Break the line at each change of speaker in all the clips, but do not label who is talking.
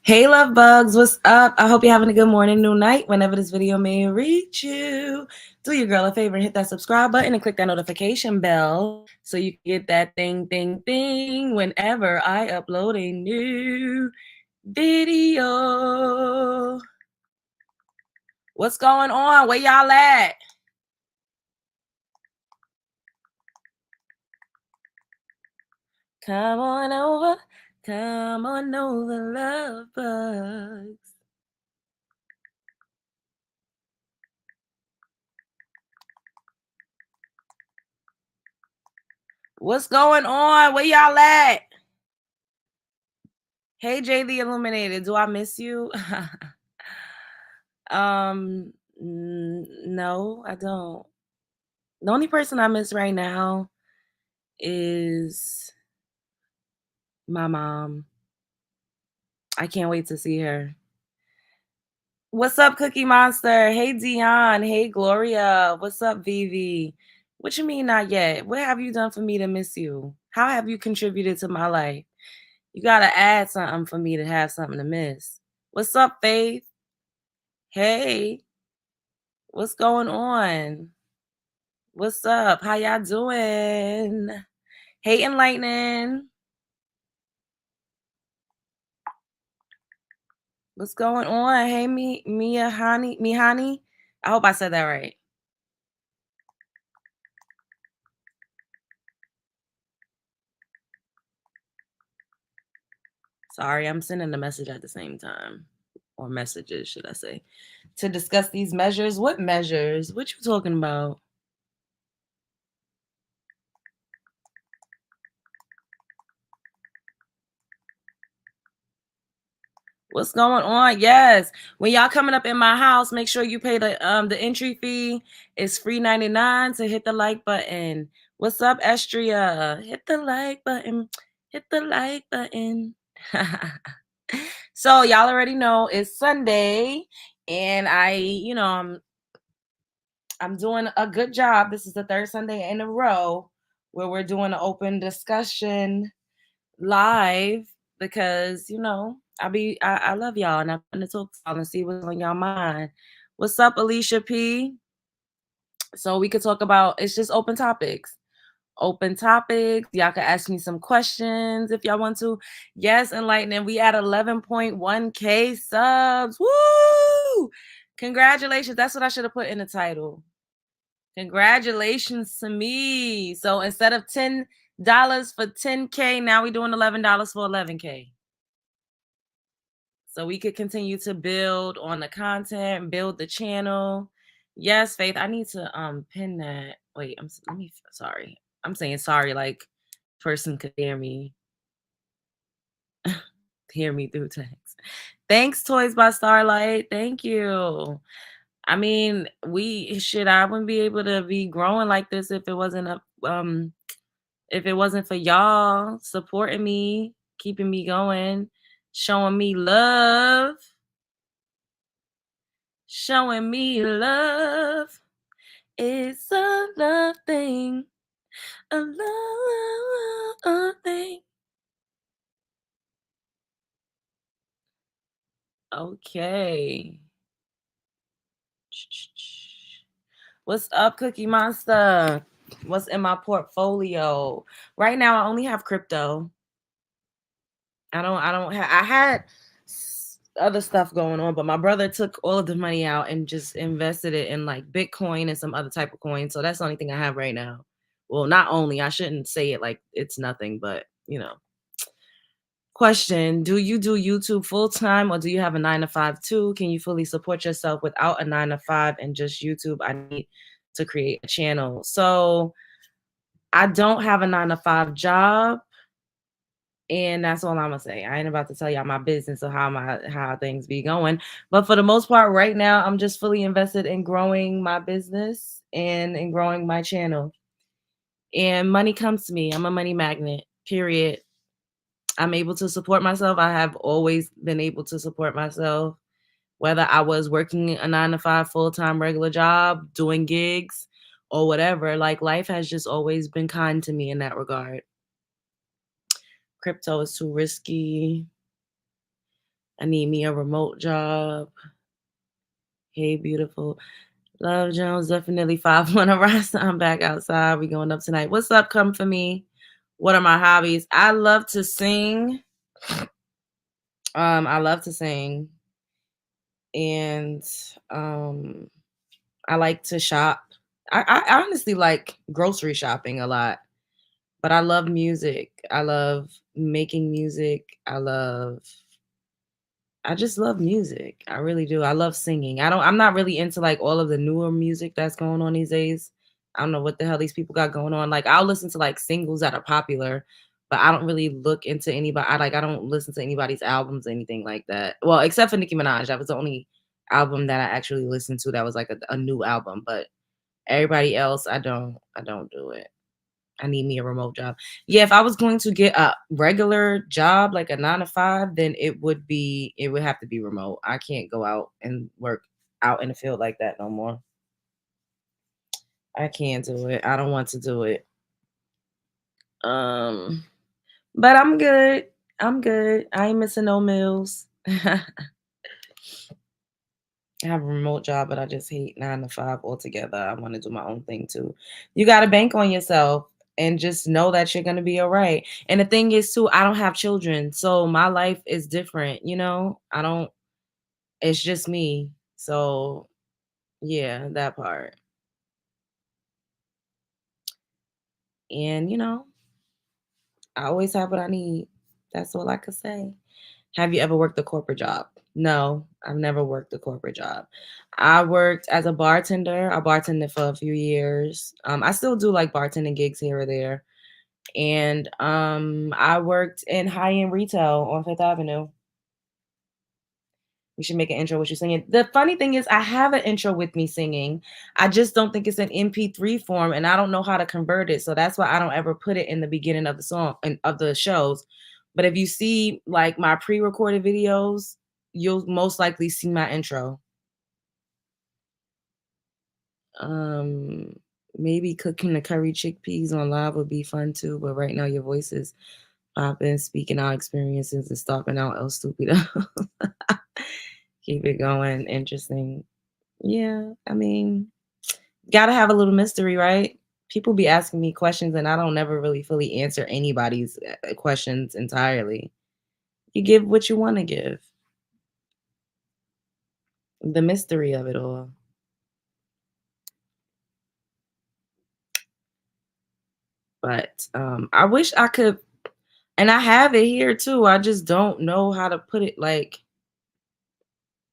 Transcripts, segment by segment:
Hey, love bugs, what's up? I hope you're having a good morning, new night, whenever this video may reach you. Do your girl a favor and hit that subscribe button and click that notification bell so you can get that thing whenever I upload a new video. What's going on? Where y'all at? Come on over, love bugs. What's going on? Where y'all at? Hey, Jay the Illuminated, do I miss you? No, I don't. The only person I miss right now is my mom. I can't wait to see her. What's up, Cookie Monster? Hey, Dion. Hey, Gloria. What's up, Vivi? What you mean not yet? What have you done for me to miss you? How have you contributed to my life? You gotta add something for me to have something to miss. What's up, Faith? Hey, what's going on? What's up? How y'all doing? Hey, Enlightening. What's going on? Hey, Mihani. I hope I said that right. Sorry, I'm sending a message at the same time, or messages, should I say, to discuss these measures. What measures? What you talking about? What's going on? Yes. When y'all coming up in my house, make sure you pay the entry fee. It's free 99 to hit the like button. What's up, Estria? Hit the like button. Hit the like button. So y'all already know it's Sunday, and I'm doing a good job. This is the third Sunday in a row where we're doing an open discussion live because I love y'all and I'm gonna talk to y'all and see what's on y'all mind. What's up, Alicia P? So we could talk about, it's just open topics. Open topics. Y'all can ask me some questions if y'all want to. Yes, enlightening. We at 11.1K subs. Woo! Congratulations. That's what I should have put in the title. Congratulations to me. So instead of $10 for 10K, now we're doing $11 for 11K. So we could continue to build on the content, build the channel. Yes, Faith, I need to pin that. Wait, sorry. I'm saying sorry like person could hear me through text. Thanks, Toys by Starlight. Thank you. I mean, I wouldn't be able to be growing like this if it wasn't for y'all supporting me, keeping me going, showing me love. Showing me love. It's a love thing. A love thing. Okay. What's up, Cookie Monster? What's in my portfolio? Right now, I only have crypto. I had other stuff going on, but my brother took all of the money out and just invested it in like Bitcoin and some other type of coin. So that's the only thing I have right now. Well, not only, I shouldn't say it like it's nothing, but Question: do you do YouTube full time or do you have a 9 to 5 too? Can you fully support yourself without a 9 to 5 and just YouTube? I need to create a channel. So I don't have a 9 to 5 job. And that's all I'm gonna say. I ain't about to tell y'all my business or how things be going. But for the most part, right now, I'm just fully invested in growing my business and in growing my channel. And money comes to me. I'm a money magnet, period. I'm able to support myself. I have always been able to support myself, whether I was working a 9 to 5 full-time regular job, doing gigs, or whatever. Like, life has just always been kind to me in that regard. Crypto is too risky. I need me a remote job. Hey, beautiful. Love Jones, definitely 5 on a rise. I'm back outside. We going up tonight. What's up? Come for me. What are my hobbies? I love to sing. I love to sing. And um I like to shop. I honestly like grocery shopping a lot, but I love music. I love making music. I just love music. I really do. I love singing. I'm not really into like all of the newer music that's going on these days. I don't know what the hell these people got going on. Like I'll listen to like singles that are popular, but I don't really look into anybody. I don't listen to anybody's albums or anything like that. Well, except for Nicki Minaj. That was the only album that I actually listened to that was like a new album. But everybody else, I don't do it. I need me a remote job. Yeah, if I was going to get a regular job, like a 9 to 5, then it would have to be remote. I can't go out and work out in the field like that no more. I can't do it. I don't want to do it. Um, but I'm good. I'm good. I ain't missing no meals. I have a remote job, but I just hate 9 to 5 altogether. I want to do my own thing too. You got to bank on yourself and just know that you're going to be all right. And the thing is, too, I don't have children. So my life is different. I don't, it's just me. So yeah, that part. And, I always have what I need. That's all I could say. Have you ever worked a corporate job? No, I've never worked a corporate job. I worked as a bartender. I bartended for a few years. I still do like bartending gigs here or there. And I worked in high-end retail on Fifth Avenue. You should make an intro with you singing. The funny thing is, I have an intro with me singing. I just don't think it's an MP3 form, and I don't know how to convert it. So that's why I don't ever put it in the beginning of the song and of the shows. But if you see like my pre-recorded videos, you'll most likely see my intro. Um, Maybe cooking the curry chickpeas on live would be fun too. But right now, your voice is popping, speaking our experiences and stopping out El Stupido. Keep it going. Interesting. Yeah, I mean, gotta have a little mystery, right? People be asking me questions, and I don't never really fully answer anybody's questions entirely. You give what you want to give, the mystery of it all. But I wish I could, and I have it here too. I just don't know how to put it. Like,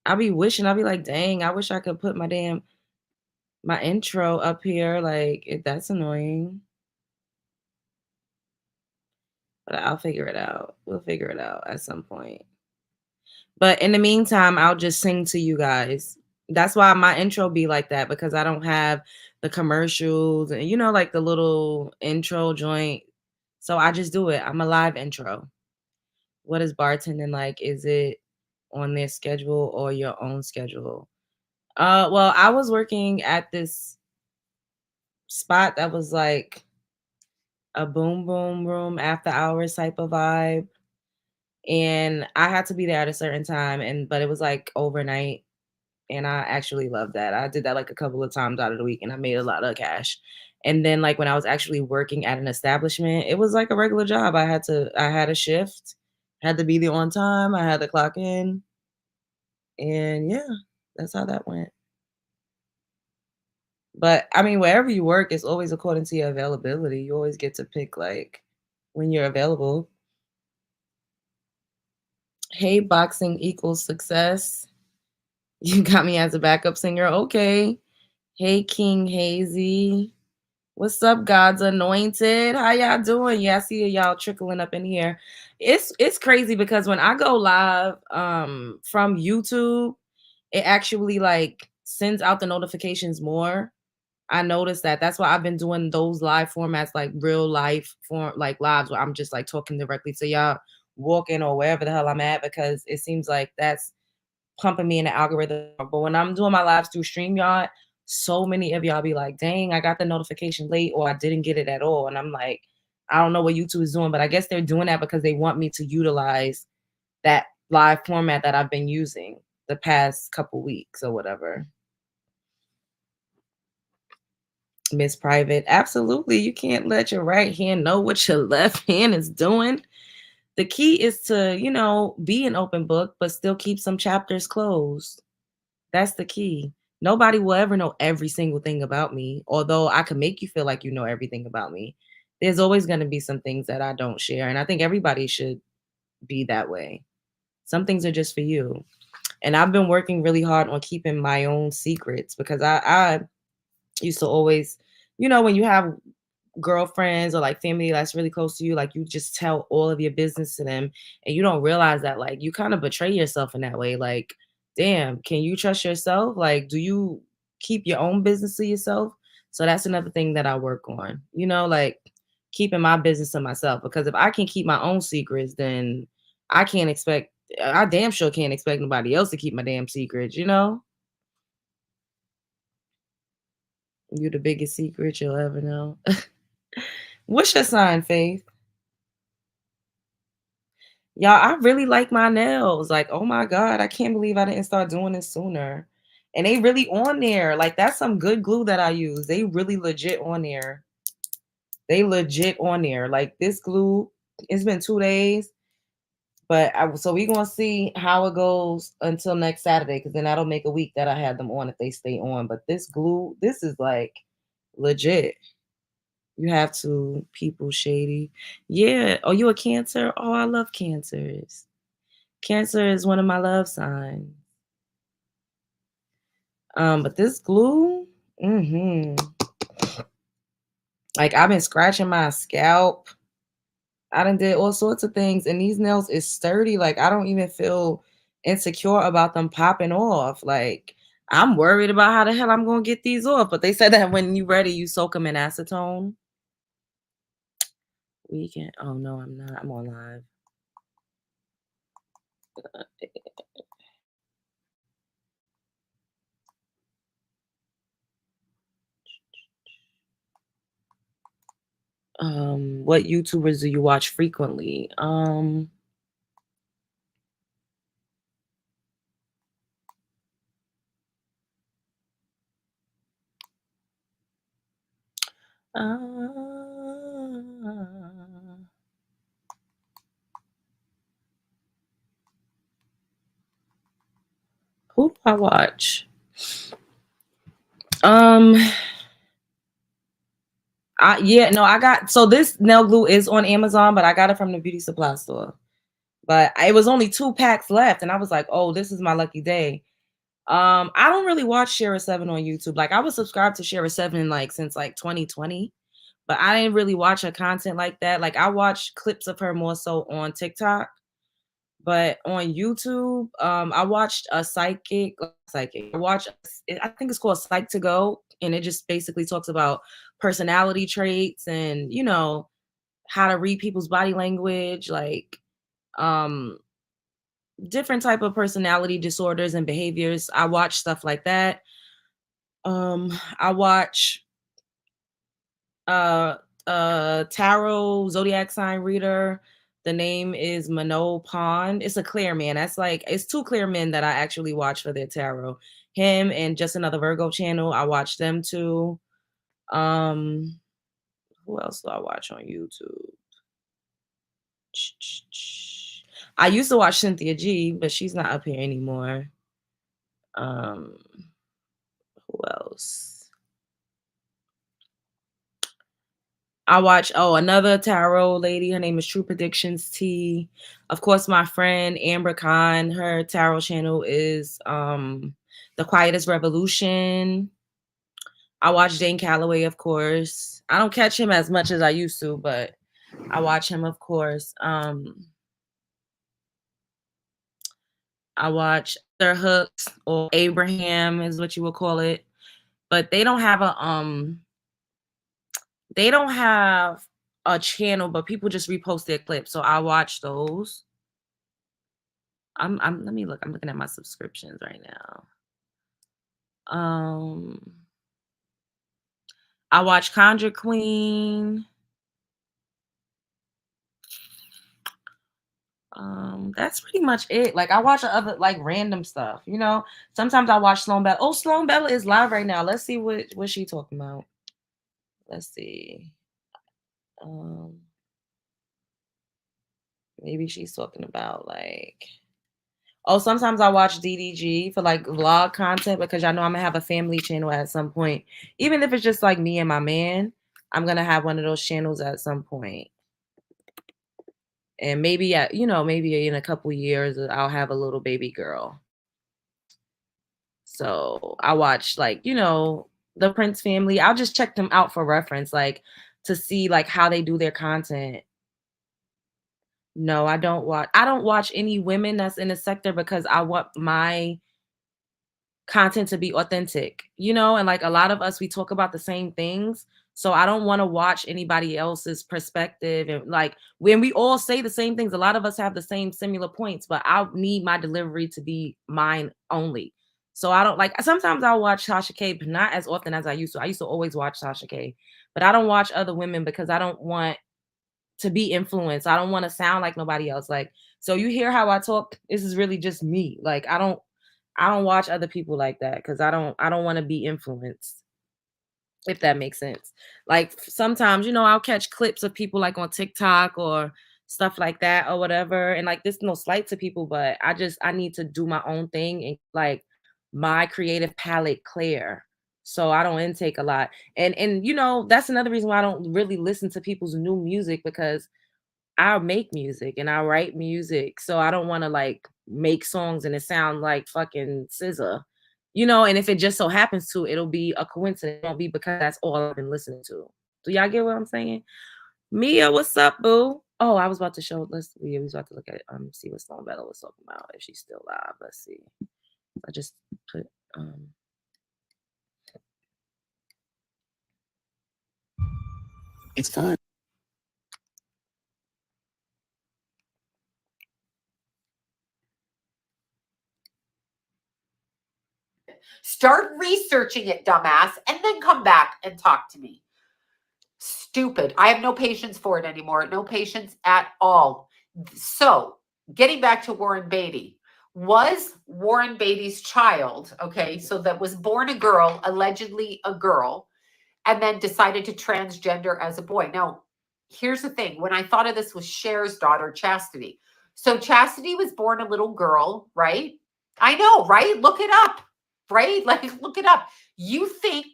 I'll be like, dang, I wish I could put my intro up here. Like, that's annoying. But I'll figure it out. We'll figure it out at some point. But in the meantime, I'll just sing to you guys. That's why my intro be like that because I don't have the commercials and like the little intro joint. So I just do it. I'm a live intro. What is bartending like? Is it on their schedule or your own schedule? Well, I was working at this spot that was like a boom boom room after hours type of vibe. And I had to be there at a certain time but it was like overnight. And I actually love that. I did that like a couple of times out of the week and I made a lot of cash. And then like when I was actually working at an establishment, it was like a regular job. I had a shift, had to be there on time, I had to clock in. And yeah, that's how that went. But I mean, wherever you work, it's always according to your availability. You always get to pick like when you're available. Hey, boxing equals success. You got me as a backup singer. Okay. Hey, King Hazy. What's up, God's anointed? How y'all doing? Yeah, I see y'all trickling up in here. It's crazy because when I go live from YouTube, it actually like sends out the notifications more. I noticed that. That's why I've been doing those live formats, like real life form, like lives where I'm just like talking directly to y'all, walking or wherever the hell I'm at, because it seems like that's pumping me in the algorithm. But when I'm doing my lives through StreamYard, so many of y'all be like, dang, I got the notification late or I didn't get it at all. And I'm like, I don't know what YouTube is doing, but I guess they're doing that because they want me to utilize that live format that I've been using the past couple weeks or whatever. Miss Private, absolutely. You can't let your right hand know what your left hand is doing. The key is to, be an open book, but still keep some chapters closed. That's the key. Nobody will ever know every single thing about me, although I can make you feel like you know everything about me. There's always going to be some things that I don't share. And I think everybody should be that way. Some things are just for you. And I've been working really hard on keeping my own secrets because I used to always, when you have girlfriends or like family that's really close to you, like you just tell all of your business to them and you don't realize that like you kind of betray yourself in that way. Like, damn, can you trust yourself? Like, do you keep your own business to yourself? So that's another thing that I work on, like keeping my business to myself. Because if I can keep my own secrets, then I can't expect, I damn sure can't expect nobody else to keep my damn secrets. You the biggest secret you'll ever know. What's your sign, Faith? Y'all, I really like my nails. Like, oh my God, I can't believe I didn't start doing this sooner. And they really on there. Like, that's some good glue that I use. They really legit on there. They legit on there. Like this glue, it's been 2 days. But so we gonna see how it goes until next Saturday, because then that'll make a week that I had them on if they stay on. But this glue, this is like legit. You have to, people shady. Yeah. Oh, you a Cancer? Oh, I love Cancers. Cancer is one of my love signs. But this glue, like I've been scratching my scalp. I done did all sorts of things, and these nails is sturdy. Like I don't even feel insecure about them popping off. Like I'm worried about how the hell I'm gonna get these off. But they said that when you ready, you soak them in acetone. We can. Oh no, I'm not. I'm on live. What YouTubers do you watch frequently? Uh, who do I watch? Um, I got, so this nail glue is on Amazon, but I got it from the beauty supply store. But it was only 2 packs left, and I was like, oh, this is my lucky day. I don't really watch Shara7 on YouTube. Like I was subscribed to Shara7 like since like 2020, but I didn't really watch her content like that. Like I watch clips of her more so on TikTok. But on YouTube, I watched a psychic. I think it's called Psych to Go, and it just basically talks about personality traits and how to read people's body language, like um, different type of personality disorders and behaviors. I watch stuff like that. I watch uh tarot zodiac sign reader. The name is Mano Pond. It's a clear man. That's like it's two clear men that I actually watch for their tarot. Him and just another Virgo channel. I watch them too. Um, who else do I watch on YouTube? I used to watch Cynthia G, but she's not up here anymore. Um, who else? I watch another tarot lady. Her name is True Predictions T. Of course, my friend Amber Khan, her tarot channel is The Quietest Revolution. I watch Dane Calloway, of course. I don't catch him as much as I used to, but I watch him, of course. I watch their hooks, or Abraham is what you would call it. But they don't have a channel, but people just repost their clips. So I watch those. I'm let me look. I'm looking at my subscriptions right now. Um I watch Conjure Queen. That's pretty much it. Like I watch other like random stuff, you know. Sometimes I watch Sloan Bell. Oh, Sloan Bella is live right now. Let's see what she talking about. Let's see. Um, maybe she's talking about like. Oh, sometimes I watch DDG for like vlog content because I know I'm gonna have a family channel at some point. Even if it's just like me and my man, I'm gonna have one of those channels at some point. And maybe at maybe in a couple years I'll have a little baby girl. So I watch like, the Prince family. I'll just check them out for reference, like to see like how they do their content. No, I don't watch any women that's in the sector because I want my content to be authentic, and like a lot of us, we talk about the same things. So I don't want to watch anybody else's perspective. And like when we all say the same things, a lot of us have the same similar points, but I need my delivery to be mine only. So I don't like sometimes I'll watch Tasha K, but not as often as I used to. I used to always watch Tasha K, but I don't watch other women because I don't want to be influenced. I don't want to sound like nobody else. Like, so you hear how I talk, this is really just me. Like I don't watch other people like that because I don't want to be influenced, if that makes sense. Like sometimes, I'll catch clips of people like on TikTok or stuff like that or whatever. And like this no slight to people, but I need to do my own thing and like my creative palette clear. So I don't intake a lot. And that's another reason why I don't really listen to people's new music because I make music and I write music, so I don't wanna, like, make songs and it sound like fucking SZA, and if it just so happens to, it'll be a coincidence, it won't be because that's all I've been listening to. Do y'all get what I'm saying? Mia, what's up, boo? Oh, I was about to show we was about to look at, see what Sloan Bella was talking about, if she's still live. Let's see. I just put, um
It's time.
Start researching it, dumbass, and then come back and talk to me. Stupid. I have no patience for it anymore. No patience at all. So, getting back to Warren Beatty. Was Warren Beatty's child, okay, so that was born a girl, allegedly a girl, and then decided to transgender as a boy. Now, here's the thing. When I thought of this was Cher's daughter, Chastity. So Chastity was born a little girl, right? I know, right? Look it up, right? Like, look it up. You think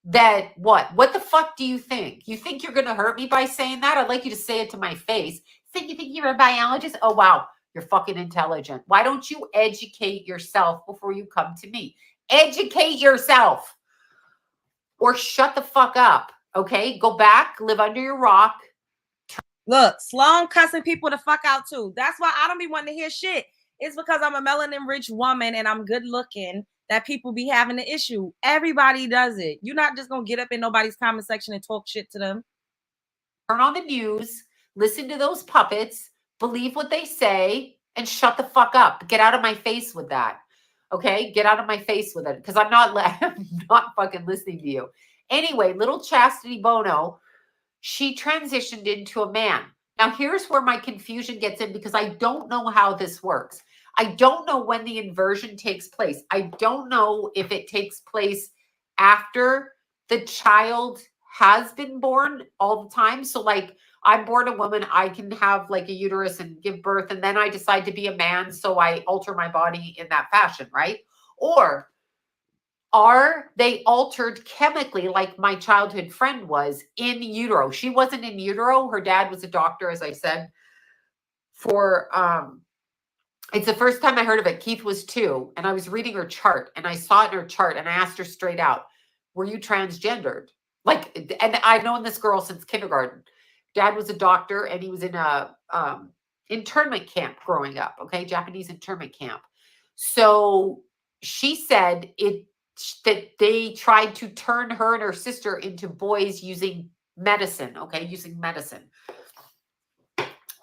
that what? What the fuck do you think? You think you're going to hurt me by saying that? I'd like you to say it to my face. You think you're a biologist? Oh, wow. You're fucking intelligent. Why don't you educate yourself before you come to me? Educate yourself. Or shut the fuck up. Okay? Go back, live under your rock.
Look, Sloan cussing people the fuck out too. That's why I don't be wanting to hear shit. It's because I'm a melanin rich woman and I'm good looking that people be having the issue. Everybody does it. You're not just gonna get up in nobody's comment section and talk shit to them.
Turn on the news, listen to those puppets, believe what they say, and shut the fuck up. Get out of my face with that. Okay? Get out of my face with it. Because I'm not fucking listening to you. Anyway, little Chastity Bono, she transitioned into a man. Now, here's where my confusion gets in because I don't know how this works. I don't know when the inversion takes place. I don't know if it takes place after the child has been born all the time. So, like, I'm born a woman, I can have like a uterus and give birth, and then I decide to be a man. So I alter my body in that fashion, right? Or are they altered chemically like my childhood friend was in utero? She wasn't in utero. Her dad was a doctor, as I said, for it's the first time I heard of it. Keith was 2, and I was reading her chart, and I saw it in her chart, and I asked her straight out, were you transgendered? Like, and I've known this girl since kindergarten. Dad was a doctor, and he was in a internment camp growing up, okay? Japanese internment camp. So she said that they tried to turn her and her sister into boys using medicine, okay? Using medicine.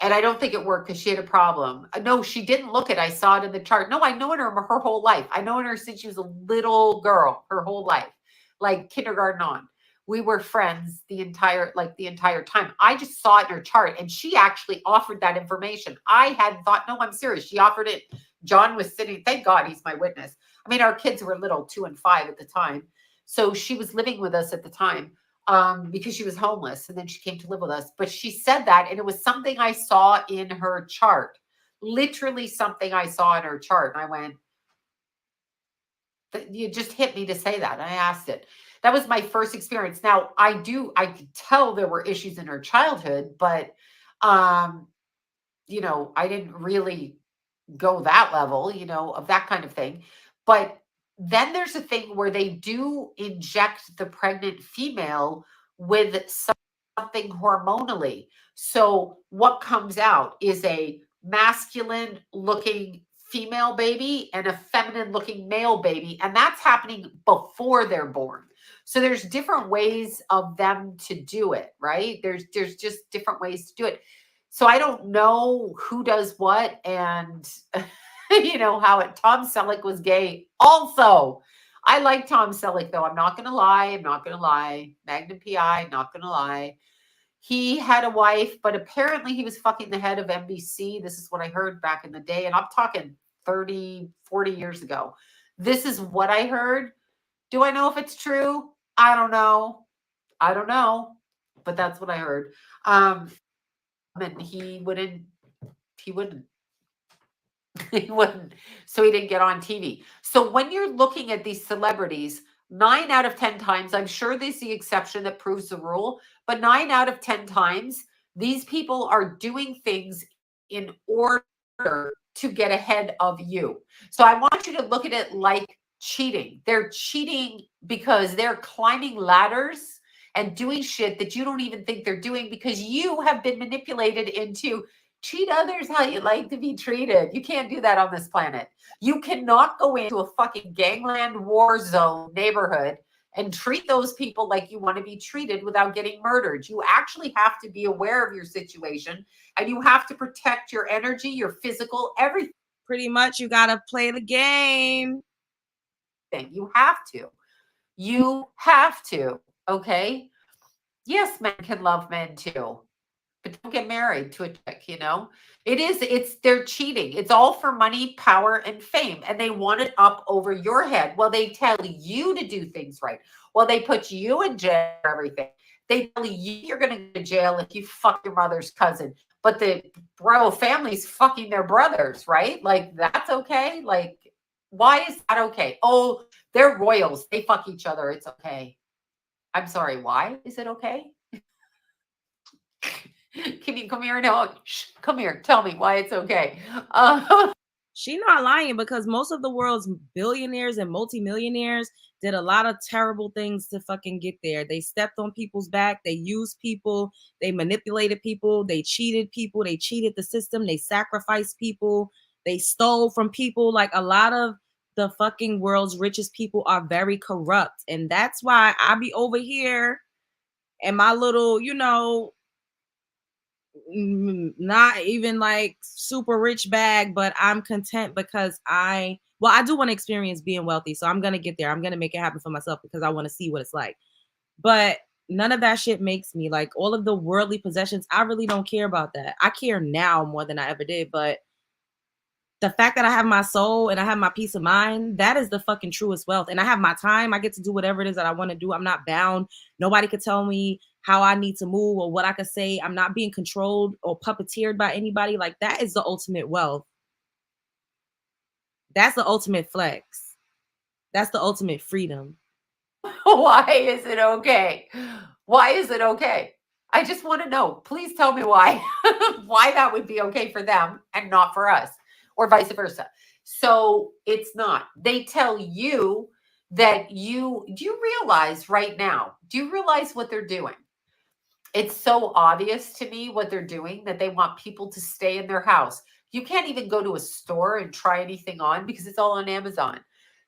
And I don't think it worked because she had a problem. No, she didn't look it. I saw it in the chart. No, I know her whole life. I know her since she was a little girl, her whole life, like kindergarten on. We were friends the entire time. I just saw it in her chart, and she actually offered that information. I had thought, no, I'm serious. She offered it. John was sitting, thank God he's my witness. I mean, our kids were little, 2 and 5 at the time. So she was living with us at the time because she was homeless, and then she came to live with us. But she said that, and it was something I saw in her chart, literally something I saw in her chart. And I went, you just hit me to say that. And I asked it. That was my first experience. Now I could tell there were issues in her childhood, but you know, I didn't really go that level, you know, of that kind of thing. But then there's a thing where they do inject the pregnant female with something hormonally. So what comes out is a masculine looking female baby and a feminine looking male baby. And that's happening before they're born. So there's different ways of them to do it, right? There's just different ways to do it. So I don't know who does what, and you know how it. Tom Selleck was gay also. I like Tom Selleck though. I'm not gonna lie. Magnum PI. Not gonna lie. He had a wife, but apparently he was fucking the head of NBC. This is what I heard back in the day, and I'm talking 30, 40 years ago. This is what I heard. Do I know if it's true? I don't know, but that's what I heard. And he wouldn't he wouldn't so he didn't get on TV. So when you're looking at these celebrities, 9 out of 10 times, I'm sure there's the exception that proves the rule, but 9 out of 10 times these people are doing things in order to get ahead of you. So I want you to look at it like cheating. They're cheating because they're climbing ladders and doing shit that you don't even think they're doing because you have been manipulated into treat others how you like to be treated. You can't do that on this planet. You cannot go into a fucking gangland war zone neighborhood and treat those people like you want to be treated without getting murdered. You actually have to be aware of your situation, and you have to protect your energy, your physical, everything.
Pretty much, you got to play the game.
You have to. You have to. Okay. Yes, men can love men too, but don't get married to a chick, you know? They're cheating. It's all for money, power, and fame. And they want it up over your head. Well, they tell you to do things right. Well, they put you in jail for everything. They tell you you're going to go to jail if you fuck your mother's cousin. But the royal family's fucking their brothers, right? Like, that's okay? Like, why is that okay? Oh, they're royals. They fuck each other. It's okay. I'm sorry. Why is it okay? Can you come here and come here? Tell me why it's okay.
She's not lying because most of the world's billionaires and multimillionaires did a lot of terrible things to fucking get there. They stepped on people's back. They used people. They manipulated people. They cheated people. They cheated the system. They sacrificed people. They stole from people. Like a lot of the fucking world's richest people are very corrupt. And that's why I be over here and my little, you know, not even like super rich bag, but I'm content because I do want to experience being wealthy. So I'm going to get there. I'm going to make it happen for myself because I want to see what it's like. But none of that shit makes me like all of the worldly possessions. I really don't care about that. I care now more than I ever did. But the fact that I have my soul and I have my peace of mind, that is the fucking truest wealth. And I have my time. I get to do whatever it is that I want to do. I'm not bound. Nobody could tell me how I need to move or what I could say. I'm not being controlled or puppeteered by anybody. Like that is the ultimate wealth. That's the ultimate flex. That's the ultimate freedom.
Why is it okay? Why is it okay? I just want to know. Please tell me why. Why that would be okay for them and not for us, or vice versa. So it's not. They tell you that do you realize right now, do you realize what they're doing? It's so obvious to me what they're doing that they want people to stay in their house. You can't even go to a store and try anything on because it's all on Amazon.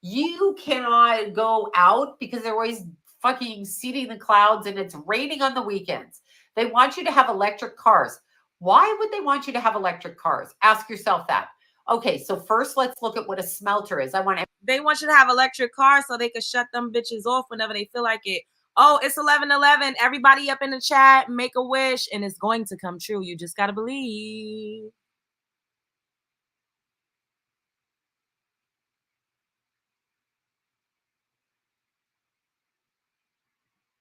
You cannot go out because they're always fucking seeding the clouds and it's raining on the weekends. They want you to have electric cars. Why would they want you to have electric cars? Ask yourself that. Okay, so first let's look at what a smelter is.
They want you to have electric cars so they can shut them bitches off whenever they feel like it. Oh, it's 11:11. Everybody up in the chat, make a wish, and it's going to come true. You just gotta believe.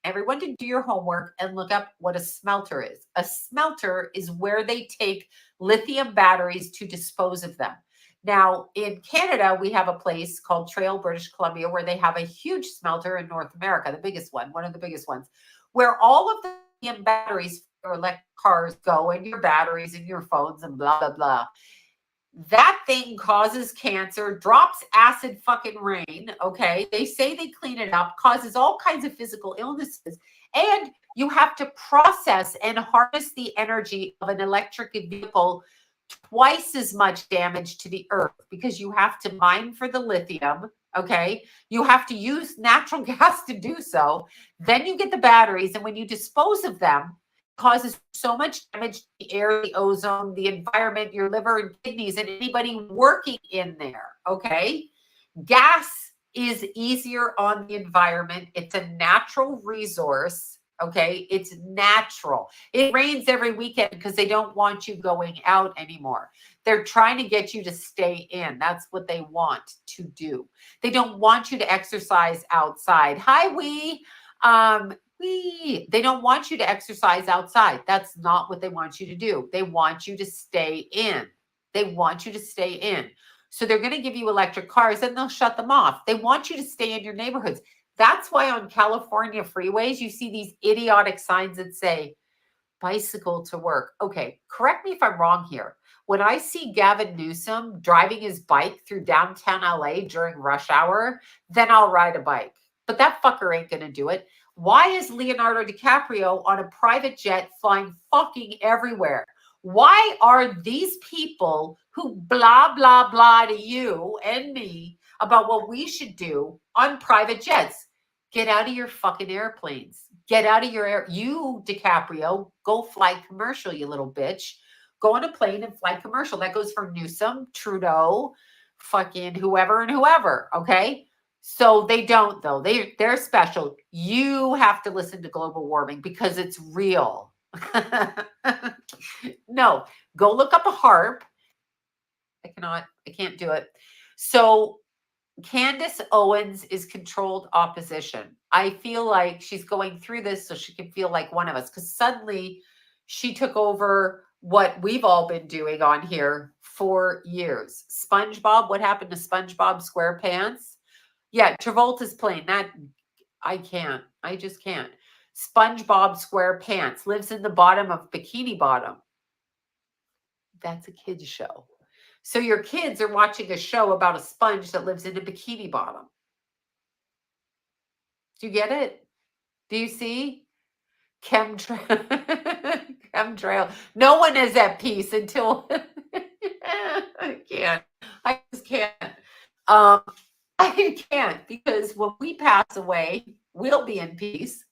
Everyone to do your homework and look up what a smelter is. A smelter is where they take lithium batteries to dispose of them. Now, in Canada, we have a place called Trail, British Columbia, where they have a huge smelter in North America, the biggest one, one of the biggest ones, where all of the lithium batteries for electric cars go, and your batteries and your phones and blah, blah, blah. That thing causes cancer, drops acid fucking rain. Okay. They say they clean it up, causes all kinds of physical illnesses. And you have to process and harness the energy of an electric vehicle twice as much damage to the earth because you have to mine for the lithium. Okay. You have to use natural gas to do so. Then you get the batteries. And when you dispose of them, causes so much damage to the air, the ozone, the environment, your liver and kidneys, and anybody working in there. Okay. Gas is easier on the environment. It's a natural resource. Okay. It's natural. It rains every weekend because they don't want you going out anymore. They're trying to get you to stay in. That's what they want to do. They don't want you to exercise outside. Hi, they don't want you to exercise outside. That's not what they want you to do. They want you to stay in. They want you to stay in. So they're going to give you electric cars and they'll shut them off. They want you to stay in your neighborhoods. That's why on California freeways, you see these idiotic signs that say bicycle to work. Okay, correct me if I'm wrong here. When I see Gavin Newsom driving his bike through downtown LA during rush hour, then I'll ride a bike. But that fucker ain't going to do it. Why is Leonardo DiCaprio on a private jet flying fucking everywhere? Why are these people who blah, blah, blah to you and me about what we should do on private jets? Get out of your fucking airplanes. Get out of you, DiCaprio, go fly commercial, you little bitch. Go on a plane and fly commercial. That goes for Newsom, Trudeau, fucking whoever and whoever, okay? So they don't, though. They're special. You have to listen to global warming because it's real. No, go look up a HARP. I can't do it. So Candace Owens is controlled opposition. I feel like she's going through this so she can feel like one of us because suddenly she took over what we've all been doing on here for years. SpongeBob, what happened to SpongeBob SquarePants? Yeah, Travolta's playing that. I can't. I just can't. SpongeBob SquarePants lives in the bottom of Bikini Bottom. That's a kid's show. So your kids are watching a show about a sponge that lives in a bikini bottom. Do you get it? Do you see? Chemtrail. No one is at peace until I can't. I just can't. I can't because when we pass away, we'll be in peace.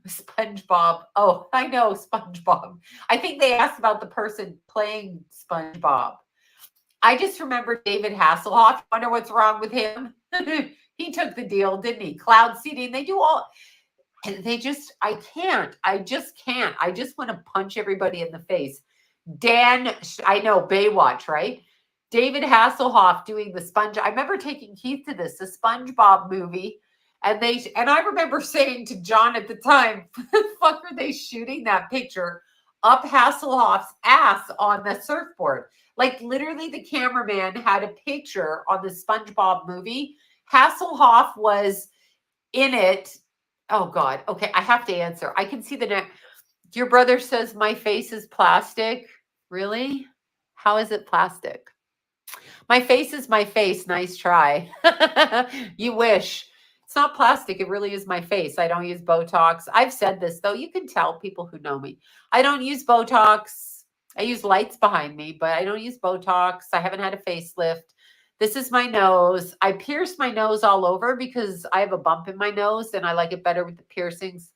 SpongeBob. Oh, I know SpongeBob. I think they asked about the person playing SpongeBob. I just remember David Hasselhoff. Wonder what's wrong with him. He took the deal, didn't he? Cloud seeding. They do all. And I just can't. I just want to punch everybody in the face. I know, Baywatch, right? David Hasselhoff doing the sponge. I remember taking Keith to the SpongeBob movie. And I remember saying to John at the time, the fuck are they shooting that picture up Hasselhoff's ass on the surfboard? Like literally the cameraman had a picture on the SpongeBob movie. Hasselhoff was in it. Oh God. Okay. I have to answer. I can see the next. Your brother says my face is plastic. Really? How is it plastic? My face is my face. Nice try. You wish. It's not plastic. It really is my face. I don't use Botox. I've said this though. You can tell people who know me. I don't use Botox. I use lights behind me, but I don't use Botox. I haven't had a facelift. This is my nose. I pierced my nose all over because I have a bump in my nose and I like it better with the piercings.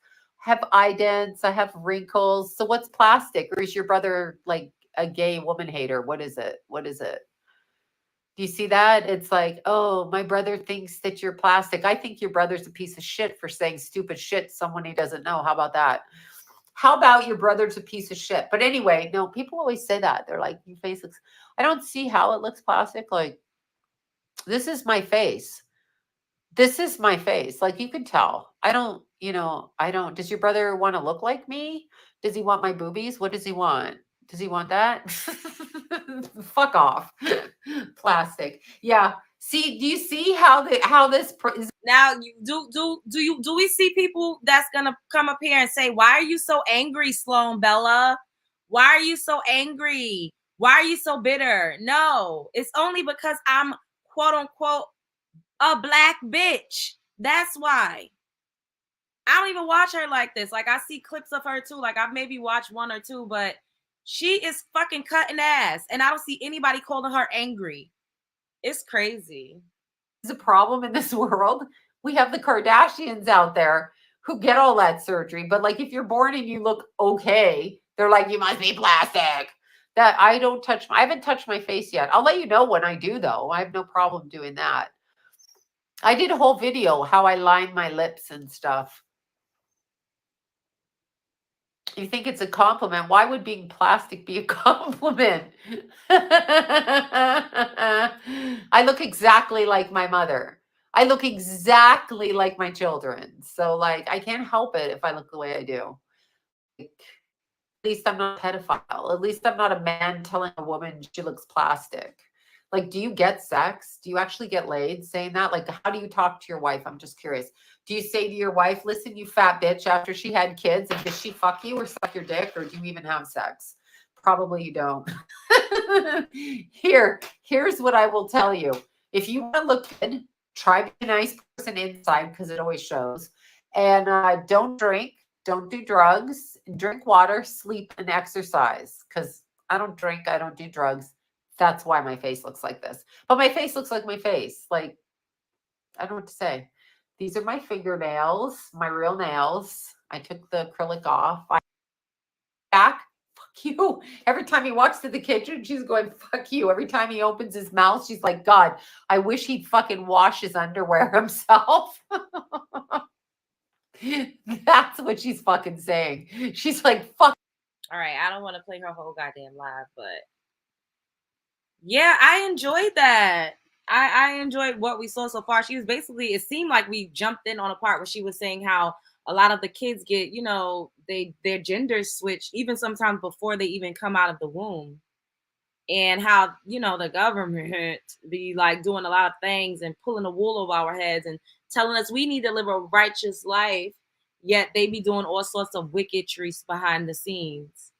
I have eye dents. I have wrinkles. So what's plastic? Or is your brother like a gay woman hater? What is it? What is it? Do you see that? It's like, oh, my brother thinks that you're plastic. I think your brother's a piece of shit for saying stupid shit to someone he doesn't know. How about that? How about your brother's a piece of shit? But anyway, no, people always say that. They're like, your face looks, I don't see how it looks plastic. Like, this is my face. This is my face. Like, you can tell. I don't, I don't. Does your brother want to look like me? Does he want my boobies? What does he want? Does he want that? Fuck off. Plastic. Yeah. See, do you see how this is?
Now, do we see people that's gonna come up here and say, "Why are you so angry, Sloan Bella? Why are you so angry? Why are you so bitter?" No, it's only because I'm quote unquote a black bitch. That's why. I don't even watch her like this. Like, I see clips of her too. Like, I've maybe watched one or two, but she is fucking cutting ass, and I don't see anybody calling her angry. It's crazy.
A problem in this world. We have the Kardashians out there who get all that surgery, but like, if you're born and you look okay, they're like, you must be plastic. That I haven't touched my face yet. I'll let you know when I do, though. I have no problem doing that. I did a whole video how I line my lips and stuff. You think it's a compliment? Why would being plastic be a compliment? I look exactly like my mother. I look exactly like my children. So, like, I can't help it if I look the way I do. Like, at least I'm not a pedophile. At least I'm not a man telling a woman she looks plastic. Like, do you get sex? Do you actually get laid saying that? Like, how do you talk to your wife? I'm just curious. Do you say to your wife, listen, you fat bitch, after she had kids, and does she fuck you or suck your dick, or do you even have sex? Probably you don't. Here's what I will tell you. If you want to look good, try to be a nice person inside, because it always shows. And don't drink, don't do drugs, drink water, sleep, and exercise. Because I don't drink, I don't do drugs. That's why my face looks like this. But my face looks like my face. Like, I don't know what to say. These are my fingernails, my real nails. I took the acrylic off. Back, fuck you. Every time he walks to the kitchen, she's going, fuck you. Every time he opens his mouth, she's like, God, I wish he'd fucking wash his underwear himself. That's what she's fucking saying. She's like, fuck.
All right, I don't want to play her whole goddamn live, but yeah, I enjoyed that. I enjoyed what we saw so far. She was basically, it seemed like we jumped in on a part where she was saying how a lot of the kids get, their genders switched even sometimes before they even come out of the womb. And how, the government be like doing a lot of things and pulling the wool over our heads and telling us we need to live a righteous life, yet they be doing all sorts of wickedry behind the scenes.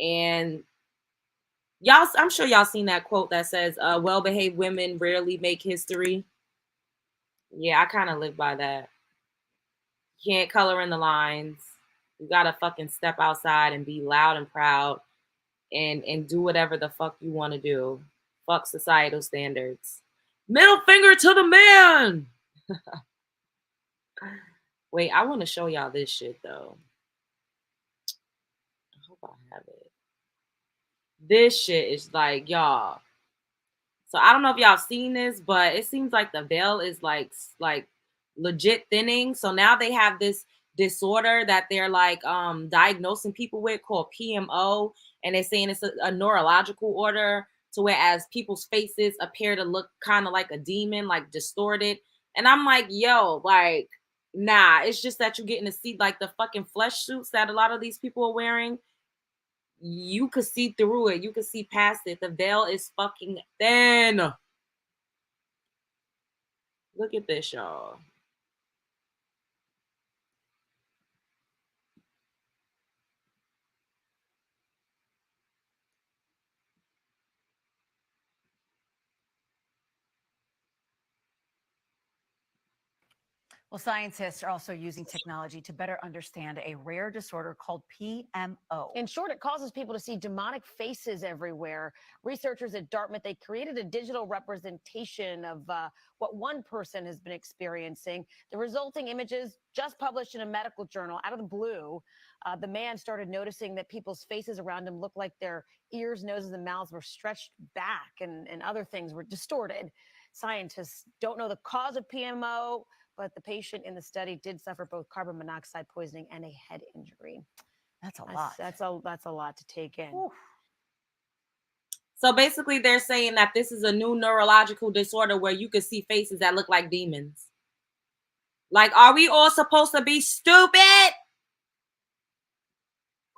And y'all, I'm sure y'all seen that quote that says, well-behaved women rarely make history. Yeah, I kind of live by that. You can't color in the lines. You gotta fucking step outside and be loud and proud and do whatever the fuck you want to do. Fuck societal standards. Middle finger to the man. Wait, I want to show y'all this shit though. I hope I have it. This shit is like, y'all. So I don't know if y'all seen this, but it seems like the veil is like legit thinning. So now they have this disorder that they're like diagnosing people with called PMO, and they're saying it's a neurological order to whereas people's faces appear to look kind of like a demon, like distorted. And I'm like, yo, like, nah, it's just that you're getting to see like the fucking flesh suits that a lot of these people are wearing. You could see through it. You could see past it. The veil is fucking thin. Look at this, y'all.
Well, scientists are also using technology to better understand a rare disorder called PMO.
In short, it causes people to see demonic faces everywhere. Researchers at Dartmouth, they created a digital representation of what one person has been experiencing. The resulting images just published in a medical journal out of the blue. The man started noticing that people's faces around him looked like their ears, noses, and mouths were stretched back and other things were distorted. Scientists don't know the cause of PMO, but the patient in the study did suffer both carbon monoxide poisoning and a head injury.
That's a lot.
That's a lot to take in.
Oof.
So basically, they're saying that this is a new neurological disorder where you can see faces that look like demons. Like, are we all supposed to be stupid?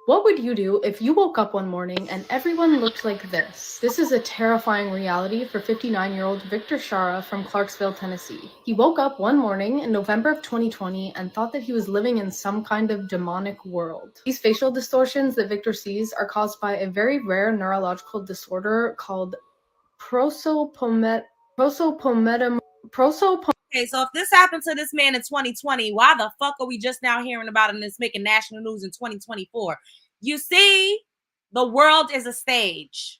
What would you do if you woke up one morning and everyone looked like this? This is a terrifying reality for 59-year-old Victor Shara from Clarksville, Tennessee. He woke up one morning in November of 2020 and thought that he was living in some kind of demonic world. These facial distortions that Victor sees are caused by a very rare neurological disorder called prosopagnosia.
Okay, so if this happened to this man in 2020, why the fuck are we just now hearing about it and it's making national news in 2024? You see, the world is a stage.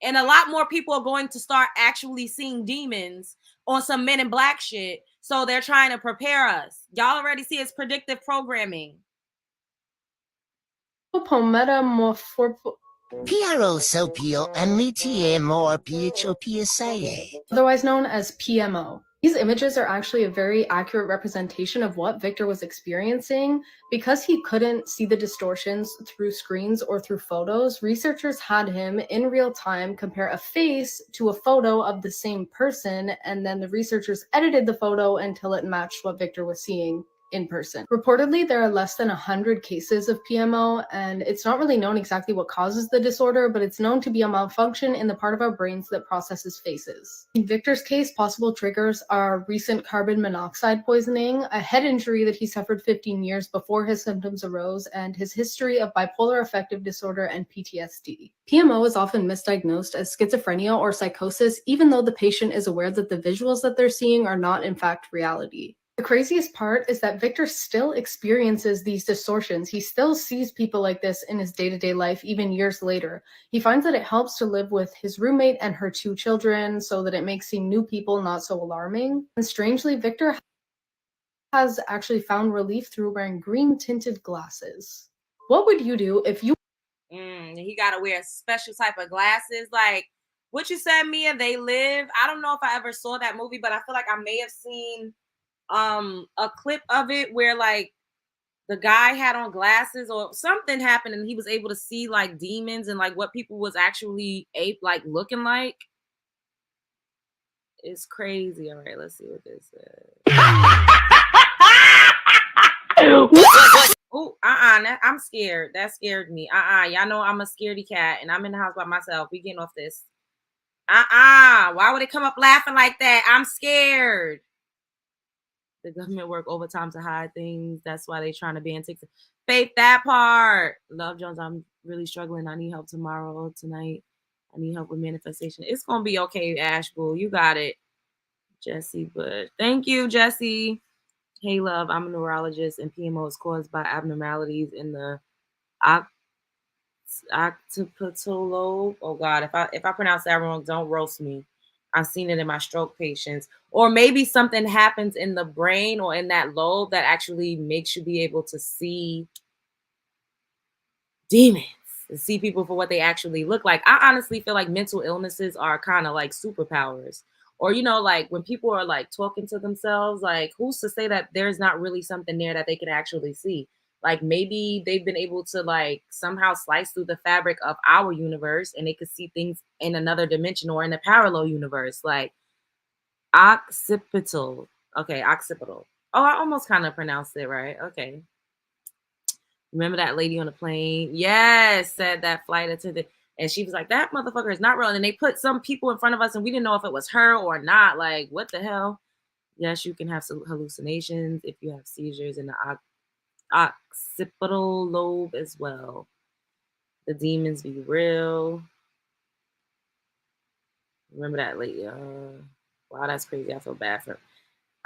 And a lot more people are going to start actually seeing demons on some Men in Black shit. So they're trying to prepare us. Y'all already see it's predictive programming.
Otherwise known as PMO. These images are actually a very accurate representation of what Victor was experiencing. Because he couldn't see the distortions through screens or through photos, researchers had him in real time compare a face to a photo of the same person, and then the researchers edited the photo until it matched what Victor was seeing in person. Reportedly, there are less than 100 cases of PMO, and it's not really known exactly what causes the disorder, but it's known to be a malfunction in the part of our brains that processes faces. In Victor's case, possible triggers are recent carbon monoxide poisoning, a head injury that he suffered 15 years before his symptoms arose, and his history of bipolar affective disorder and PTSD. PMO is often misdiagnosed as schizophrenia or psychosis, even though the patient is aware that the visuals that they're seeing are not in fact reality. The craziest part is that Victor still experiences these distortions. He still sees people like this in his day-to-day life, even years later. He finds that it helps to live with his roommate and her 2 children so that it makes seeing new people not so alarming. And strangely, Victor has actually found relief through wearing green-tinted glasses. What would you do if you...
He got to wear a special type of glasses. Like, what you said, Mia, They Live. I don't know if I ever saw that movie, but I feel like I may have seen a clip of it where like the guy had on glasses or something happened and he was able to see like demons and like what people was actually like looking like. It's crazy. All right, let's see what this is. Oh, I'm scared. That scared me. Y'all know I'm a scaredy cat and I'm in the house by myself. We getting off this. Why would it come up laughing like that? I'm scared. The government work overtime to hide things. That's why they trying to ban TikTok. Faith, that part. Love Jones, I'm really struggling. I need help tomorrow, tonight. I need help with manifestation. It's going to be okay, Ashbull. You got it. Jesse Bush. Thank you, Jesse. Hey, love, I'm a neurologist, and PMO is caused by abnormalities in the occipital lobe. Oh, God, if I pronounce that wrong, don't roast me. I've seen it in my stroke patients. Or maybe something happens in the brain or in that lobe that actually makes you be able to see demons and see people for what they actually look like. I honestly feel like mental illnesses are kind of like superpowers. Or, you know, like when people are like talking to themselves, like who's to say that there's not really something there that they can actually see? Like maybe they've been able to like somehow slice through the fabric of our universe and they could see things in another dimension or in a parallel universe. Like occipital. Okay, occipital. Oh, I almost kind of pronounced it right. Okay. Remember that lady on the plane? Yes, said that flight attendant. And she was like, that motherfucker is not real. And they put some people in front of us and we didn't know if it was her or not. Like, what the hell? Yes, you can have some hallucinations if you have seizures in the occipital lobe as well. The demons be real. Remember that lady? Wow, that's crazy. I feel bad for her.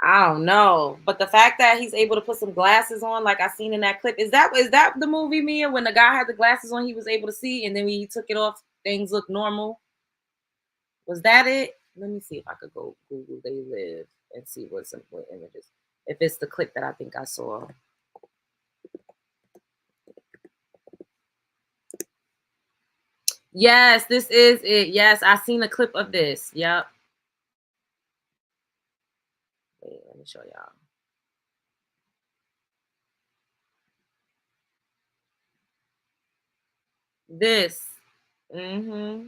I don't know, but the fact that he's able to put some glasses on, like I seen in that clip, is that the movie Mia when the guy had the glasses on, he was able to see, and then when he took it off, things look normal. Was that it? Let me see if I could go Google They Live and see what images. If it's the clip that I think I saw. Yes, this is it. Yes, I seen a clip of this. Yep. Wait, let me show y'all. This. Mm-hmm.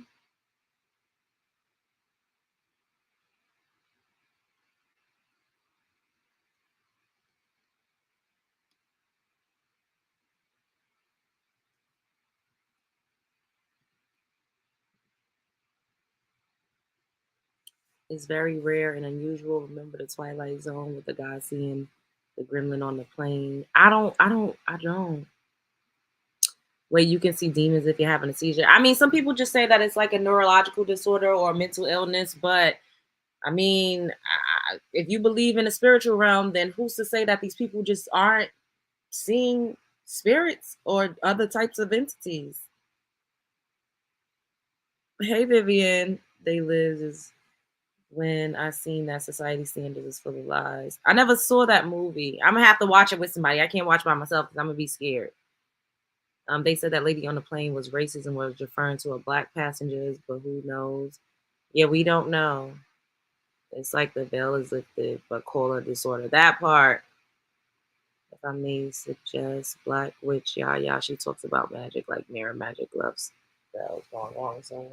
It's very rare and unusual. Remember the Twilight Zone with the guy seeing the gremlin on the plane. I don't. Where you can see demons if you're having a seizure. I mean, some people just say that it's like a neurological disorder or a mental illness, but I mean, if you believe in the spiritual realm, then who's to say that these people just aren't seeing spirits or other types of entities? Hey, Vivian, They Live is when I seen that society standards is full of lies. I never saw that movie. I'm gonna have to watch it with somebody. I can't watch by myself because I'm gonna be scared. They said that lady on the plane was racist and was referring to a black passengers, but who knows? Yeah, we don't know. It's like the veil is lifted, but call a disorder. That part, if I may suggest, Black Witch Yaya, she talks about magic like mirror magic loves. That was going wrong. So,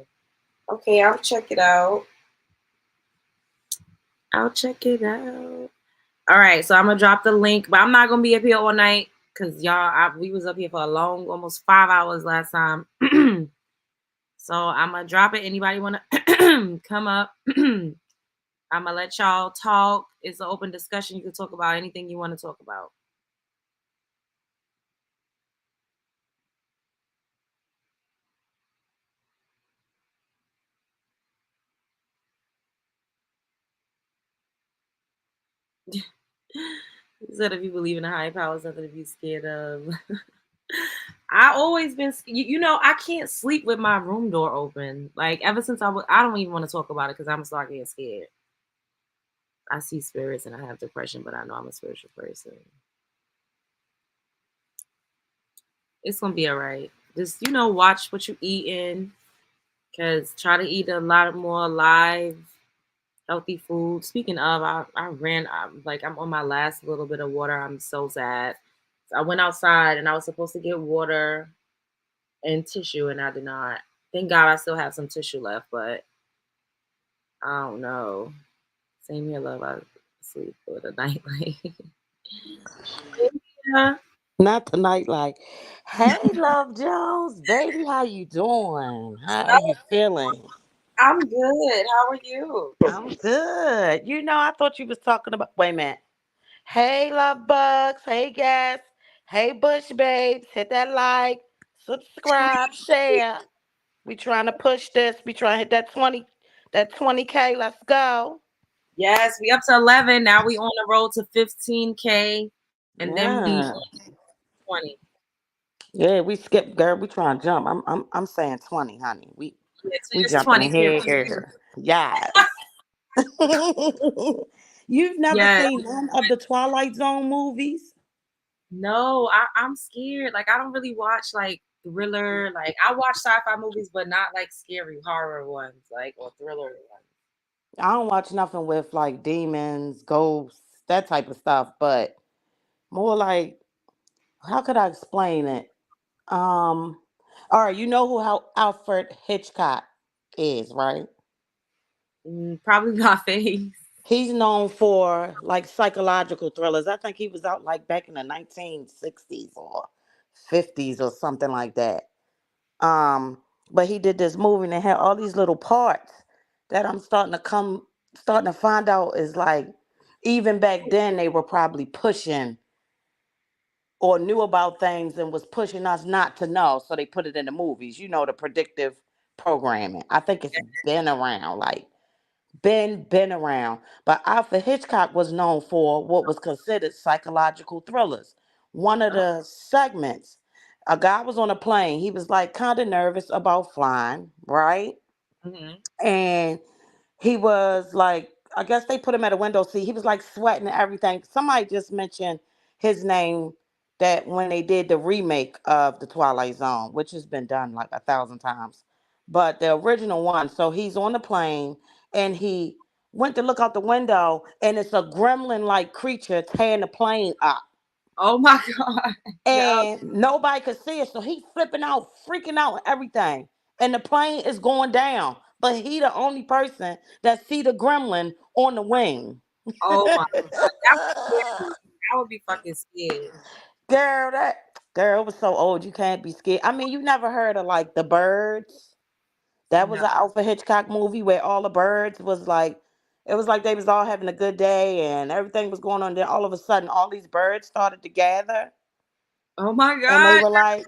okay, I'll check it out. I'll check it out. All right, so I'm gonna drop the link, but I'm not gonna be up here all night because we was up here for a long, almost 5 hours last time. So I'm gonna drop it. Anybody wanna come up? I'm gonna let y'all talk. It's an open discussion. You can talk about anything you want to talk about. He said if you believe in a higher power, something to be scared of. I always been, I can't sleep with my room door open. Like ever since I don't even want to talk about it because I'm start getting scared. I see spirits and I have depression, but I know I'm a spiritual person. It's gonna be all right. Just watch what you eating, cause try to eat a lot more live, healthy food. Speaking of, I'm on my last little bit of water. I'm so sad. So I went outside and I was supposed to get water and tissue, and I did not. Thank God I still have some tissue left, but I don't know. Same here, love. I sleep for the night. Yeah.
Not tonight, like, hey, Love Jones, baby, how you doing? How are you feeling?
I'm good. How are you?
I'm good. I thought you was talking about. Wait a minute. Hey, Love Bugs. Hey, guys. Hey, Bush babes. Hit that like, subscribe, share. We trying to push this. We trying to hit that 20K. Let's go.
Yes, we up to 11. Now we on the road to 15K, and then we
Yeah.
20.
Yeah, we skipped, girl. We trying to jump. I'm saying 20, honey. We
Yeah, so
we
just
jumping
20.
ahead here. Yes. You've never
Yeah.
seen none of the Twilight Zone movies?
No, I'm scared. Like I don't really watch like thriller. Like I watch sci-fi movies, but not like scary horror ones, like or thriller ones.
I don't watch nothing with like demons, ghosts, that type of stuff, but more like, how could I explain it? Um, all right, you know how Alfred Hitchcock is, right?
Probably my face.
He's known for like psychological thrillers. I think he was out like back in the 1960s or 50s or something like that. Um, but he did this movie and it had all these little parts that I'm starting to find out is like even back then they were probably pushing or knew about things and was pushing us not to know. So they put it in the movies, the predictive programming. I think it's been around like been around. But Alfred Hitchcock was known for what was considered psychological thrillers. One of the segments, a guy was on a plane. He was like kind of nervous about flying, right?
Mhm.
And he was like, I guess they put him at a window seat. He was like sweating and everything. Somebody just mentioned his name that when they did the remake of the Twilight Zone, which has been done like 1,000 times, but the original one. So he's on the plane and he went to look out the window and it's a gremlin like creature tearing the plane up.
Oh my god. Yeah.
And nobody could see it. So he flipping out, freaking out, and everything. And the plane is going down. But he the only person that see the gremlin on the wing.
Oh my god. That would scare me. I would be fucking scared.
Girl, that girl was so old you can't be scared. I mean, you never heard of like the birds? That was
No.
an Alfred Hitchcock movie where all the birds was like it was like they was all having a good day and everything was going on. Then all of a sudden all these birds started to gather.
Oh my
And they
god.
were like,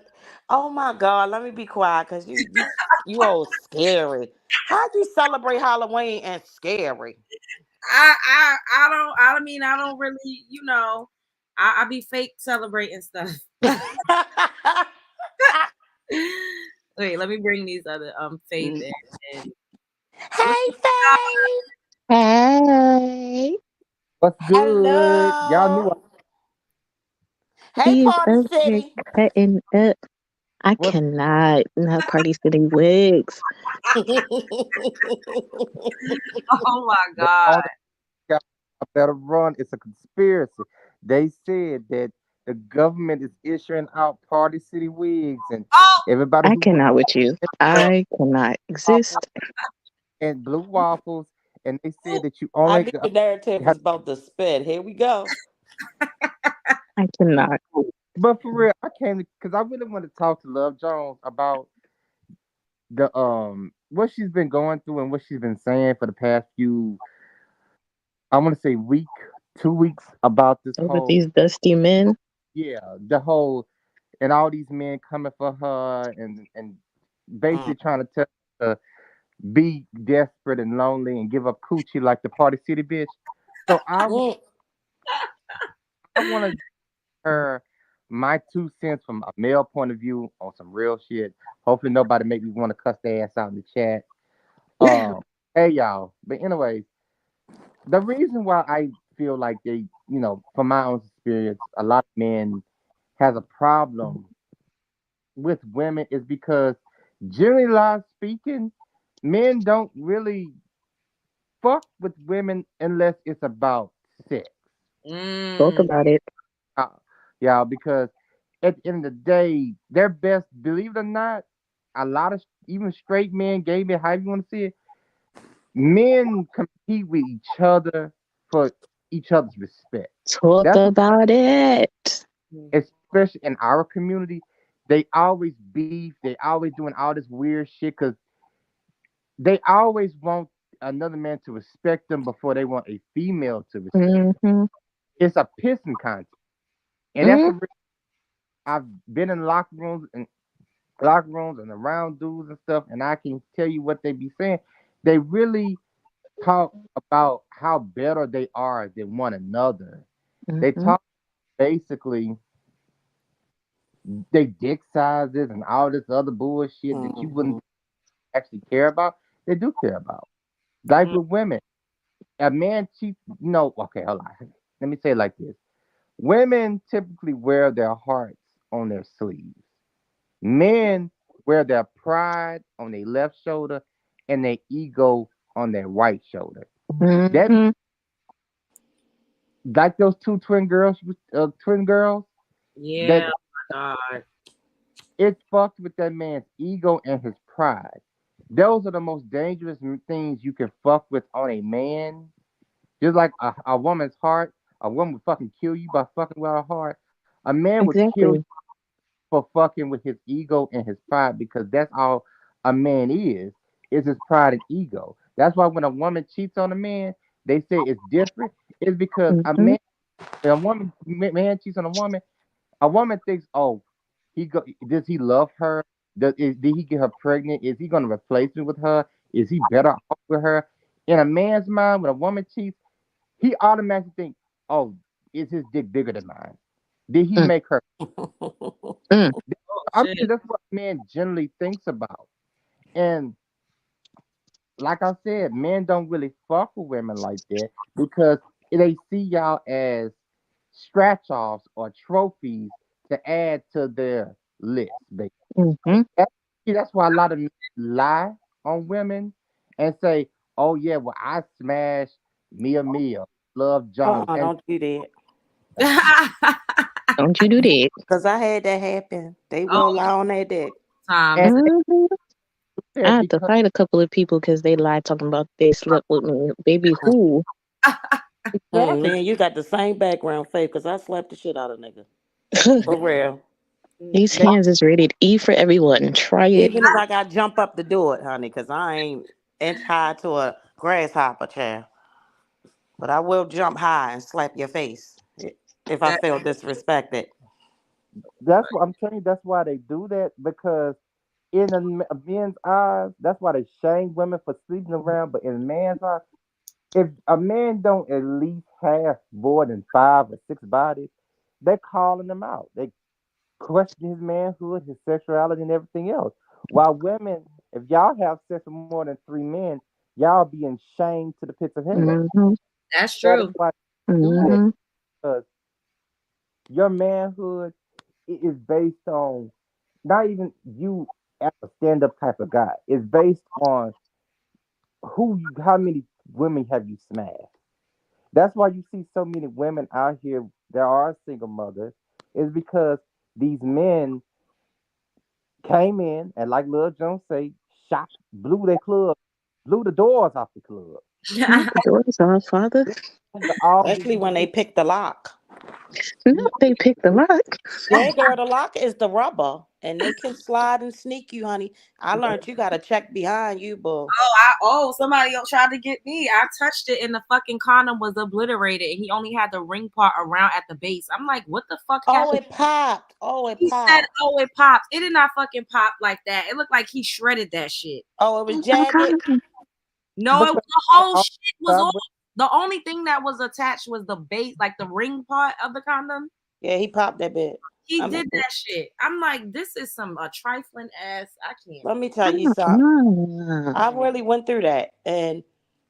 "Oh my God, let me be quiet, cause you all scary. How'd you celebrate Halloween and scary?"
I mean I don't really, I be fake celebrating stuff. Wait, let me bring these other Faith
Mm.
in. What's
Hey, Faye.
Hey,
What's good? Y'all knew
Hello. Hey,
he's
Party
up here
City.
cutting up. I
what's
cannot not party city wigs.
Oh my
the
god.
on got a better run? It's a conspiracy. They said that the government is issuing out Party City wigs, and
Oh,
everybody
I
who was
cannot with you.
up
I cannot
waffles
exist.
and blue waffles, and they said
oh,
that you
I
only
knew the narrative
have.
was about to spin. Here we go.
I cannot.
But for real, I came because I really want to talk to Love Jones about the what she's been going through and what she's been saying for the past few. I want to say week, 2 weeks about this
Over
whole
these dusty men.
the whole and all these men coming for her and
Mm.
basically trying to tell her to be desperate and lonely and give up coochie like the Party City bitch. So
Mm.
I want to her my 2 cents from a male point of view on some real shit. Hopefully nobody make me want to cuss their ass out in the chat. Hey y'all. But anyways, the reason why I feel like they, from my own experience, a lot of men has a problem with women is because generally speaking, men don't really fuck with women unless it's about sex.
Talk
mm,
about it.
Uh, yeah, because at the end of the day, their best, believe it or not, a lot of even straight men, gay men, however you want to see it, men compete with each other for each other's respect.
Talk
That's what,
about it.
mm,
especially in our community, they always beef. They always doing all this weird shit because they always want another man to respect them before they want a female to respect them.
Mm-hmm.
It's a pissing contest, and that's
Mm,
the reason I've been in locker rooms and around dudes and stuff, and I can tell you what they be saying. They really talk about how better they are than one another. They
mm-hmm.
talk basically they dick sizes and all this other bullshit that you wouldn't
Mhm.
actually care about. They do care about. Like
mm,
with women, a man cheats. Okay, hold on. Let me say it like this: women typically wear their hearts on their sleeves. Men wear their pride on their left shoulder and their ego on their right shoulder. That
Mm-hmm.
like those two twin girls.
yeah,
That
oh my god.
it fucked with that man's ego and his pride. Those are the most dangerous things you can fuck with on a man. Just like a woman's heart, a woman would fucking kill you by fucking with her heart. A man would kill you
Exactly.
for fucking with his ego and his pride because that's all a man is his pride and ego. That's why when a woman cheats on a man, they say it's different. It's because
Mm-hmm.
when a man cheats on a woman thinks, oh, does he love her? Did he get her pregnant? Is he going to replace me with her? Is he better off with her? In a man's mind, when a woman cheats, he automatically think, "Oh, is his dick bigger than mine? Did he
Mm,
make her?"
mm,
Oh
I'm
shit.
saying that's what a man generally thinks about. And like I said, men don't really fuck with women like that because they see y'all as scratch offs or trophies to add to their list. Basically.
mhm,
That's why a lot of men lie on women and say, "Oh yeah, well I smashed Mia, Love Jones," and
Don't do that.
don't you do that.
Because I had that happen. They
Oh,
will lie on that dick.
times.
and
Mhm. I
said
have to
because
fight a couple of people because they lied talking about they slept with me. Baby, who?
exactly
Man, you got the same background, Faith, because I slapped the shit out of nigga. For real.
These
they
hands is rated E for everyone. Try it.
Even if I got to jump up to do it, honey, because I ain't inch high to a grasshopper chair. But I will jump high and slap your face if I
That,
feel disrespected.
that's what I'm telling you. That's why they do that because in a men's eyes, that's why they shame women for sleeping around. But in a man's eyes, if a man don't at least have more than 5 or 6 bodies, they're calling him out. They question his manhood, his sexuality, and everything else. While women, if y'all have sex with more than 3 men, y'all being shamed to the pits of hell.
Mhm,
that's
That is
true.
why they do that
mhm,
because your manhood is based on not even you as a stand-up type of guy. It's based on how many women have you smashed. That's why you see so many women out here that are single mothers, is because these men came in and, like Lil Jones say, shot, blew the doors off the club.
Not the doors off, father.
This is all
Especially when they pick the lock.
No, they picked the lock.
Yeah, girl, the lock is the rubber. And they can slide and sneak you, honey. I learned you got to check behind you, boo.
Somebody else tried to get me. I touched it and the fucking condom was obliterated. And he only had the ring part around at the base. I'm like, what the fuck
Oh,
happened?
it popped. Oh, it
He said,
popped.
"Oh, it popped." It did not fucking pop like that. It looked like he shredded that shit.
Oh, it was
I'm
jagged.
kind
No,
because
the whole
all
shit was
the
off. The only thing that was attached was the base, like the ring part of the condom.
Yeah, he popped that bit.
He
I mean,
did that shit. I'm like, this is some a trifling ass. I can't.
let me tell you something.
of.
I really went through that. And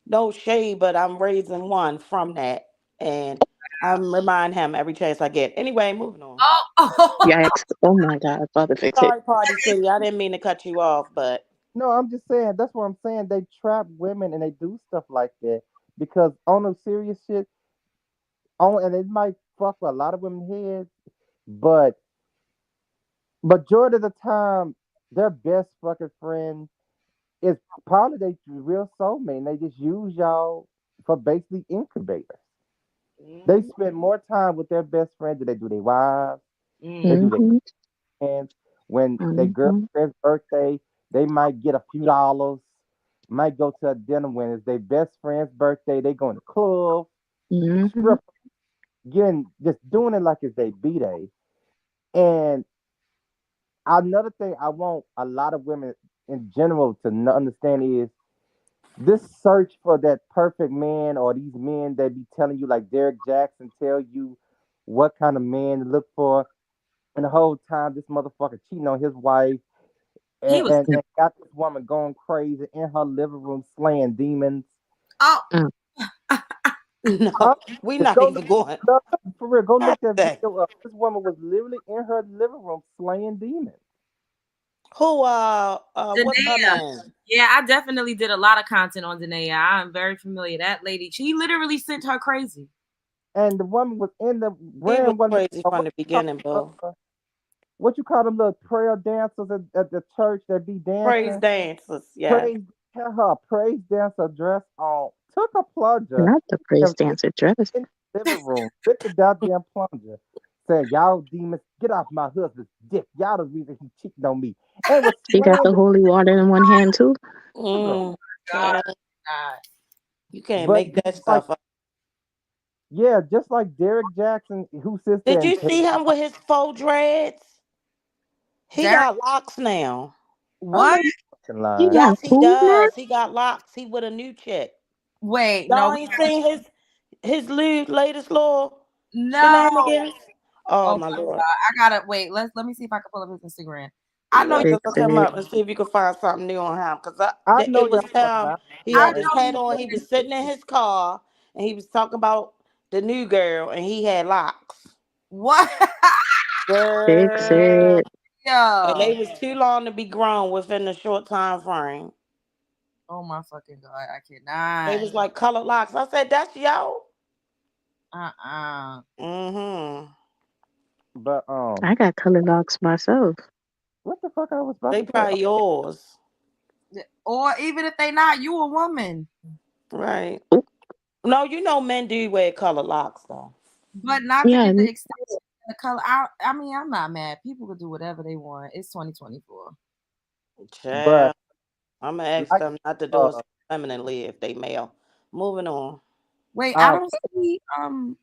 no shade, but I'm raising one from that. And I'm remind him every chance I get. Anyway, moving on.
Oh,
Yikes. Oh my God, father, fix it.
Sorry, Party City. I didn't mean to cut you off, but
no, I'm just saying that's what I'm saying. They trap women and they do stuff like that because on a serious shit, on and it might fuck with a lot of women's heads, but majority of the time, their best fucking friend is probably their real soulmate. And they just use y'all for basically incubators. They
Mhm,
spend more time with their best friend than they do their wives. They
mhm.
do their
Mm-hmm,
friends. When their
mm-hmm,
girlfriend's birthday, they might get a few dollars. Might go to a dinner when it's their best friend's birthday. They go in the club,
mm-hmm.
strip, getting just doing it like it's their b day. And another thing I want a lot of women in general to understand is this search for that perfect man or these men that be telling you like Derek Jackson tell you what kind of man to look for, and the whole time this motherfucker cheating on his wife
He was.
and got this woman going crazy in her living room slaying demons.
Oh,
Mm.
no,
I'm
we not
go
even
look
going
no, for real. Go look
past
that
that.
video up. This woman was literally in her living room slaying demons.
Who what's her
Danae.
name?
Yeah, I definitely did a lot of content on Danae. I'm very familiar. That lady, she literally sent her crazy.
And the woman was in the
He was
wearing one.
crazy from the beginning, boo.
What you call them little prayer dancers at the church that be
Praise
dancing?
dancers, yeah.
Praise, had her a praise dancer dress on, took a plunger
Not the praise
and ran
dancer dress.
in the living room with the goddamn plunger, saying, "Y'all demons, get off my husband's dick. Y'all the reason he cheating on me." And was
She got
slaying
the
the
holy water in one hand too.
children.
Mm,
God,
child,
God.
you can't
But
make
just
that
like,
stuff up.
yeah, just like Derek Jackson, who sits there
Did
and
you
tells
see him with his faux dreads? He
Derek,
got locks now.
I
what?
know you fucking
He
lying.
got
Yes, he
who now?
does. He got locks. He with a new chick.
Wait, no,
Y'all ain't seen his latest little
no.
shenanigans? Oh
Oh
my
my
lord.
god, I gotta wait. Let me see if I can pull up his Instagram. I
You
know
need to
Fix
look him
it.
up and see if you can find something new on him. Cause
I know
it was
y'all talking
him.
about.
He
I
had
And
his
know
hat
he
on. He was sitting in his car, and he was talking about the new girl, and he had locks.
what.
Fix
Girl,
it.
and
Yeah.
they was too long to be grown within a short time frame.
Oh my fucking god, I
They
cannot.
was like colored locks. I said, "That's yo."
Uh-uh.
Mm-hmm.
but
I got color locks myself.
what the fuck I was about
They
to say?
probably yours,
Or even if they not, you a woman.
right?
Oh,
No, you know men do wear colored locks though.
But not to
yeah.
get the extension and the color. I mean, I'm not mad. People can do whatever they want. It's 2024.
Child,
But
I'm gonna ask
like
them not to do it
uh,
so femininely if they male. Moving on.
Wait, I
I
don't see I'm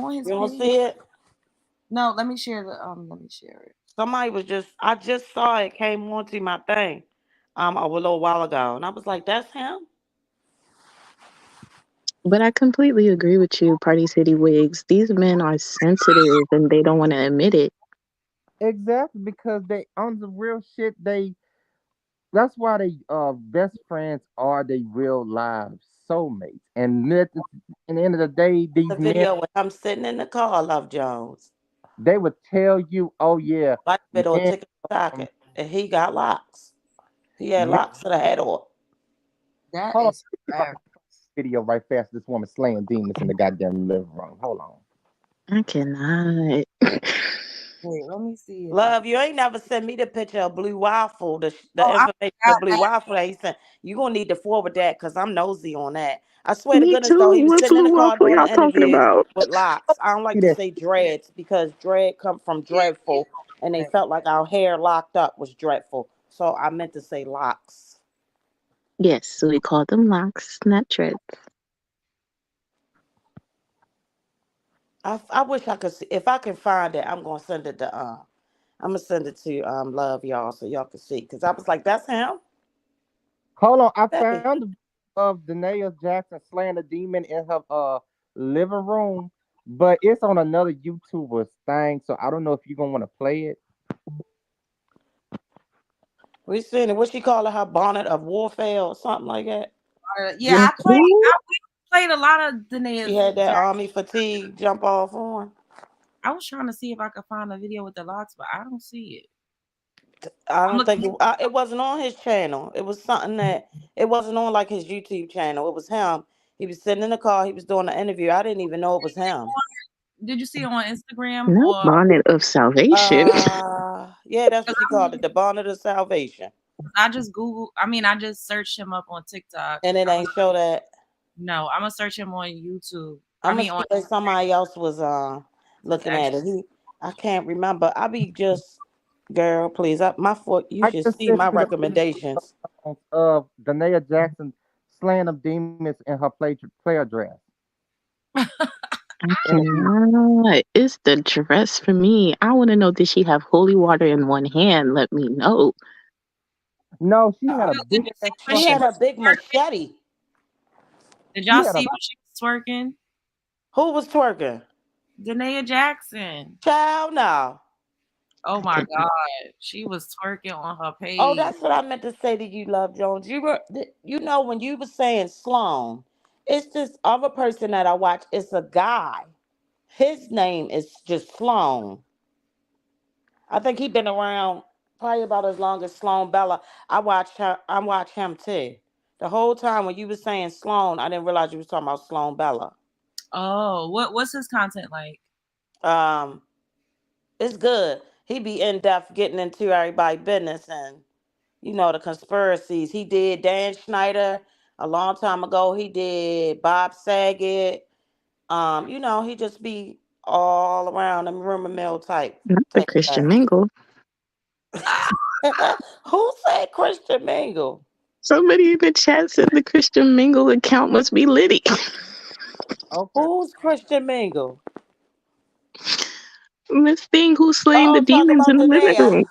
on his
You don't
page.
see it?
No, let me share it.
Somebody was just I just saw it came onto my thing a little while ago, and I was like, "That's him."
But I completely agree with you, Party City Wigs. These men are sensitive and they don't want to admit it.
exactly because they on the real shit. That's why they best friends are they real live soulmates. And in the end of the day,
The
these men
video when I'm sitting in the car, Love Jones,
they would tell you, oh yeah,
like it or
men.
ticket
Um,
socket, and he got locks. He had
men
locks to the head on.
That
hold on,
is
see if I
hilarious.
can find this video right fast. This woman slaying demons in the goddamn living room. Hold on.
I cannot.
Wait, let me see if I
Love, you ain't never sent me the picture of Blue Waffle, the
oh I
information
forgot
of Blue
that.
Waffle that he sent. You gonna need to forward that because I'm nosy on that. I swear to
Me
goodness though,
too.
he was
What
sitting in the
blue
car
waffle
doing
y'all
the
talking
interview
about?
with locks. I don't like
See
to
that?
say dreads because dread come from
Yeah, yeah.
dreadful, and they
Right,
felt like our hair locked up was dreadful. So I meant to say locks.
Yes, so we call them locks, not dreads.
I wish I could see if I can find it. I'm gonna send it to I'm gonna send it to Love y'all so y'all can see because I was like, that's him.
Hold on, I
Hey.
found the video of Danae Jackson slaying a demon in her living room, but it's on another YouTuber's thing, so I don't know if you're gonna want to play it.
We seen it. What she call it? Her bonnet of warfare or something like that.
Yeah,
yeah,
Who?
we played a lot of
She
Danae's.
had that army fatigue jump off on.
I was trying to see if I could find a video with the locks, but I don't see it.
I
I'm
don't think
looking.
it wasn't on his channel. It was something that it wasn't on like his YouTube channel. It was him. He was sitting in the car. He was doing an interview. I didn't even know it was him.
Did you see it on Instagram
Not
or
bonnet of salvation.
Yeah, that's what
because
she called it, the bonnet of salvation.
I just Google. I mean, I just searched him up on TikTok.
And it
I'm gonna
ain't show that.
no. I'm gonna search him on YouTube. I
I'm gonna
mean,
see
on
if somebody else was
it's
looking at
actually
it. I can't remember. I be just girl, please. My foot. You
I
should
just
see
sent
my
you the
recommendations.
of Danae Jackson slaying of demons in her player dress.
I
And it,
cannot. It's the dress for me. I want to know, did she have holy water in one hand? Let me know.
no, she had a
did
big
you
ass
see when
She
she
fucking.
had a
was
big
twerking?
machete.
Did
She
y'all
had a
see when she was twerking?
Who was twerking?
Danae Jackson.
Child, no.
Oh
I
my
cannot.
god, she was twerking on her
Oh,
page.
that's what I meant to say to you, Love Jones. You know, when you were saying Sloan, it's this other person that I watch. It's a guy. His name is just Sloan. I think he been around probably about as long as Sloan Bella. I watched her. I watch him too. The whole time when you were saying Sloan, I didn't realize you was talking about Sloan Bella.
Oh, what's his content like?
Um, it's good. He be in depth getting into everybody's business and the conspiracies. He did Dan Schneider a long time ago. He did Bob Saget. He just be all around them rumor mill
Not the
type
Christian
guy.
mingle.
Who said Christian Mingle?
Somebody in the chat said the Christian mingle account must be Liddy.
Okay.
Who's Christian Mingle?
Miss Thing who's slaying the
Oh, talk
demons
about
in the living
Danae.
room.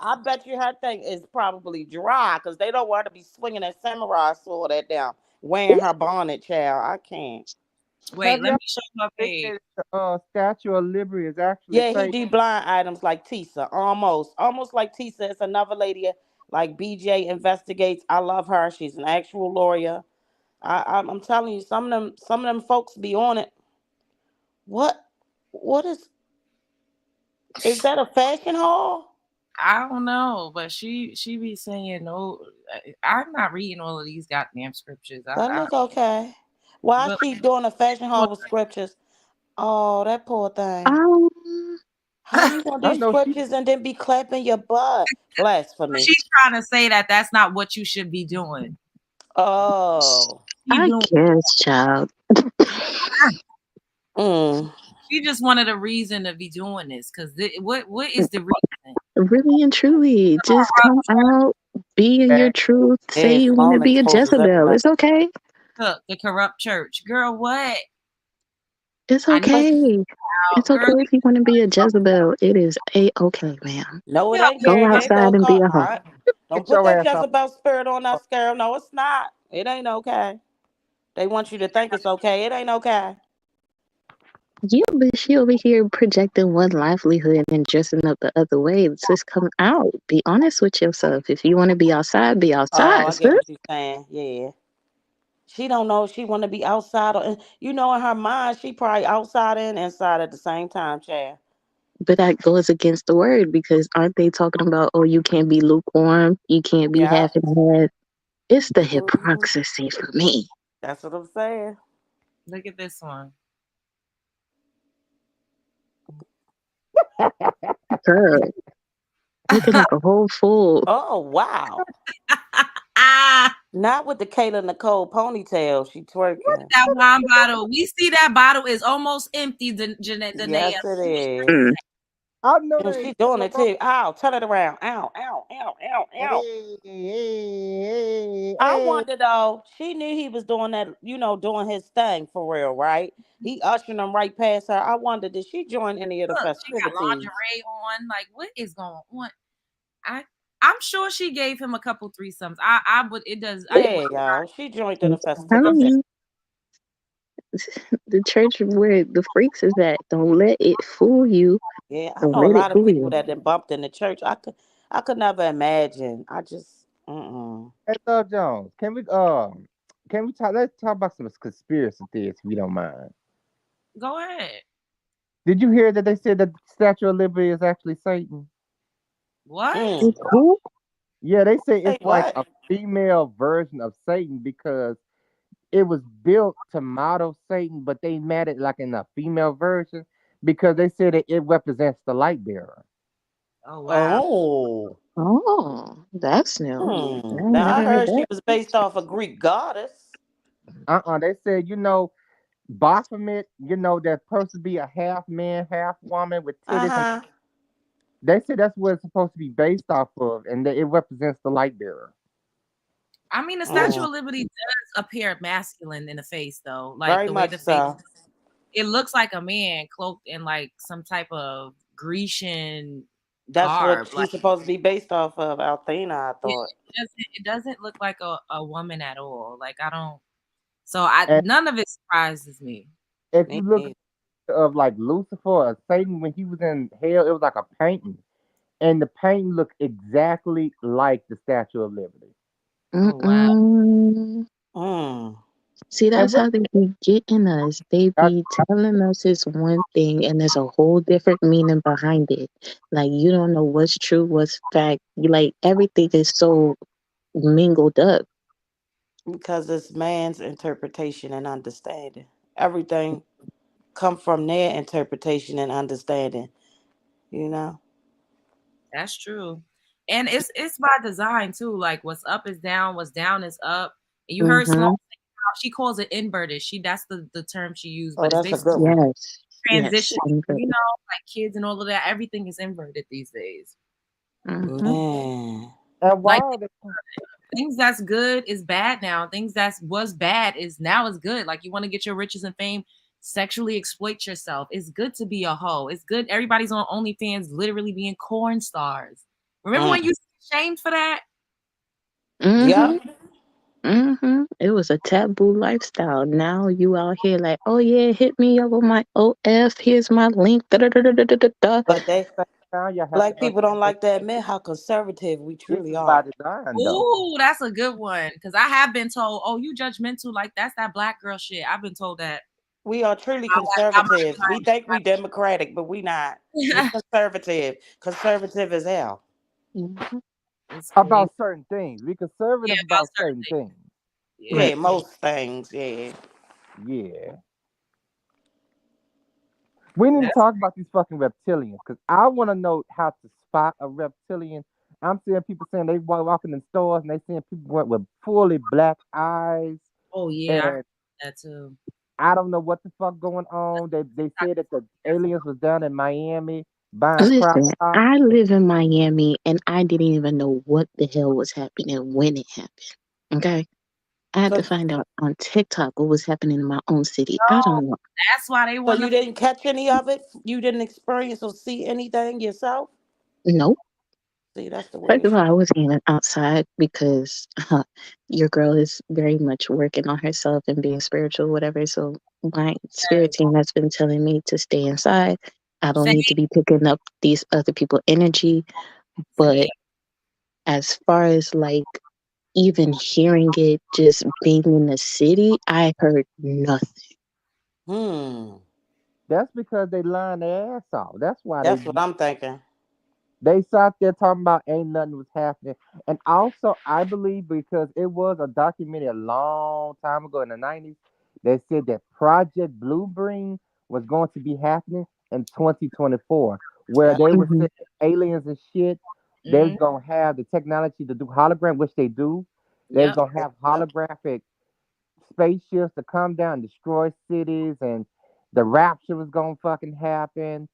I bet you her thing is probably dry because they don't want to be swinging that samurai sword at them. wearing her bonnet, child. I can't.
Wait,
Have
let
y'all?
me show you her
They
page.
said the Statue of Liberty is actually
Yeah, he
Satan.
do blind items like Tisa, almost like Tisa. It's another lady like BJ investigates. I love her. She's an actual lawyer. I'm telling you, some of them folks be on it. What what is that a fashion hall?
I don't know, but she be saying no. I'm not reading all of these goddamn scriptures.
That
I
look okay. Why
but
she doing a fashion hall with scriptures? Oh, that poor thing.
Um,
How you gonna
I
do
know she.
scriptures and then be clapping your butt? Blasphemy.
she's trying to say that that's not what you should be doing.
Oh.
She
I
doing.
guess, child.
Mm.
She just wanted a reason to be doing this because what is the reason?
Really and truly, just come out, be in your truth, say
Yeah,
you want to
Simone
be a
exposes
Jezebel.
everybody.
It's okay.
Look, the corrupt church, girl. What?
It's
I know
But
okay.
out,
It's okay
girl.
if you want to be a Jezebel. It is a-okay, ma'am.
no, it
Get
ain't,
Go
girl. Here you
outside
go,
and be
call.
a hoe.
All right. Don't
Get
put
your
that
ass off.
Jezebel spirit on us, girl. No, it's not. It ain't okay. They want you to think it's okay. It ain't okay.
Yeah, but she over here projecting one livelihood and dressing up the other way. Just come out. Be honest with yourself. If you want to be
Oh,
outside,
I get
sis.
what you're saying. Yeah. She don't know if she want to be outside or in her mind she probably outside and inside at the same time, Chad.
But that goes against the word because aren't they talking about, oh, you can't be lukewarm, you can't be
Yeah.
half and half? It's the
Hmm.
hypocrisy for me.
That's what I'm saying.
look at this one.
Girl, looking like a whole fool.
Oh wow.
Ah,
Not with the Kayla Nicole ponytail. She twerking.
that wine bottle. We see that bottle is almost empty, Jeanette Danae.
Yes, it is.
Mm.
I know
And
they
she
ain't
doing
no
it
wrong.
too. Ow, turn it around. Ow, ow, ow, ow, ow.
Hey, hey,
I
hey.
wonder though, she knew he was doing that, doing his thing for real, right? He ushering him right past her. I wonder, did she join any of the
Look, she got
festivities?
lingerie on. Like, what is going on? I I'm sure she gave him a couple threesomes. I would it does I it would
Yeah, y'all. She joined in
I'm
the
telling
festivities.
you, the church where the freaks is at. Don't let it fool you.
Yeah, I
Don't
know a
let it
lot of
fool
people
you.
that been bumped in the church. I could never imagine. I just,
Hey, Love Jones, can we talk? Let's talk about some conspiracy theories, if you don't mind.
go ahead.
Did you hear that they said that the Statue of Liberty is actually Satan?
What?
mm.
It's who?
Yeah, they say
Say
it's like
what?
a female version of Satan because it was built to model Satan, but they made it like in a female version because they said that it represents the light bearer.
Oh wow.
Oh,
Oh, that's new. I ain't
now I
never heard
heard she
that.
was based off a Greek goddess.
They said, Baphomet, that's supposed to be a half man, half woman with
Uh
titties. And
huh.
they said that's what it's supposed to be based off of, and that it represents the light bearer.
I mean, the Statue
Mm.
of Liberty does appear masculine in the face, though. Like
Very
the way
much
the face,
so.
it looks like a man cloaked in like some type of Grecian
That's what
garb. Like
she's supposed to be based off of, Althena, I
it,
thought.
it doesn't look like a woman at all. Like I don't. So I
And
none of it surprises me.
if you
Me
look
neither.
of like Lucifer or Satan when he was in hell, it was like a painting, and the painting looked exactly like the Statue of Liberty.
Oh wow.
Mm-mm.
Mm.
See,
And
that's
what
how they be getting us. They
I,
be telling us it's one thing and there's a whole different meaning behind it. Like you don't know what's true, what's fact. Like everything is so mingled up.
Because it's man's interpretation and understanding. Everything come from their interpretation and understanding, you know?
That's true. And it's by design too. Like what's up is down, what's down is up. And you heard Simone
Mm-hmm.
say how she calls it inverted. That's the term she used,
Oh,
but it's
that's a
basically
good one.
Yes. Yes.
transition. You
Inverted.
know, like kids and all of that. Everything is inverted these days.
Mm-hmm.
Man.
and
Like
why are they?
things that's good is bad now. Things that was bad is now is good. Like you want to get your riches and fame, sexually exploit yourself. It's good to be a hoe. It's good. Everybody's on OnlyFans literally being corn stars. Remember when
Mm.
you shamed for that?
Mm-hmm.
Yep.
It was a taboo lifestyle. Now you out here like, oh yeah, hit me up on my OF. Here's my link. Da, da, da, da, da, da, da, da.
But they
Same time, y'all have to
black people don't
understand
like to admit how conservative we
this
truly
is by
are.
design, though.
Ooh, that's a good one. Because I have been told, oh, you judgmental. Like, that's that black girl shit. I've been told that.
We are truly
I
conservatives. We think we
might-
democratic, but we not. We conservative. Conservative as hell.
Mhm.
It's crazy.
About certain things. We
Yeah,
conservative
about
about
certain
certain
things.
things.
Yeah.
Right.
Yeah, most things. Yeah.
Yeah. We need to
That's
talk about these fucking reptilians because I want to know how to spot a reptilian. I'm seeing people saying they walking in stores and they seeing people with fully black eyes,
oh yeah, I heard
and
that too.
I don't know what the fuck going on. They said that the aliens was down in Miami buying crop
Listen,
tops.
I live in Miami and I didn't even know what the hell was happening when it happened. Okay. I had to
So,
find out on TikTok what was happening in my own city. I
No,
don't know.
that's why they
so
want
you
to.
didn't catch any of it? You didn't experience or see anything yourself?
Nope.
See, that's the
First
weird
of all,
shit.
I wasn't even outside because your girl is very much working on herself and being spiritual, whatever. So my spirit team has been telling me to stay inside. I don't
Say,
need to be picking up these other people' energy.
say,
But as far as like even hearing it, just being in the city, I heard nothing.
Hmm.
That's because they lying their ass off. That's why
That's what I'm thinking.
they sat there talking about ain't nothing was happening. And also, I believe because it was a documentary a long time ago in the 90s, they said that Project Blueprint was going to be happening in 2024, where
Yep.
they were
Hmm.
saying aliens and shit, they was
mm,
going to have the technology to do hologram, which they do. They was
yep,
going to have
Yep.
holographic spaceships to come down and destroy cities, and the rapture was going to fucking happen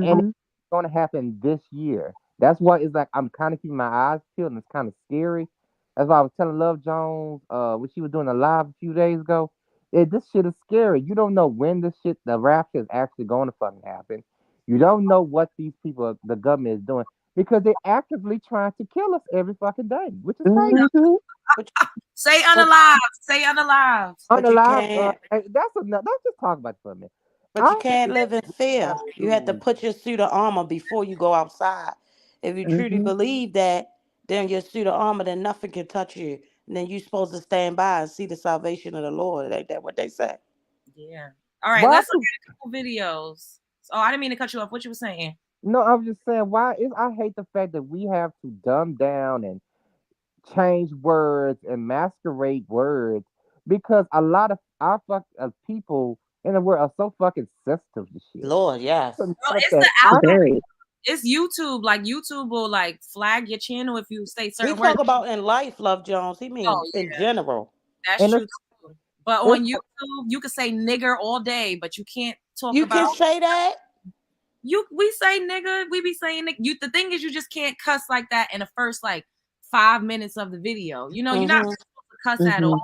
and
Hmm.
it's going to happen this year. That's why it's like I'm kind of keeping my eyes peeled, and it's kind of scary. That's why I was telling Love Jones, when she was doing a live a few days ago. This shit is scary. You don't know when the rapture is actually going to fucking happen. You don't know what these people, the government is doing because they're actively trying to kill us every fucking day, which is crazy.
Hmm.
But
say
but
unalive, say unalive.
but you
Unalive,
can't.
that's enough. Let's just talk about it for a minute.
But
I
you can't
think
live in
we have
fear. You have to
to.
put your suit of armor before you go outside. If you truly
Hmm.
believe that, then your suit of armor, then nothing can touch you. And then you're supposed to stand by and see the salvation of the Lord. Ain't that what they say?
Yeah. All right,
Why
let's look
do
at a couple videos. Oh, I didn't mean to cut you off. What you were saying?
No, I was just saying why is I hate the fact that we have to dumb down and change words and masquerade words because a lot of our people in the world are so fucking sensitive to shit.
Lord, yes.
So now
Well, it's the
that I don't
algorithm.
Very.
It's YouTube. Like YouTube will like flag your channel if you say
He
certain words.
talk about in life, Love Jones. He mean
Oh
in
yeah,
general.
that's
and
true too. But
it's
on YouTube, you can say nigger all day, but you can't talk
You
about
can say that?
you. We say nigger. We be saying you. The thing is, you just can't cuss like that in the first like 5 minutes of the video. You know, you're not
Mm-hmm.
really supposed to cuss at all
Hmm.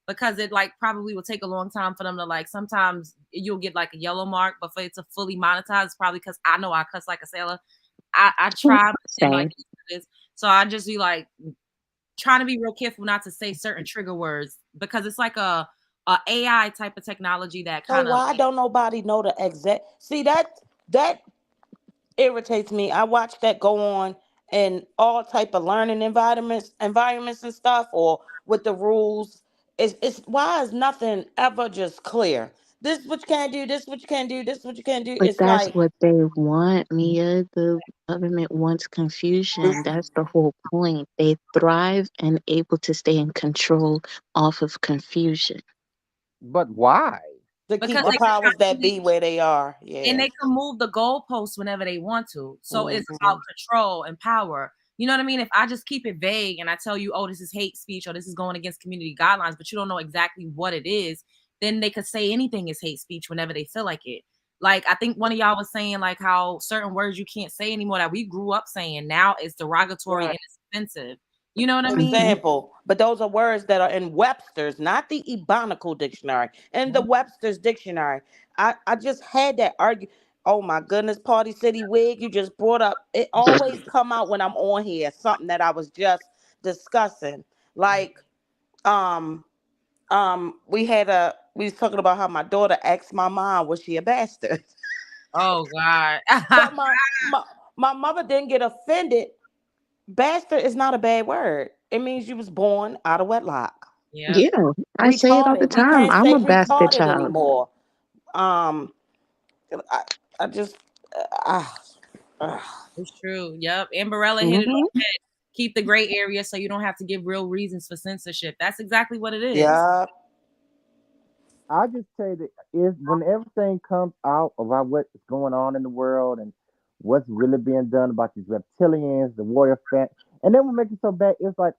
because it like probably will take a long time for them to like. Sometimes you'll get like a yellow mark, but for it to fully monetize, it's probably because I know I cuss like a sailor. I try and like
Same.
this, so I just be like trying to be real careful not to say certain trigger words because it's like a AI type of technology that
So
kind of
why don't nobody know the exact see that irritates me. I watch that go on in all type of learning environments and stuff, or with the rules. It's why is nothing ever just clear? This is what you can't do. This is what you can't do. This is what you can't do.
But
It's
that's
like
what they want, Mia. The government wants confusion. That's the whole point. They thrive and able to stay in control off of confusion.
but why?
to
because
keep the
they can
powers that
constantly
be where they are.
and
Yeah.
they can move the goalposts whenever they want to. So it's about
Hmm.
control and power. You know what I mean? If I just keep it vague and I tell you, oh, this is hate speech or this is going against community guidelines, but you don't know exactly what it is, then they could say anything is hate speech whenever they feel like it. Like I think one of y'all was saying like how certain words you can't say anymore that we grew up saying now is derogatory
Right.
and it's offensive. You know what I mean?
Hmm.
Example, but those are words that are in Webster's, not the Ebonical dictionary. In the Webster's dictionary, I just had that argue. Oh my goodness, Party City Wig, you just brought up. It always come out when I'm on here. Something that I was just discussing, like we was talking about how my daughter asked my mom, was she a bastard?
Oh God.
But my mother didn't get offended. Bastard is not a bad word. It means you was born out of wedlock.
Yep.
Yeah, I say it all the
Retarded. We
time.
can't
I'm
say
a bastard
retarded
child.
anymore. Um, I just, uh,
It's true. Yep. Amberella hit it on
Hmm
the head. Keep the gray area so you don't have to give real reasons for censorship. That's exactly what it is.
yeah.
I just say that is when everything comes out about what's going on in the world and what's really being done about these reptilians, the warrior fat, and then what makes it so bad is like,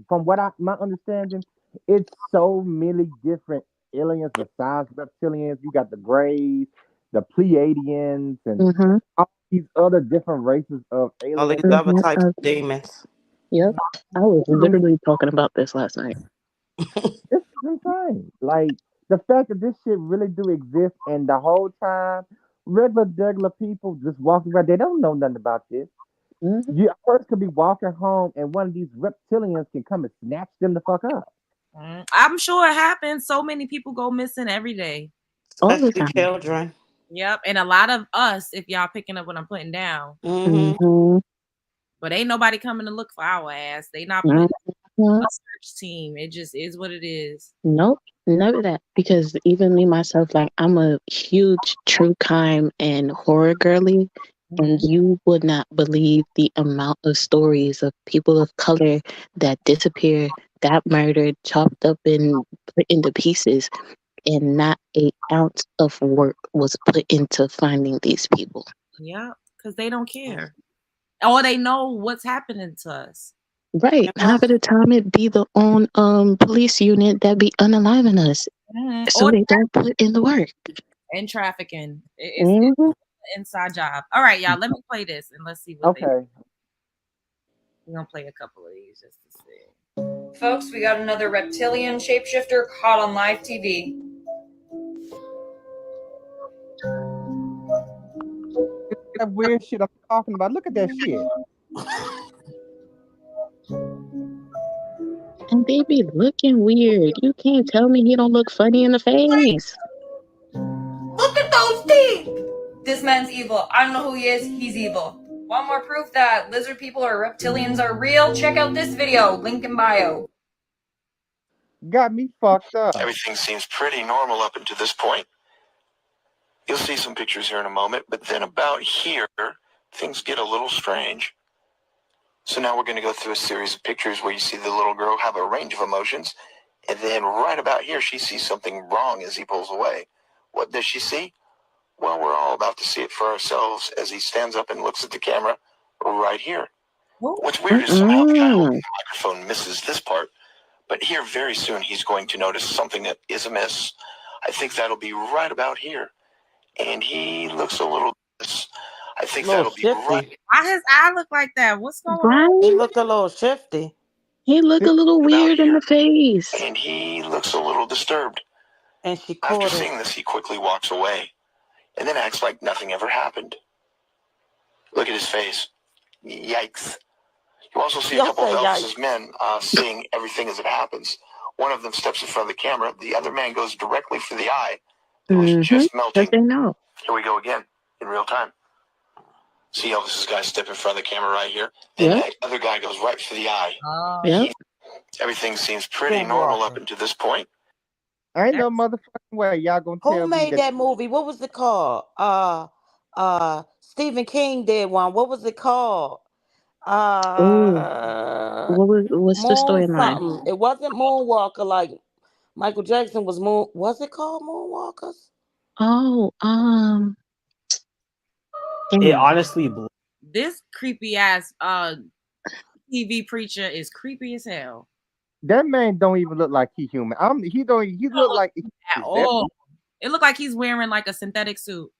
from what my understanding, it's so many different aliens besides reptilians. You got the Greys, the Pleiadians, and
hmm
all these other different races of
All these
aliens.
other
hmm
types of demons.
Yep. I was literally talking about this last night.
It's insane. Like the fact that this shit really do exist, and the whole time, regular people just walking around, they don't know nothing about this.
Hmm
You a person could be walking home, and one of these reptilians can come and snatch them the fuck up.
I'm sure it happens. So many people go missing every day.
All the
Especially
time.
children.
Yep. And a lot of us, if y'all picking up what I'm putting down,
Mm-hmm.
hmm
but ain't nobody coming to look for our ass. They not putting
hmm
a search team. It just is what it is.
Nope, none of that. Because even me myself, like I'm a huge true crime and horror girly, and
Mhm.
you would not believe the amount of stories of people of color that disappear, got murdered, chopped up and put into pieces, and not an ounce of work was put into finding these people.
Yeah, because they don't care. Or they know what's happening to us.
Right.
Yeah.
Half of the time it be the own police unit that be unaliving us. So
Or
they don't put in the work.
and trafficking. It's
hmm
an inside job. All right, y'all. Let me play this and let's see what they.
Okay.
We're gonna play a couple of these just to see.
Folks, we got another reptilian shapeshifter caught on live TV.
That weird shit I'm talking about. Look at that shit.
And they be looking weird. You can't tell me he don't look funny in the face.
Look at those teeth! This man's evil. I don't know who he is. He's evil. Want more proof that lizard people or reptilians are real? Check out this video. Link in bio.
Got me fucked up.
Everything seems pretty normal up until this point. You'll see some pictures here in a moment, but then about here, things get a little strange. So now we're going to go through a series of pictures where you see the little girl have a range of emotions, and then right about here, she sees something wrong as he pulls away. What does she see? Well, we're all about to see it for ourselves as he stands up and looks at the camera right here. What's weird is somehow the guy holding the microphone misses this part, but here very soon he's going to notice something that is amiss. I think that'll be right about here. And he looks a little. I think
A little
that'll be
shifty.
right
Why his eye look like that? What's going on?
He
Right?
looked a little shifty.
He look a little
about
weird in
here.
the face.
And he looks a little disturbed.
And she
After
caught
seeing
it.
this, he quickly walks away and then acts like nothing ever happened. Look at his face. Yikes. You also see a
Y'all
couple of
say
Elvis's
yikes.
men seeing everything as it happens. One of them steps in front of the camera. The other man goes directly for the eye that was just
Because
melting.
they know.
Here we go again in real time. See Elvis's guy step in front of the camera right here. Then
Yep.
that other guy goes right for the eye.
Yep.
Everything seems pretty normal up until this point.
Ain't no motherfucking way y'all gonna
Who
tell me
made that movie? What was it called? Stephen King did one. What was it called?
Ooh. What's the
Moon
storyline?
something. It wasn't Moonwalker like Michael Jackson was Moon. Was it called Moonwalkers?
Oh,
It
damn.
honestly blew.
This creepy ass TV preacher is creepy as hell.
that man don't even look like he human. He look like he's
At all. It looked like he's wearing like a synthetic suit.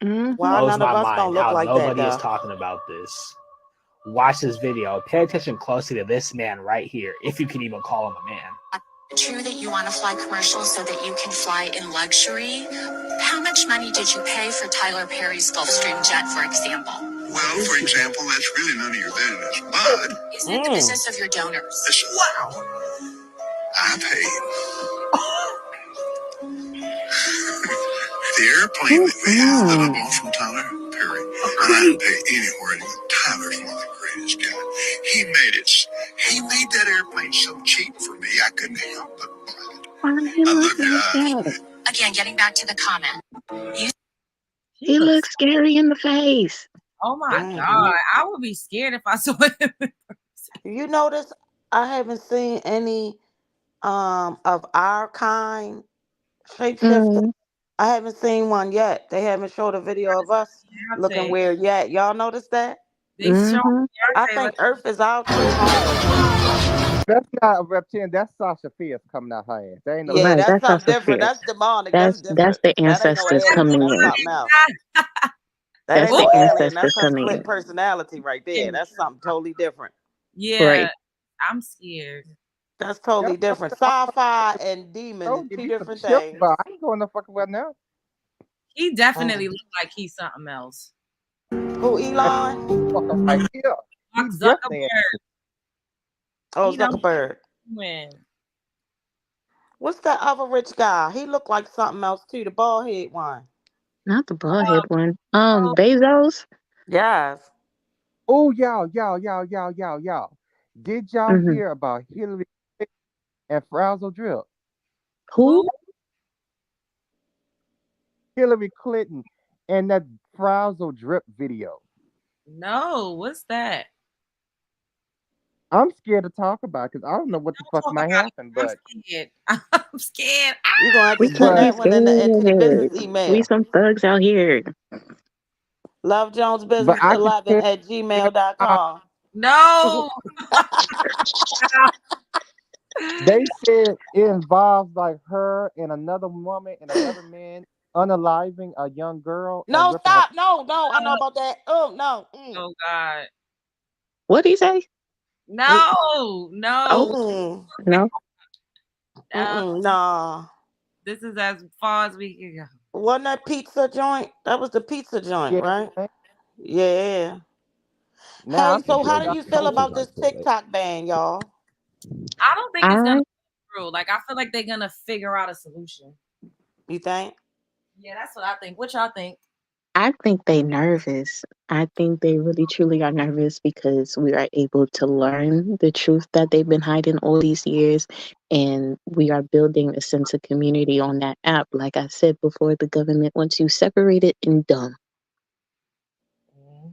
Why
Blows
none of
my
us don't
mind
look
how
like that
nobody is
though?
talking about this. Watch this video. Pay attention closely to this man right here, if you can even call him a man.
True that you want to fly commercial so that you can fly in luxury? How much money did you pay for Tyler Perry's Gulfstream jet, for example?
Well, for example, that's really none of your business, but
Isn't it the business of your donors?
wow. I paid. The airplane that I bought from Tyler Perry, and I didn't pay anywhere near. Tyler's one of the greatest guys. He made that airplane so cheap for me, I couldn't help but buy it. I looked at it.
Again, getting back to the comment.
He looks scary in the face.
Oh my God. I would be scared if I saw him.
You notice I haven't seen any of our kind shapeshifters. I haven't seen one yet. They haven't showed a video of us looking weird yet. Y'all notice that?
They show
I think Earth is our true home.
That's not a reptilian. That's Sasha Fierce coming out her ass. That ain't no
Yeah,
Right,
that's
that's
something
Sasha
different.
Fierce.
That's demonic. That's
That's
different.
the
That ain't no
ancestors
alien.
coming
That's
in.
something else. That
That's
ain't
the
no alien.
ancestors
That's her
coming
split
in.
personality right there. That's something totally different.
Yeah,
Right.
I'm scared.
That's totally different. Sci-fi and demon is two different things.
But I ain't going no fucking well now.
He definitely looked like he's something else.
Who, Elon?
Right here.
Mark Zuckerberg.
Oh, Zuckerberg.
Win.
What's that other rich guy? He looked like something else too. The bald head one.
Not the bald head one. Bezos.
Yes.
Oh, y'all. Did y'all
Mm-hmm.
hear about Hillary Clinton and Frazzle Drip?
Who?
Hillary Clinton and that Frazzle Drip video.
No, what's that?
I'm scared to talk about because I don't know what the fuck might happen. But
I'm scared. I'm scared.
You're gonna have
We
to send
can't be
that one into the business
scared.
email.
We some thugs out here.
I can
LoveJonesBusiness11
tell
at gmail.com.
No.
they said it involves like her and another woman and another man unaliving a young girl.
No,
ripping her-
stop. No, I know about that. Oh, no.
Oh God.
What'd he say?
No.
Oh,
Mm-mm.
no.
Nah.
This is as far as we can go.
Wasn't that pizza joint? That was the pizza joint,
Yeah.
right? Yeah.
Now
Hey,
I'm
so how
confused.
do you feel about this TikTok ban, y'all?
I don't think it's gonna go through. Like I feel like they're gonna figure out a solution.
You think?
Yeah, that's what I think. What y'all think?
I think they nervous. I think they really truly are nervous because we are able to learn the truth that they've been hiding all these years, and we are building a sense of community on that app. Like I said before, the government wants you separated and dumb.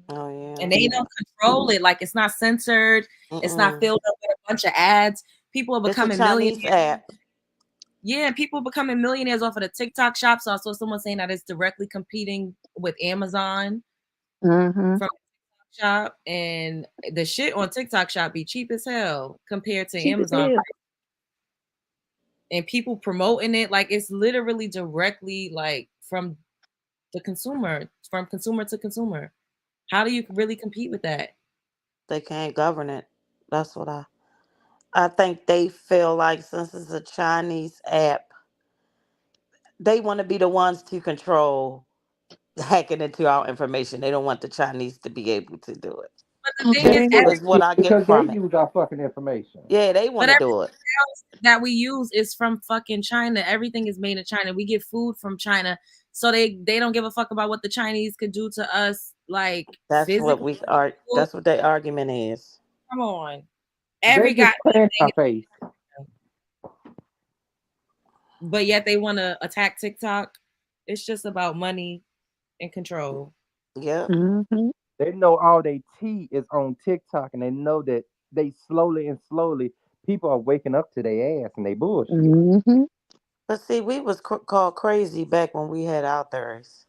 Oh yeah.
And they don't control it. Like it's not censored. It's not filled up with a bunch of ads. People are becoming
it's a Chinese
millionaires.
app.
Yeah, people becoming millionaires off of the TikTok shop. So I saw someone saying that it's directly competing with Amazon
Mm-hmm.
from TikTok shop, and the shit on TikTok shop be cheap as hell compared to
Cheap as
Amazon.
hell.
And people promoting it like it's literally directly like from the consumer, from consumer to consumer. How do you really compete with that?
They can't govern it. That's what I think they feel like, since it's a Chinese app, they want to be the ones to control hacking into our information. They don't want the Chinese to be able to do it.
But the thing is,
Is what I get
because
from
they
it.
use our fucking information.
Yeah, they want to do it.
else that we use is from fucking China. Everything is made in China. We get food from China, so they don't give a fuck about what the Chinese could do to us. Like
That's what
physically.
we are. That's what their argument is.
Come on,
They
every guy.
just playing our face.
But yet they want to attack TikTok. It's just about money and control.
Yep.
Mm-hmm.
They know all their tea is on TikTok, and they know that they slowly people are waking up to their ass and they bullshit.
Mm-hmm.
But see, we was called crazy back when we had our theories.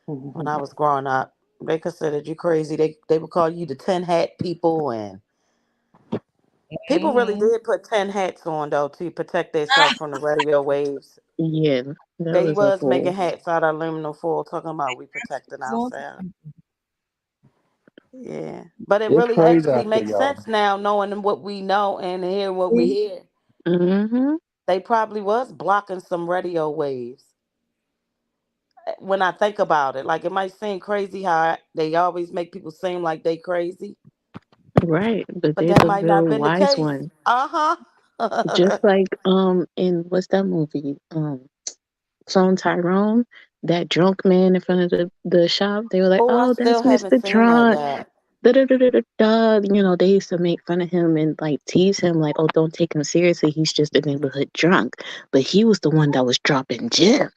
When I was growing up, they considered you crazy. They would call you the 10 hat people, and people really did put 10 hats on though to protect themselves from the radio waves.
Yeah, that
They
was a
was
whole.
making hats out of aluminum foil, talking about we protecting ourselves. Yeah, but it
It's
really
crazy
actually
out there,
makes
y'all.
sense now, knowing what we know and hearing what we hear.
Mm-hmm.
They probably was blocking some radio waves. When I think about it, like, it might seem crazy how they always make people seem like they crazy,
Right, but
but
they're
that
the
might not
real
been the
wise
case.
one.
Uh-huh.
Just like in what's that movie? Clone Tyrone, that drunk man in front of the shop. They were like,
Oh, I
"Oh,
still
that's
haven't
Mr.
seen that
Drunk."
yet.
Da da da da da da. You know, they used to make fun of him and like tease him, like, "Oh, don't take him seriously. He's just a neighborhood drunk." But he was the one that was dropping gems.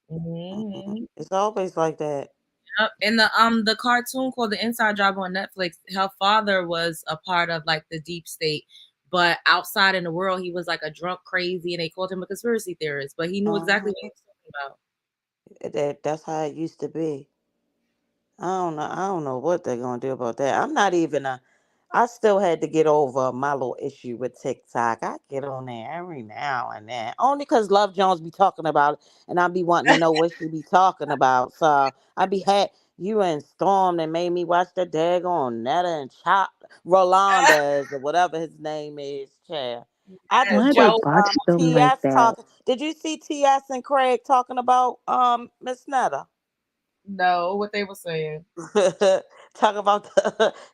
It's always like that.
Yep. And the cartoon called The Inside Job on Netflix, her father was a part of like the deep state, but outside in the world he was like a drunk crazy and they called him a conspiracy theorist, but he knew exactly what he was talking about.
That's how it used to be. I don't know what they're gonna do about that. I'm not even a. I still had to get over my little issue with TikTok. I get on there every now and then, only because Love Jones be talking about it, and I be wanting to know what she be talking about. So I be had you and Storm that made me watch the daggone Netta and Chop Rolanda or whatever his name is. Chair. I just
Why they
watched
Joe,
botched them like
TS
that?
talking. Did you see TS and Craig talking about Miss Netta?
no, what they were saying.
talk about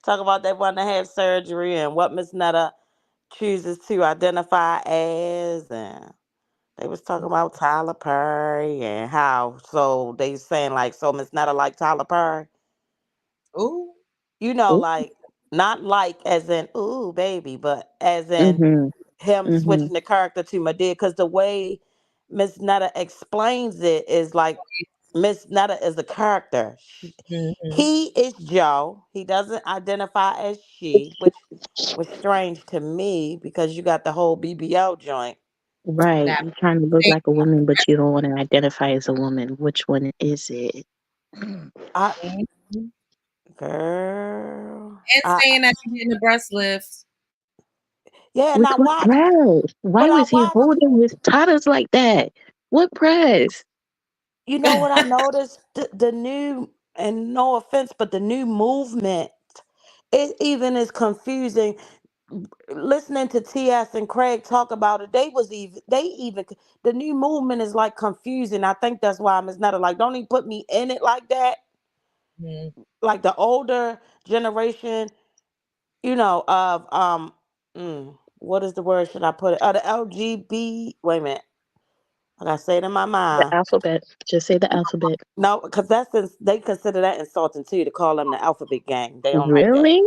talk about they want to have surgery and what Miss Netta chooses to identify as, and they was talking about Tyler Perry and how so they saying like so Miss Netta like Tyler Perry,
Ooh.
you know,
Oh,
like not like as in ooh baby, but as in
mhm,
him
mhm.
switching the character to Madea, because the way Miss Netta explains it is like Miss Netta is a character.
Mm-hmm.
He is Joe. He doesn't identify as she, which was strange to me because you got the whole BBL joint.
Right.
That
You're trying to look like a woman, but you don't want to identify as a woman. Which one is it?
I
Mhm.
girl,
And saying that you're getting the breast lifts.
yeah.
With
Now
what
why?
press? Why
But I
was he
watched.
holding his tatas like that? What press?
You know what I noticed? The new, and no offense, but the new movement. It even is confusing. Listening to TS and Craig talk about it, they even the new movement is like confusing. I think that's why Miss Nutter like don't even put me in it like that.
Mhm.
Like the older generation, you know, of what is the word should I put it? The LGB. Wait a minute, I gotta say it in my
The
mind.
alphabet. Just say the alphabet.
No, because they consider that insulting too to call them the alphabet gang. They don't like that.
Really?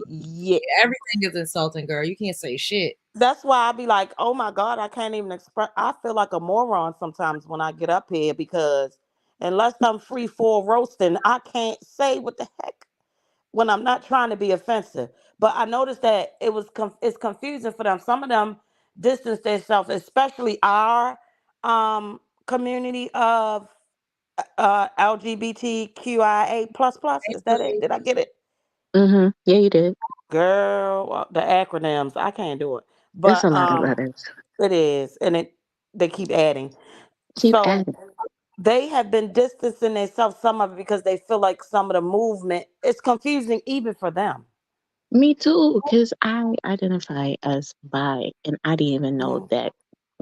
Yeah.
Everything is insulting, girl. You can't say shit.
That's why I be like, oh my God, I can't even express. I feel like a moron sometimes when I get up here because unless I'm free for roasting, I can't say what the heck when I'm not trying to be offensive. But I noticed that it's confusing for them. Some of them distance themselves, especially our community of LGBTQIA plus plus. Is that it? Did I get it?
Mm-hmm. Yeah, you did.
Girl, the acronyms, I can't do it.
It's a
But
lot of letters.
it is, and they keep adding.
Keep
So
adding.
they have been distancing themselves some of it because they feel like some of the movement is confusing even for them.
Me too, because I identify as bi, and I didn't even know
Mhm.
that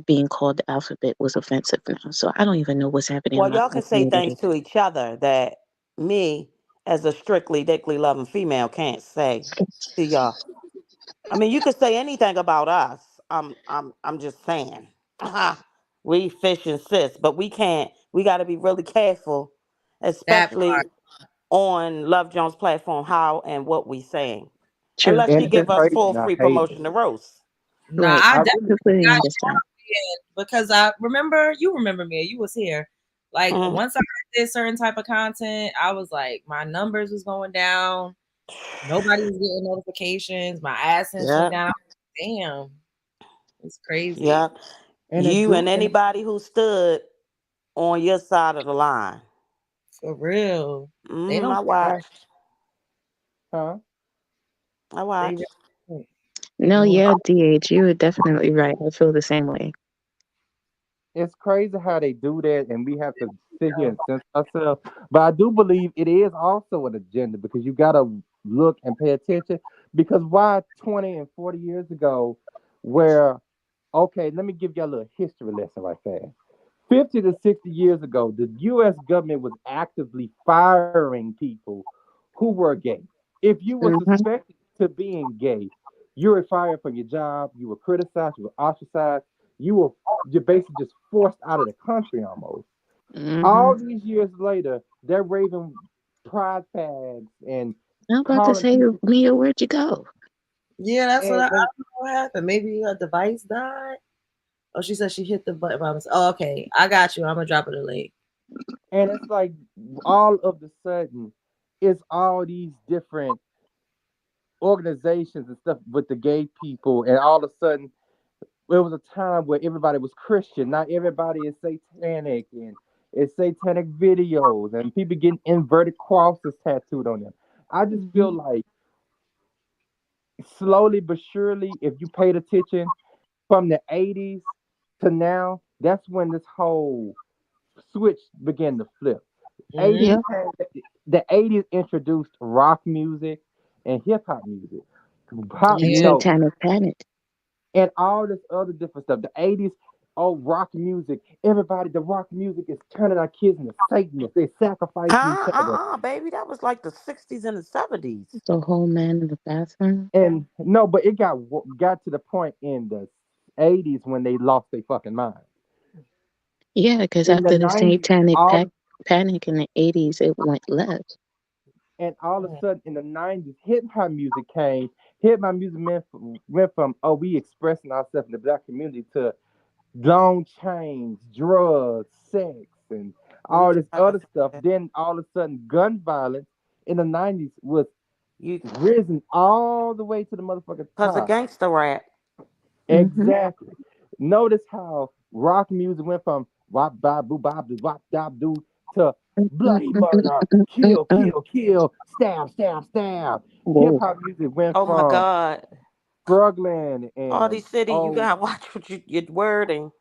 being called the alphabet was offensive now. So I don't even know what's happening in
Well,
my
y'all
own
can say things
community.
to each other that me, as a strictly dickly loving female, can't say to y'all. I mean, you could say anything about us. I'm just saying. We fish and sis, but we can't. We got to be really careful,
That part.
especially on Love Jones platform, how and what we saying.
True.
Unless
And
she
it's
give
True.
us
crazy.
full
And I
free
hate.
promotion to roast.
Nah,
Right.
I
I
definitely
really.
Completely
got
understand.
it because you remember me, you was here. Like
Mm.
once I did certain type of content, I was like, my numbers was going down. Nobody was getting notifications. My AdSense went
Yep,
down. Damn, it's crazy.
yep.
And it
You
do.
and
And
anybody who stood on your side of the line.
For real. They don't
I
I,
watched.
huh?
I
they
watched.
really don't.
No,
Mhm.
yeah, DH, you are definitely right. I feel the same way.
It's crazy how they do that, and we have to sit here and censor ourselves. But I do believe it is also an agenda because you got to look and pay attention. Because why 20 and 40 years ago, where, okay, let me give you a little history lesson right there. 50 to 60 years ago, the U.S. government was actively firing people who were gay. If you were
Mm-hmm.
suspected to being gay, You were fired from your job. You were criticized. You were ostracized. You're basically just forced out of the country almost.
Hmm.
All these years later, they're raving pride fags and
I'm about to
calling
say,
people
Mia, where'd you go?
Yeah, that's what I
and and,
don't know what happened. Maybe her device died. Oh, she said she hit the button by mistake. Oh, okay. I got you. I'm gonna drop it a link.
and it's like all of the sudden, it's all these different organizations and stuff with the gay people, and all of a sudden, there was a time where everybody was Christian. Not everybody is satanic, and it's satanic videos, and people getting inverted crosses tattooed on them. I just feel
Hmm.
like slowly but surely, if you paid attention from the 80s to now, that's when this whole switch began to flip. 80s
Mhm.
Yep.
the 80s introduced rock music and hip hop music.
And
You
Yeah.
know,
Satanic Panic.
and all this other different stuff. The 80s, oh, rock music. Everybody, the rock music is turning our kids into Satanists. They sacrificing each
Huh?
other.
Baby. That was like the 60s and the 70s.
The whole man in the bathroom.
And no, but it got to the point in the 80s when they lost their fucking mind.
Yeah, because
In the
after the
90s,
Panic in the 80s, it went left.
and all of a sudden in the 90s, hip hop music came. Hip hop music went from, oh, we expressing ourselves in the black community to long chains, drugs, sex, and
You
all this
tried to
other
say
stuff.
that.
Then all of a sudden, gun violence in the 90s was
You
risen all the way to the motherfucking
Cause of
top.
gangster rap.
Hmm.
Exactly. Notice how rock music went from wop bop boo bop doo wop dop doo to bloody murder, kill, kill, kill, stab, stab, stab. Hip
Whoa.
hop music went
Oh my
from
God.
struggling
All
and
these cities, you
oh
gotta watch what your wording.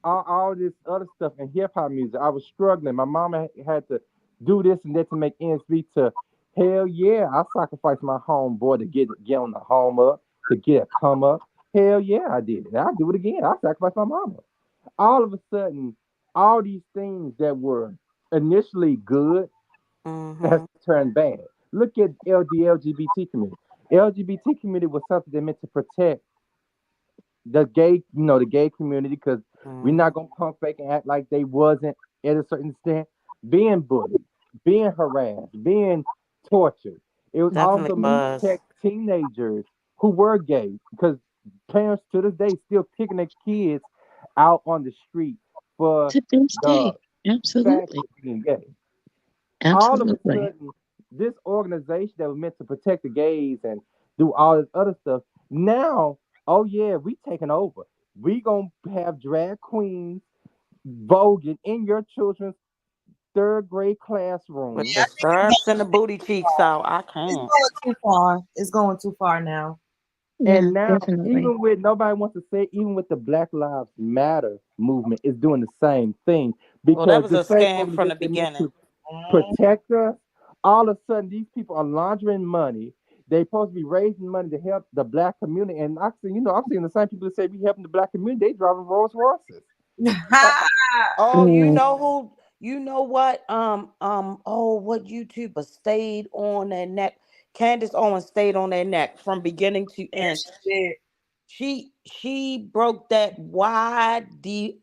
all this other stuff in hip hop music. I was struggling. My mama had to do this and that to make ends meet. To hell yeah, I sacrificed my homeboy to get on the home up, to get a come up. Hell yeah, I did it. I do it again. I sacrificed my mama. All of a sudden, all these things that were initially good has
Mm-hmm.
turned bad. Look at LGBT community. LGBT community was something they meant to protect the gay, the gay community, because we're
Mm-hmm.
not gonna pump fake and act like they wasn't at a certain extent being bullied, being harassed, being tortured. It was
Definitely
also meant to
Hmm.
was.
protect teenagers who were gay, because parents to this day still kicking their kids out on the street for
To this
the
day.
fact
Absolutely.
of being gay. All of a
Absolutely.
sudden, this organization that was meant to protect the gays and do all this other stuff, now, oh yeah, we taking over. We gonna have drag queens voguing in your children's third grade
With
classroom.
Yeah,
the
I think it's
stirrups and the booty cheeks out. I
it's
can't.
going too far. It's going too far now.
Yeah,
And now,
definitely.
even with nobody wants to say, even with the Black Lives Matter movement, is doing the same thing,
Well, that
because
was a
the same
scam from the
organization that meant
beginning.
to protect us, all of a sudden these people are laundering money. They supposed to be raising money to help the black community. And I'm seeing the same people that say we helping the black community, they driving Rolls Royces.
Uh, oh, you
Mm.
know who? You know what? Oh, what YouTuber stayed on their neck? Candace Owens stayed on their neck from beginning to end.
Yes, she did.
She broke that wide the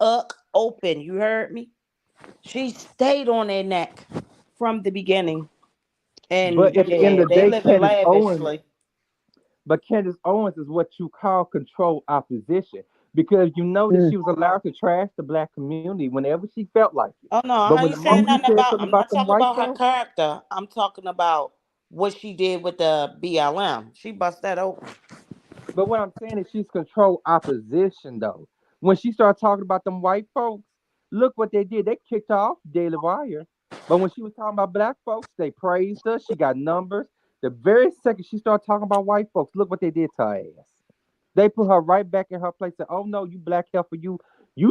open. You heard me? She stayed on their neck from the beginning. And
But at the end
yeah,
of the
they
day,
living
Owens,
lavishly.
but Candace Owens is what you call control opposition, because you notice
Mm.
she was allowed to trash the black community whenever she felt like it.
Oh no,
But
I
when
ain't
the
saying
moment she
nothing
Mhm.
said
about.
something
I'm not
about them
talking
white
about her
folks,
character. I'm talking about what she did with the BLM. She bust that open.
but what I'm saying is she's control opposition though. When she started talking about them white folks, look what they did. They kicked her off Daily Wire. But when she was talking about black folks, they praised her. She got numbers. The very second she started talking about white folks, look what they did to her ass. They put her right back in her place. Said, "Oh no, you black heifer, you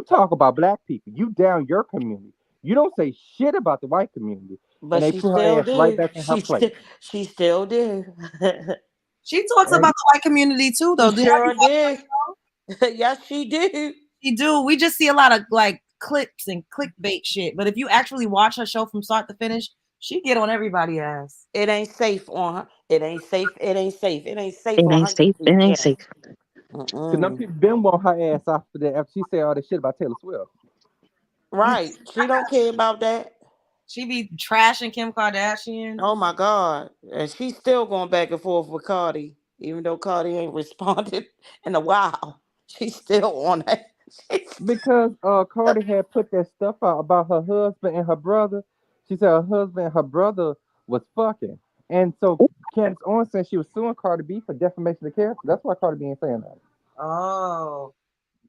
talk about black people. You down your community. You don't say shit about the white community." And
But
they
she
put her
still
ass right
do.
back in her place.
She still do.
She talks about
And
the white community too,
She
though. Have you
sure
watched
did.
her show?
Yes, she do.
She do. We just see a lot of like clips and clickbait shit. But if you actually watch her show from start to finish, She get on everybody's ass.
It ain't safe on her. It ain't safe. It ain't safe. It ain't safe
It
on
ain't
her
safe. It
YouTube
ain't
channel.
safe.
Cause them
Mm-mm.
people been want her ass after that after she said all this shit about Taylor Swift.
Right. She don't care about that.
She be trashing Kim Kardashian.
Oh my God. And she's still going back and forth with Cardi, even though Cardi ain't responded in a while. She's still on that.
Because Cardi had put that stuff out about her husband and her brother. She said her husband and her brother was fucking. And so Candace Owens said she was suing Cardi B for defamation of character. That's why Cardi B ain't saying that.
Oh.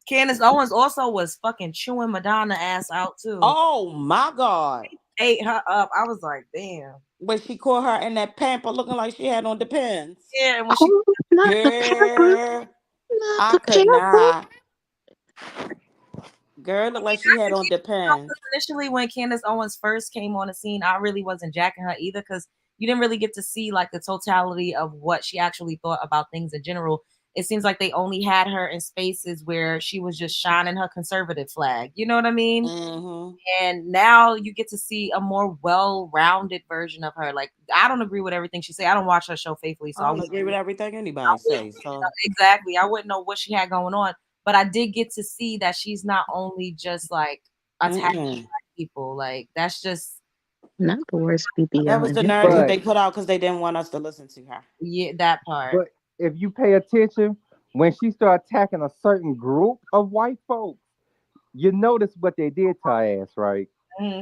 Candace Owens also was fucking chewing Madonna ass out too.
Oh my God.
Ate her up. I was like, damn.
When she caught her in that pamper looking like she had on Depends.
Yeah, and when she
Oh, not the pepper.
Girl,
Not
I
the
could
pepper.
not. Girl looked like she had on Depends.
initially when Candace Owens first came on the scene, I really wasn't jacking her either because you didn't really get to see like the totality of what she actually thought about things in general. It seems like they only had her in spaces where she was just shining her conservative flag. You know what I mean?
Mm-hmm.
And now you get to see a more well-rounded version of her. Like I don't agree with everything she say. I don't watch her show faithfully, so
I
I
don't
wouldn't
agree with everything
I
anybody
wouldn't
say.
know
So
exactly. I wouldn't know what she had going on, but I did get to see that she's not only just like attacking
mm-mm.
black people. Like that's just
Not the worst
That
BBL
was
in
the narrative
But
they
history.
put out because they didn't want us to listen to her.
yeah, that part.
but if you pay attention, when she started attacking a certain group of white folks, you notice what they did to her ass, right?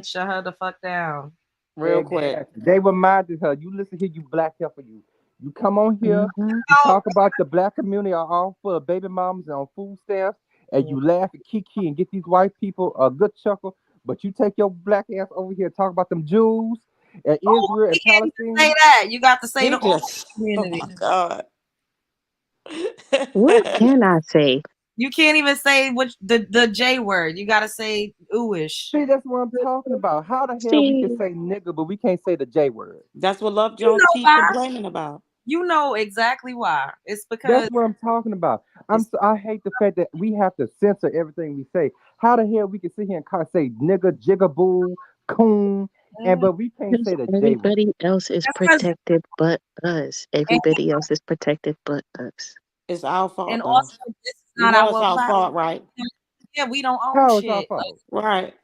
Shut her the fuck down.
Real quick.
Exactly. They reminded her, you listen here, you black heifer, you come on here,
Mm-hmm.
you
Oh,
talk about the black community are all full of baby mamas and on food stamps, and you laugh at Kiki and get these white people a good chuckle, but you take your black ass over here and talk about them Jews and
oh,
Israel
you
and
can't even say
Palestine.
that. You got to say
He
the all
just, oh
community.
my God.
What can I say?
You can't even say which the J word. You got to say ooish.
See, that's what I'm talking about. How the hell we can
See,
say nigga, but we can't say the J word?
That's what Love
You
Jones
know
keep
why?
complaining about.
You know exactly why. It's
That's
because
what I'm talking about.
it's
I hate the fact that we have to censor everything we say. How the hell we can sit here and say nigga, jigaboo, coon, and but we can't
because
say the J word.
everybody else is
that's because
protected but us. Everybody else is protected but us.
It's our fault
and
though.
also this is
You
not
know it's
our
our
platform.
fault, right?
Yeah, we don't own
How is our
shit. Like,
fault?
Right.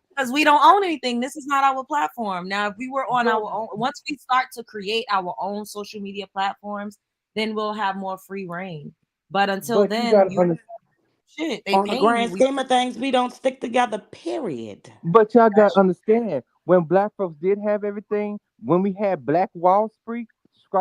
because we don't own anything. This is not our platform. Now, if we were on
But
our own, once we start to create our own social media platforms, then we'll have more free reign. But until
but you
then,
gotta
you
understand.
shit, they
On the
paying you.
grand
We
scheme of things, we don't stick together, period.
But y'all gotta understand when black folks did have everything, when we had Black
They
Street,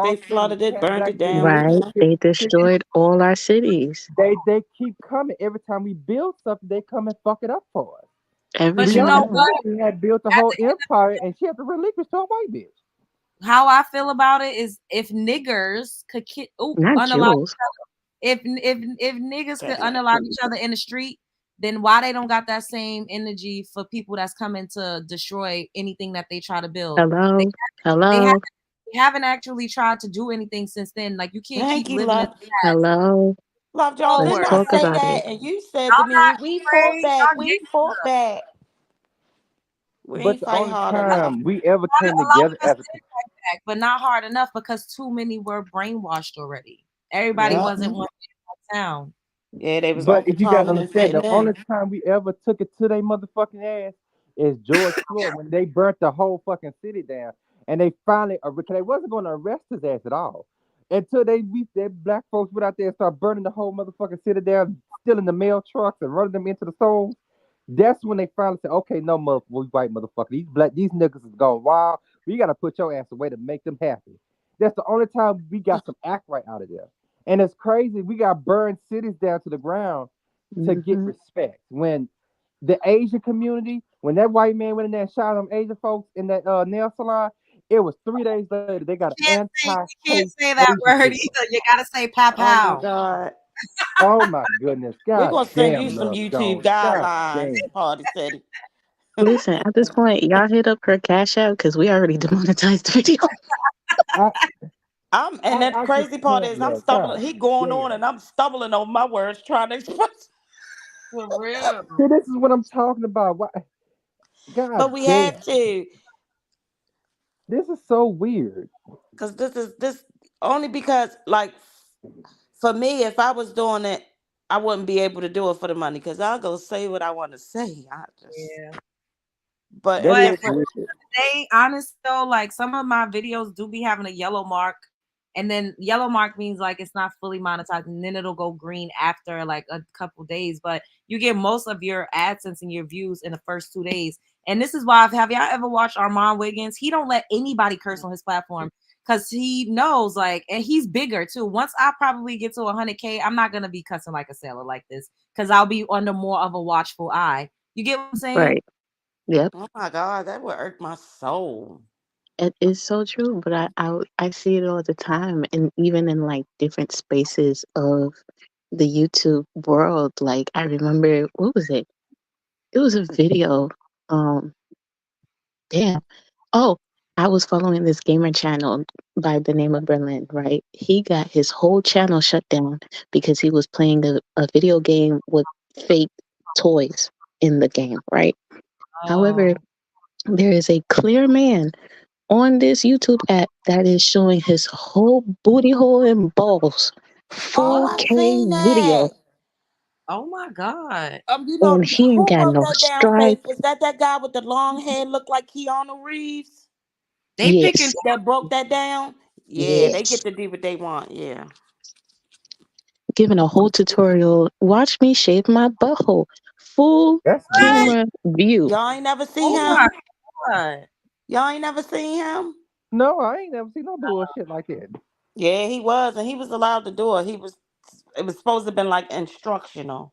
when
flooded
we
it,
had
burned
Black
it
Day,
down. We
Right?
know.
They destroyed all our cities.
they keep coming every time we build something. They come and fuck it up for us.
Every
but you know
single
Rihanna
time.
what?
Rihanna had built a
At
whole
the end
empire, and she had to relinquish to a white bitch.
how I feel about it is if niggers could
Not
unalive
Jules.
if niggas could
Damn.
unalive each other in the street, then why they don't got that same energy for people that's coming to destroy anything that they try to build? They
Hello?
they, have,
Hello?
they haven't actually tried to do anything since then. Like you can't keep
Thank you,
living in
Love.
the past.
Hello?
Love Jones,
Don't
Let's
didn't
worry.
I
talk
say
about
that?
it.
And you said to
I'm
me,
not
we fought
afraid.
back.
Y'all
We fought
gangster.
back. We
But
ain't
the
fight
only
hard enough.
time we ever came
A lot
together
of us
as a
did fight back, but not hard enough because too many were brainwashed already. Everybody
Yep.
wasn't
Hmm.
one town.
Yeah, they was
but
Uncle
if you gotta
Tommy and
understand,
fitting
the only
in.
time we ever took it to their motherfucking ass is George Floyd when they burnt the whole fucking city down, and they finally they wasn't going to arrest his ass at all until their black folks went out there and started burning the whole motherfucking city down, stealing the mail trucks and running them into the stores. That's when they finally said, "Okay, no, we white motherfucker. These niggas is going wild. We gotta put your ass away to make them happy." That's the only time we got some act right out of there. And it's crazy. We got burned cities down to the ground to get
Hmm.
respect. When the Asian community, when that white man went in there and shot them Asian folks in that nail salon, it was 3 days later they got an
You can't
anti-hate
say that
Asian
word
bill.
either. You gotta say pow
Oh my
pow.
God.
Oh my goodness.
We're
God
gonna send you
damn,
some
Love
YouTube
Jones. God
guidelines,
damn.
Party City.
Listen, at this point, y'all hit up her cash out because we already demonetized the video.
I,
And that
I just
crazy part
can't
is I'm
look.
stumbling.
God
He going on
damn.
and I'm stumbling on my words trying to express.
For real.
See, this is what I'm talking about. Why?
But
God
we
damn.
have to.
This is so weird.
Cause this only because like for me, if I was doing it, I wouldn't be able to do it for the money. Cause I'll go say what I want to say. I just,
Yeah.
but
That
if
But
is
if
at
it,
the
weird.
end of the day, honestly though, like some of my videos do be having a yellow mark. And then yellow mark means like it's not fully monetized, and then it'll go green after like a couple days. But you get most of your AdSense and your views in the first 2 days. And this is why have y'all ever watched Armand Wiggins? He don't let anybody curse on his platform because he knows like, and he's bigger too. Once I probably get to 100K, I'm not gonna be cussing like a sailor like this because I'll be under more of a watchful eye. You get what I'm saying?
Right. Yep.
oh my God, that would hurt my soul.
It is so true, but I see it all the time, and even in like different spaces of the YouTube world. Like I remember, what was it? It was a video. Um, damn. Oh, I was following this gamer channel by the name of Berlin. Right, he got his whole channel shut down because he was playing a video game with fake toys in the game. Right. However,
Oh,
there is a clear man on this YouTube app that is showing his whole booty hole and balls,
Oh, I
4K
seen that.
video,
oh my God.
You
and
know
he ain't
who
got
broke
no
that down? Face
stripe.
is that guy with the long hair, look like Keanu Reeves?
They picking
Yes,
That broke that down. Yeah, they
yes.
get to do what they want. Yeah.
Giving a whole tutorial. Watch me shave my butthole. Full
That's
what?
weird.
camera view.
Y'all ain't never see
Oh my
him.
God.
Y'all ain't never seen him.
No, I ain't never seen no bullshit like that.
Yeah, he was, and he was allowed to do it. He was. It was supposed to have been like instructional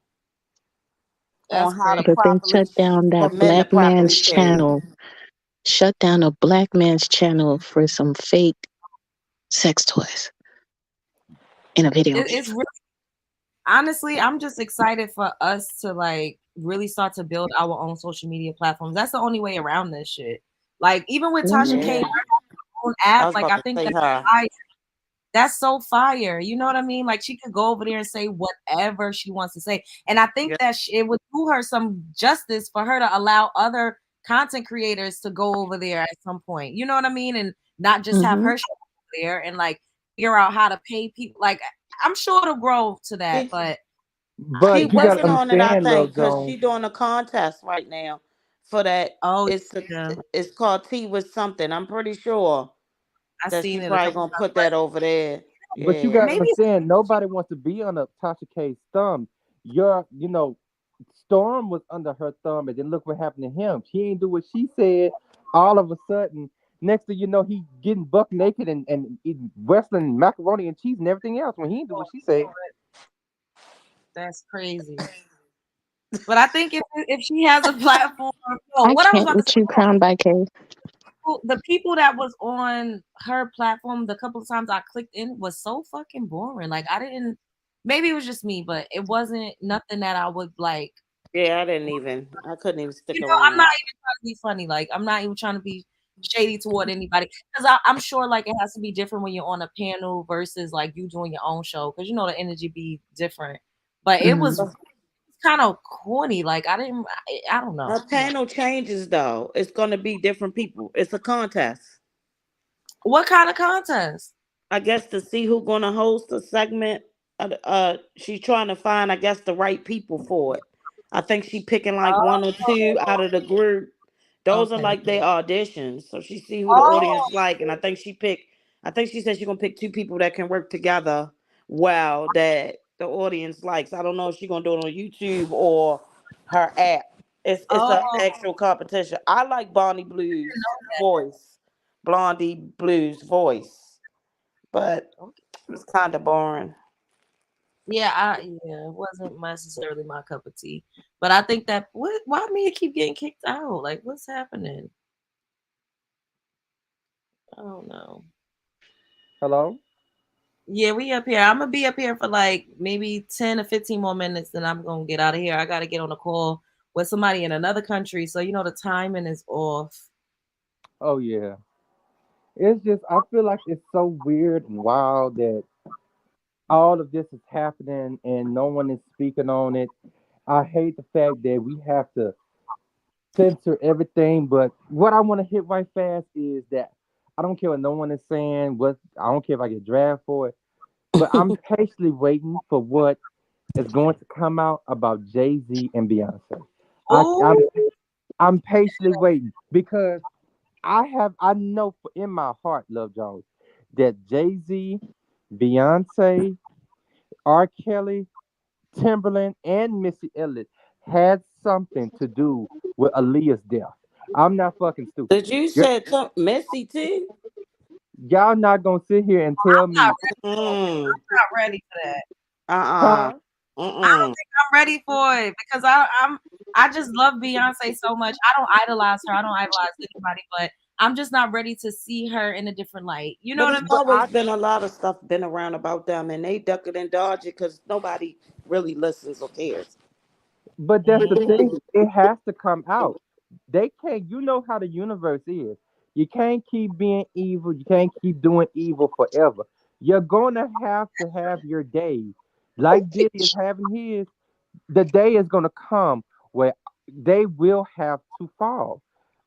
That's
on how to
crazy.
But they
properly
shut down
for
that
men to
black
properly
man's
shave.
channel. Shut down a black man's channel for some fake sex toys in a video game.
It's really honestly, I'm just excited for us to like really start to build our own social media platforms. That's the only way around this shit. Like even with Tasha
Mhm.
K,
Yeah,
her own
I
app,
was
like
about
I
to
think
say
that's
her.
fire. That's so fire. You know what I mean? Like she could go over there and say whatever she wants to say. And I think
Yeah.
that it would do her some justice for her to allow other content creators to go over there at some point. You know what I mean? And not just have
Mhm.
her show over there and like figure out how to pay people. Like I'm sure it'll grow to that,
She
but I
she
But you
think
gotta
working
it's
on it, I
understand, Lil
think, because she
Jones.
doing a contest right now for that.
oh
It's
yeah.
it's called Tea with something. I'm pretty sure
I
that
seen
she
it a
probably
couple
gonna
times.
put
But
that over there.
But you
Yeah.
gotta
maybe it's
understand, nobody wants to be under Tasha K's thumb. Storm was under her thumb, and then look what happened to him. She ain't do what she said. All of a sudden, next thing you know, he getting buck naked and eating wrestling macaroni and cheese and everything else when he didn't do what she said.
that's crazy. But I think if she has a platform, oh,
I
what I was
can't
about to
with
say,
you, Crown by K.
the people that was on her platform, the couple of times I clicked in, was so fucking boring. Like I didn't. Maybe it was just me, but it wasn't nothing that I would like.
Yeah, I didn't even. I couldn't even stick
I'm not
around.
even trying to be funny. Like I'm not even trying to be shady toward anybody because I'm sure like it has to be different when you're on a panel versus like you doing your own show because you know the energy be different. But it
Mhm.
was kind of corny. Like I don't know.
Her panel changes though. It's gonna be different people. It's a contest.
What kind of contest?
I guess to see who's gonna host a segment. She's trying to find, I guess, the right people for it. I think she picking like one or two out of the group. Those are
Okay.
like their auditions. So she see who the audience
Oh,
like, and I think she pick. I think she said she's gonna pick two people that can work together well that the audience likes. I don't know if she's gonna do it on YouTube or her app. It's an
oh,
actual competition. I like Bonnie Blue's voice, Blondie Blue's voice, but
okay.
it's kind of boring.
Yeah, it wasn't necessarily my cup of tea. But I think that why me keep getting kicked out? Like what's happening? I don't know.
Hello?
Yeah, we up here. I'm gonna be up here for like maybe 10 or 15 more minutes, then I'm gonna get out of here. I gotta get on a call with somebody in another country. So you know the timing is off.
Oh yeah. It's just I feel like it's so weird and wild that all of this is happening and no one is speaking on it. I hate the fact that we have to censor everything, but what I want to hit right fast is that I don't care what no one is saying. What I don't care if I get dragged for it. But I'm patiently waiting for what is going to come out about Jay Z and Beyonce. I, I'm
Oh,
I'm patiently waiting because I know in my heart, Love Jones, that Jay Z, Beyonce, R. Kelly, Timberland, and Missy Elliott had something to do with Aaliyah's death. I'm not fucking stupid.
Did you
Y-
say Missy too?
y'all not gonna sit here and tell
I'm
me,
Mm.
not ready for that.
Uh-uh.
huh?
I don't
Mm-mm.
think I'm ready for it because I just love Beyonce so much. I don't idolize her. I don't idolize anybody, but I'm just not ready to see her in a different light. You know
But
what I
it's
mean?
But
always been a lot of stuff been around about them, and they duck it and dodge it because nobody really listens or cares.
But that's the thing. It has to come out. They can't. You know how the universe is. You can't keep being evil. You can't keep doing evil forever. You're gonna have your day. Like Diddy is having his. The day is gonna come where they will have to fall.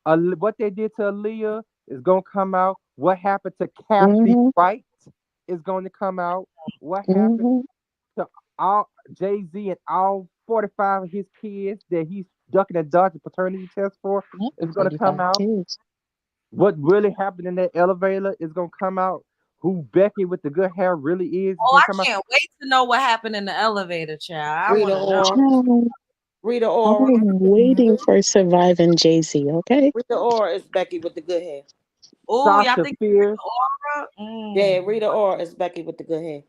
What they did to Aaliyah is gonna come out. What happened to Kathy
Mm-hmm.
Wright is going to come out. What happened
Mm-hmm.
to all Jay Z and all 45 of his kids that he's ducking and dodging paternity tests for
Yep.
is going to come
35
out.
kids.
What really happened in that elevator is going to come out. Who Becky with the good hair really is
Oh,
going to come
I
out.
can't wait to know what happened in the elevator, child. I
Rita
want to know.
Ora.
Child,
Rita
I'm
Ora.
waiting for surviving Jay-Z, okay?
Rita Ora is Becky with the good hair.
Oh, y'all
Sasha
think
Fierce.
Aura?
Yeah, Rita Ora is Becky with the good hair.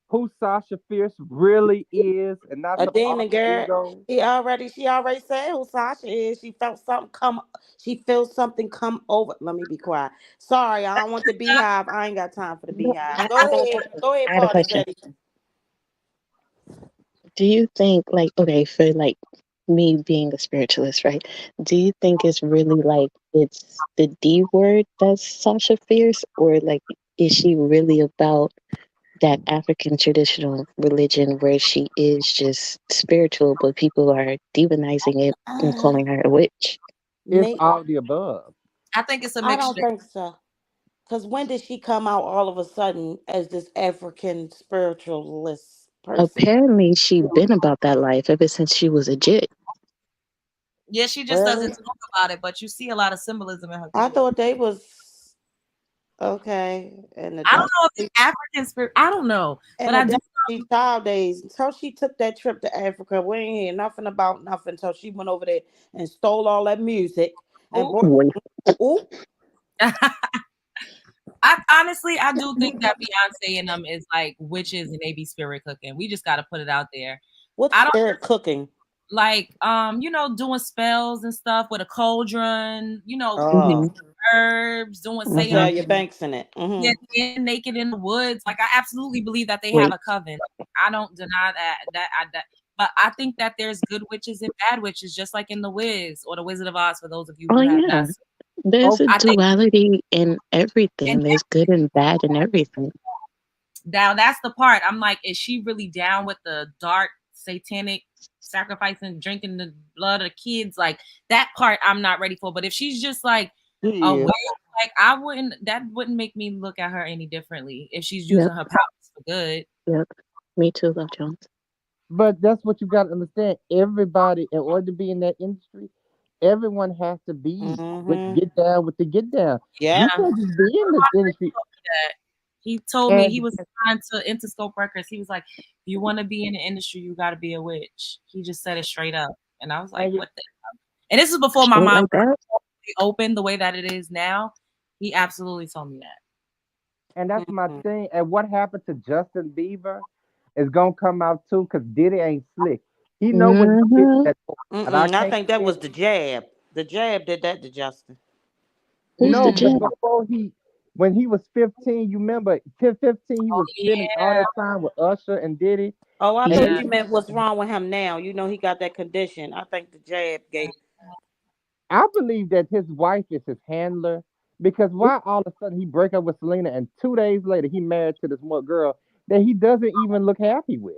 Who Sasha Fierce really is and not some
Adina
alter
Garrett,
ego.
she already said who Sasha is. She feels something come over. Let me be quiet. Sorry, I don't want the beehive. I ain't got time for the
No,
beehive.
I,
Go
I got
ahead.
time.
Go ahead,
I had a
Party
question.
City.
Do you think, like, okay, for like me being a spiritualist, right? Do you think it's really like it's the D word that's Sasha Fierce, or like is she really about that African traditional religion where she is just spiritual, but people are demonizing it and
Uh,
calling her a witch?
It's
me,
all the above.
I think it's a
I don't
mixture.
think so. Because when did she come out all of a sudden as this African spiritualist person?
Apparently, she been about that life ever since she was a jit.
Yeah, she just doesn't
Really?
talk about it, but you see a lot of symbolism in her
I
videos.
thought they was okay in the
I don't know if
Dusty
it's African spirit. I don't know,
in
but
the
I do.
Dusty Child days. Until she took that trip to Africa, we ain't hear nothing about nothing until she went over there and stole all that music and
Oh,
brought.
Wait,
Ooh,
I honestly, I do think that Beyonce and them is like witches and they be spirit cooking. We just got to put it out there.
what's
I don't
spirit cooking?
like, doing spells and stuff with a cauldron.
Oh,
mm-hmm,
Mixing herbs, doing
mm-hmm.
seance.
Azalea Banks in it.
Yeah,
Mm-hmm.
getting naked in the woods. Like I absolutely believe that they have
Wait,
a coven. I don't deny that. But I think that there's good witches and bad witches, just like in The Wiz or The Wizard of Oz. For those of you
oh
who have
yeah,
not seen,
there's a
Okay.
I think,
duality in everything.
and
There's good and bad in everything.
now that's the part. I'm like, is she really down with the dark satanic sacrificing, drinking the blood of kids? Like that part, I'm not ready for. But if she's just like a
She
witch,
is.
like that wouldn't make me look at her any differently if she's
Yep,
using her powers for good.
yep. Me too, Love Jones.
But that's what you got to understand. Everybody, in order to be in that industry, everyone has to be with
Mm-hmm.
get down with the get down. You
Yep.
Yeah.
can't just be in the industry
That. He told me he
and
was signed to Interscope Records. He was like, if you want to be in the industry, you got to be a witch. He just said it straight up. And I was like,
and you,
what the? And this is before my
Straight
mind
like that.
was totally open the way that it is now. He absolutely told me that.
and that's my
Mm-hmm.
thing. And what happened to Justin Bieber is gonna come out too, because Diddy ain't slick. He know what he did
Mm-hmm.
that for, and I
Mm-mm. I
can't
think that
stand.
was the jab. The jab did that to Justin.
Who's
No,
the
but
gem?
before when he was 15, you remember 15, he
Oh
was spending all
yeah,
that time with Usher and Diddy,
Oh, I
and
thought
yeah.
they
you meant what's wrong with him now. You know he got that condition. I think the jab gave.
I believe that his wife is his handler because why all of a sudden he break up with Selena and 2 days later he married to this one girl that he doesn't even look happy with.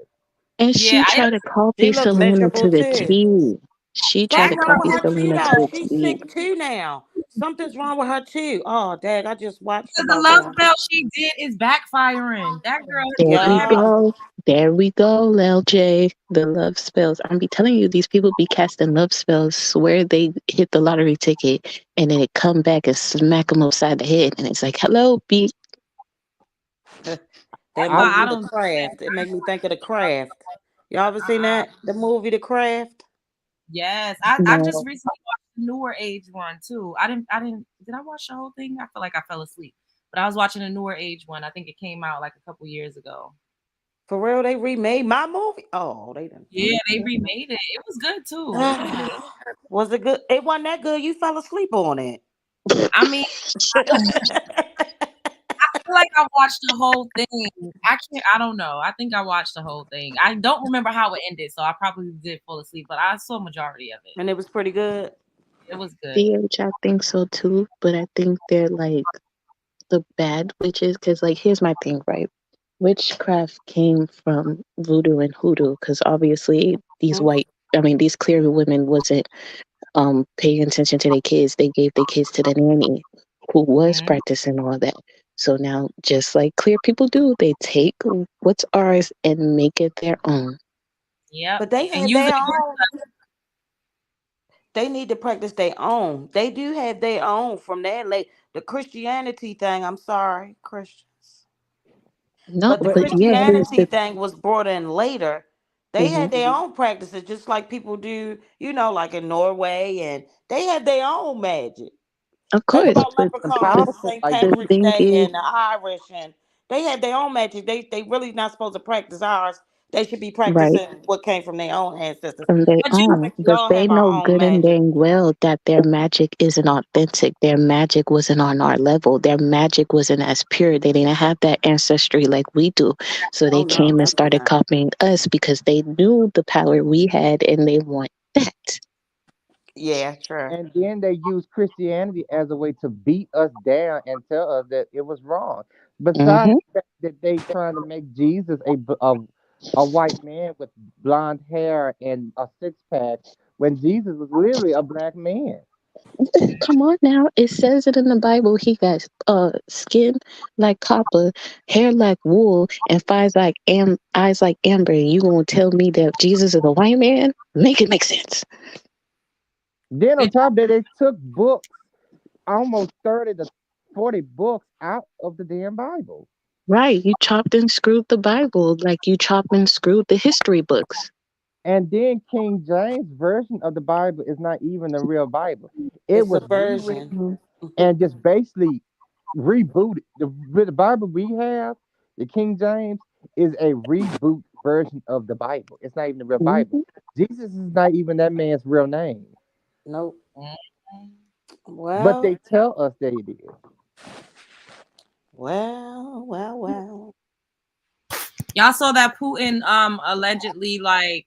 And
Yeah,
she
I
tried to
She
copy
looked
Selena
miserable
to the
too.
T. She tried to
Something wrong with
copy
her too,
Selena
though.
to a
She's
T.
sick too now. Something's wrong with her too. Oh, Dad, I just watched
The
about
love
that.
spell she did is backfiring. That girl
There we
Yeah.
go. There we go, LJ. The love spells. I'm be telling you, these people be casting love spells, swear they hit the lottery ticket, and then it come back and smack them upside the head. And it's like, hello, beat.
That
I
movie, The
don't.
Craft. It made me think of The Craft. Y'all ever seen that? The movie, The Craft?
Yes, I just
No.
recently watched the newer age one too. Did I watch the whole thing? I feel like I fell asleep, but I was watching a newer age one. I think it came out like a couple years ago.
For real, they remade my movie? Oh, they didn't.
Yeah, they remade it. It was good too. It was good.
Was it good? It wasn't that good. You fell asleep on it.
I mean, I feel like I watched the whole thing. I don't know. I think I watched the whole thing. I don't remember how it ended, so I probably did fall asleep, but I saw majority of it.
And it was pretty good.
It was good.
DH, I think so too, but I think they're like the bad witches. Because, like, here's my thing, right? Witchcraft came from voodoo and hoodoo, because obviously these these clear women wasn't paying attention to their kids. They gave their kids to the nanny who was practicing all that. So now, just like clear people do, they take what's ours and make it their own.
Yeah,
but they have their own. They need to practice their own. They do have their own from that. Like the Christianity thing. I'm sorry, Christians.
No,
But the
but yeah,
Christianity thing was brought in later. They had their own practices, just like people do, like in Norway, and they had their own magic.
Of
Think
course,
about
but
leprechauns, St.
the
Patrick's
thing
Day,
is,
and the Irish, and they had their own magic. They really not supposed to practice ours. They should be
right,
practicing what came from their own ancestors.
from their
But
own,
we
but
all
they
have our
know
own
good and
magic.
dang well that their magic isn't authentic. Their magic wasn't on our level. Their magic wasn't as pure. They didn't have that ancestry like we do. So they came and started copying us because they knew the power we had and they want that.
Yeah, sure.
And then they use Christianity as a way to beat us down and tell us that it was wrong. Besides the fact that they trying to make Jesus a white man with blonde hair and a six pack, when Jesus was literally a black man.
Come on now. It says it in the Bible. He got skin like copper, hair like wool, and eyes like amber. You gonna tell me that Jesus is a white man? Make it make sense.
Then on top of that, they took books, almost 30 to 40 books out of the damn Bible.
Right. You chopped and screwed the Bible like you chopped and screwed the history books.
And then King James version of the Bible is not even the real Bible. It
It's
was
a version.
rewritten and just basically rebooted. The Bible we have, the King James, is a reboot version of the Bible. It's not even the real Bible. Jesus is not even that man's real name.
Nope.
But they
Well,
tell us that it is.
well.
Y'all saw that Putin allegedly like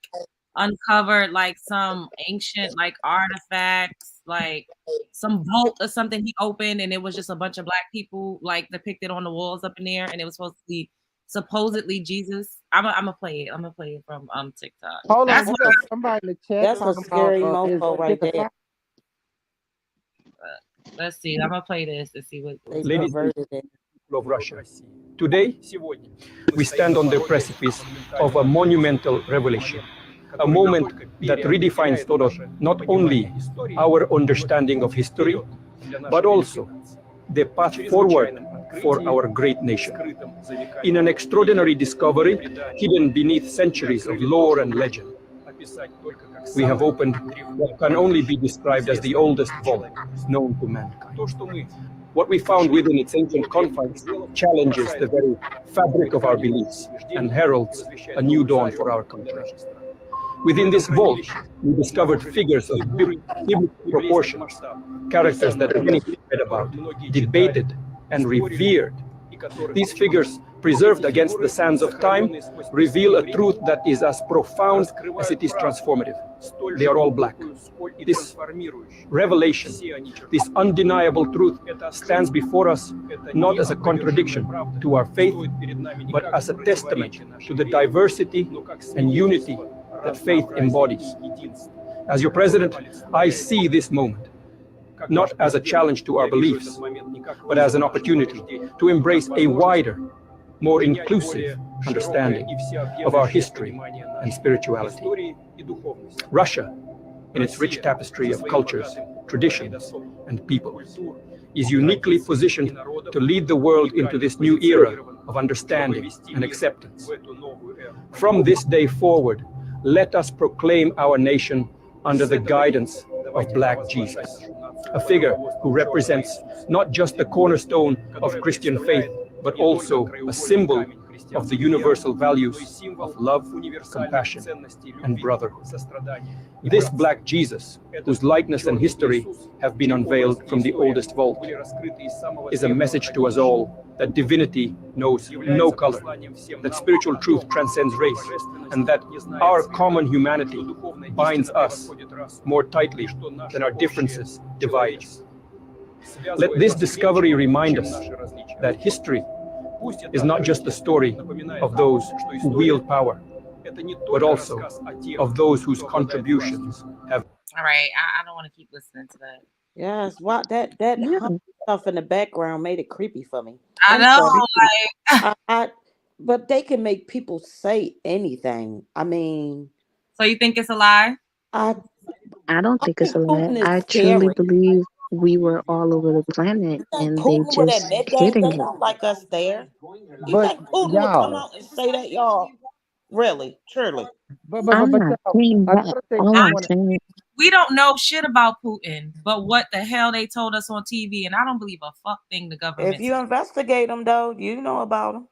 uncovered like some ancient like artifacts, like some vault or something he opened, and it was just a bunch of black people like depicted on the walls up in there, and it was supposed to be supposedly Jesus. I'm gonna play it. I'm gonna play it from TikTok.
Hold
That's
on,
what
we got somebody in the chat
That's a
talking
scary
about is
mofo right there.
let's see. I'm gonna play this to see what.
They
Ladies
perverted it.
of Russia. Today, we stand on the precipice of a monumental revelation, a moment that redefines not only our understanding of history, but also the path forward for our great nation. In an extraordinary discovery hidden beneath centuries of lore and legend, we have opened what can only be described as the oldest vault known to mankind. What we found within its ancient confines challenges the very fabric of our beliefs and heralds a new dawn for our country. Within this vault, we discovered figures of biblical proportions, characters that many read about, debated, and revered. These figures, preserved against the sands of time, reveal a truth that is as profound as it is transformative. They are all black. This revelation, this undeniable truth, stands before us not as a contradiction to our faith, but as a testament to the diversity and unity that faith embodies. As your president, I see this moment not as a challenge to our beliefs, but as an opportunity to embrace a wider, more inclusive understanding of our history and spirituality. Russia, in its rich tapestry of cultures, traditions, and people, is uniquely positioned to lead the world into this new era of understanding and acceptance. From this day forward, let us proclaim our nation under the guidance of Black Jesus, a figure who represents not just the cornerstone of Christian faith, but also a symbol of the universal values of love, compassion, and brotherhood. This Black Jesus, whose likeness and history have been unveiled from the oldest vault, is a message to us all that divinity knows no color, that spiritual truth transcends race, and that our common humanity binds us more tightly than our differences divide us. Let this discovery remind us that history is not just the story of those who wield power, but also of those whose contributions have.
All right, I don't want to keep listening to that.
Yes, what that
Yeah.
stuff in the background made it creepy for me.
I
I'm
know,
sorry.
like,
But they can make people say anything. I mean,
so you think it's a lie?
I
I don't
I
think it's
think
a lie.
Putin is
I truly
scary.
believe we were all over the planet
You think
and they
Putin would
just
admit that
hidden
they
it.
don't like us there? You
But
think Putin would come
y'all,
out and say that, y'all? Really, truly?
I'm not
y'all,
saying
I
that.
gotta say,
All
Now,
I
I'm
want to.
saying,
we don't know shit about Putin, but what the hell they told us on TV, and I don't believe a fuck thing the
If
government
you
said.
investigate them, though, you know about them.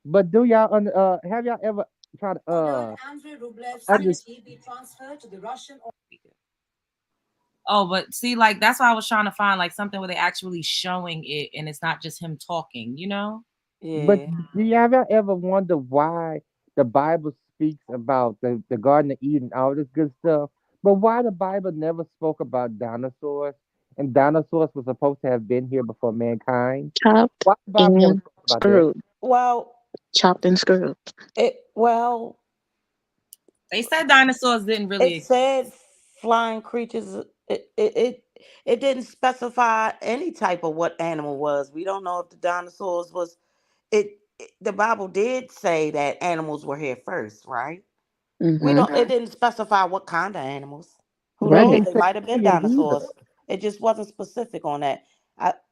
But do y'all have y'all ever tried to understand?
Oh, but see, like that's why I was trying to find like something where they actually showing it, and it's not just him talking. You know?
But
Yeah.
do you have y'all ever wonder why the Bible speaks about the Garden of Eden, all this good stuff, but why the Bible never spoke about dinosaurs? And dinosaurs were supposed to have been here before mankind.
chopped
Why the Bible never
and
spoke about that?
screwed.
Well,
Chopped and screwed.
well,
They said dinosaurs didn't really
it
exist.
said flying creatures. It didn't specify any type of what animal was. We don't know if the dinosaurs was the Bible did say that animals were here first, right? We
Mm-hmm.
don't. It didn't specify what kind of animals. Who
It
knows?
Right.
didn't
They
say
might have been
aliens either.
dinosaurs. It just wasn't specific on that.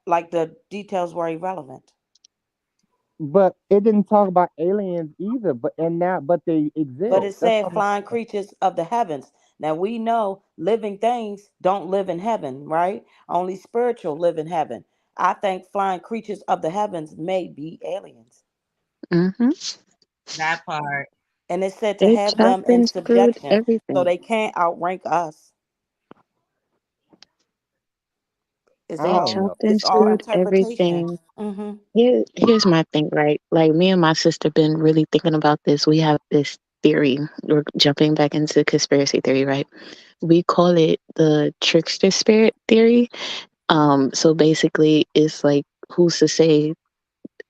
Like the details were irrelevant.
But it didn't talk about aliens either. But they
But
exist.
it
That's
said
what I'm
flying creatures of the heavens. Now we know living things don't live in heaven, right? Only spiritual live in heaven. I think flying creatures of the heavens may be aliens.
Mm-hmm.
That part.
And it said to
They
have them
chopped
in
and screwed
subjection so
everything.
they can't outrank us. It's
I
They
don't
all
know.
chopped and
it's all
screwed
interpretation.
everything.
Hmm.
Here's my thing, right? Like me and my sister been really thinking about this. We have this theory. We're jumping back into conspiracy theory, right? We call it the trickster spirit theory. So basically it's like who's to say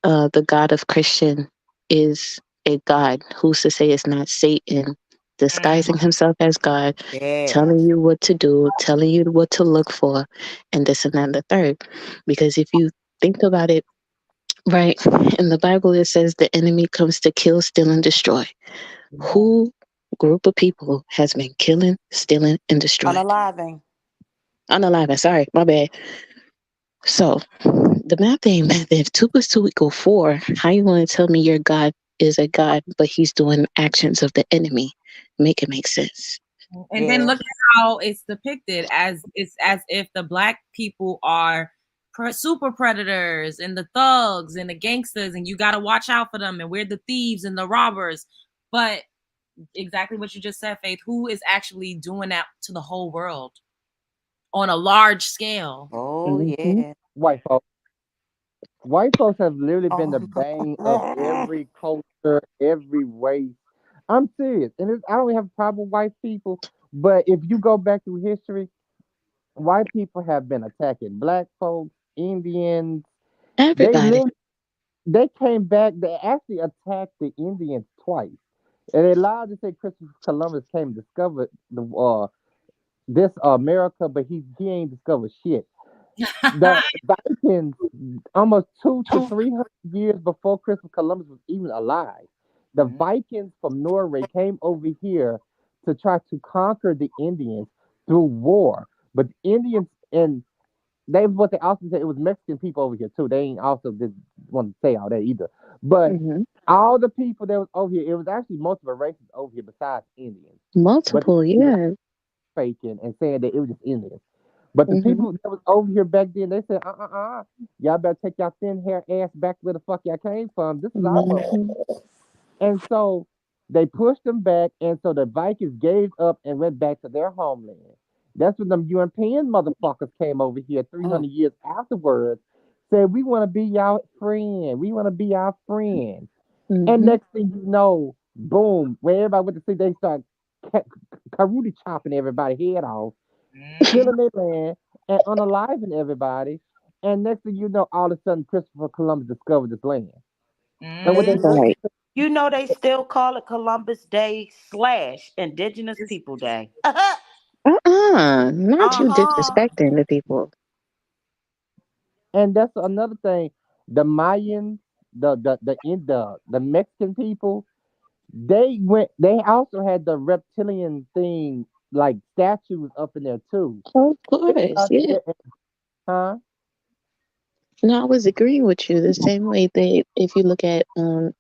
the God of Christian is a God? Who's to say it's not Satan disguising himself as God,
Yeah.
telling you what to do, telling you what to look for, and this and that and the third? Because if you think about it, right, in the Bible it says the enemy comes to kill, steal, and destroy. Who group of people has been killing, stealing, and destroying?
Unaliving.
Unalive, sorry, my bad. So the math ain't math. If two plus two equal four, how you want to tell me your God is a God, but he's doing actions of the enemy? Make it make sense.
And then
Yeah.
look at how it's depicted as it's as if the black people are super predators and the thugs and the gangsters, and you got to watch out for them, and we're the thieves and the robbers. But exactly what you just said, Faith. Who is actually doing that to the whole world on a large scale?
Oh
Mm-hmm.
yeah.
White folks. White folks have literally been the
Oh.
bane of every culture, every race. I'm serious, and I don't have a problem with white people. But if you go back through history, white people have been attacking black folks, Indians. They
Everybody.
literally they came back. They actually attacked the Indians twice, and they lied to say Christopher Columbus came and discovered this America, but he ain't discovered shit. The Vikings, almost 200 to 300 years before Christopher Columbus was even alive, the Vikings from Norway came over here to try to conquer the Indians through war. But the Indians, and they what they also said, it was Mexican people over here too. They ain't also did want to say all that either. But
Hmm.
all the people that was over here, it was actually multiple races over here besides Indians. But
Multiple, yeah.
faking and saying that it was just Indians. But the
Hmm.
people that was over here back then, they said, y'all better take y'all thin hair ass back where the fuck y'all came from. This is our mother.
Hmm.
And so they pushed them back, and so the Vikings gave up and went back to their homeland. That's when them European motherfuckers came over here 300 years afterwards, said, we want to be y'all friend. We want to be our friend. And
Hmm.
next thing you know, boom, when everybody went to see, they start karate chopping everybody head off, stealing their land, and unaliving everybody. And next thing you know, all of a sudden, Christopher Columbus discovered this land. And what they
Mm-hmm.
really
Right.
You know they still call it Columbus Day / Indigenous People Day.
Not you
Uh-huh.
disrespecting the people.
and that's another thing. The Mayans, the Mexican people, they also had the reptilian thing like statues up in there too.
Of
They
course,
thought
yeah.
that- huh?
No, I was agreeing with you. The same way they, if you look at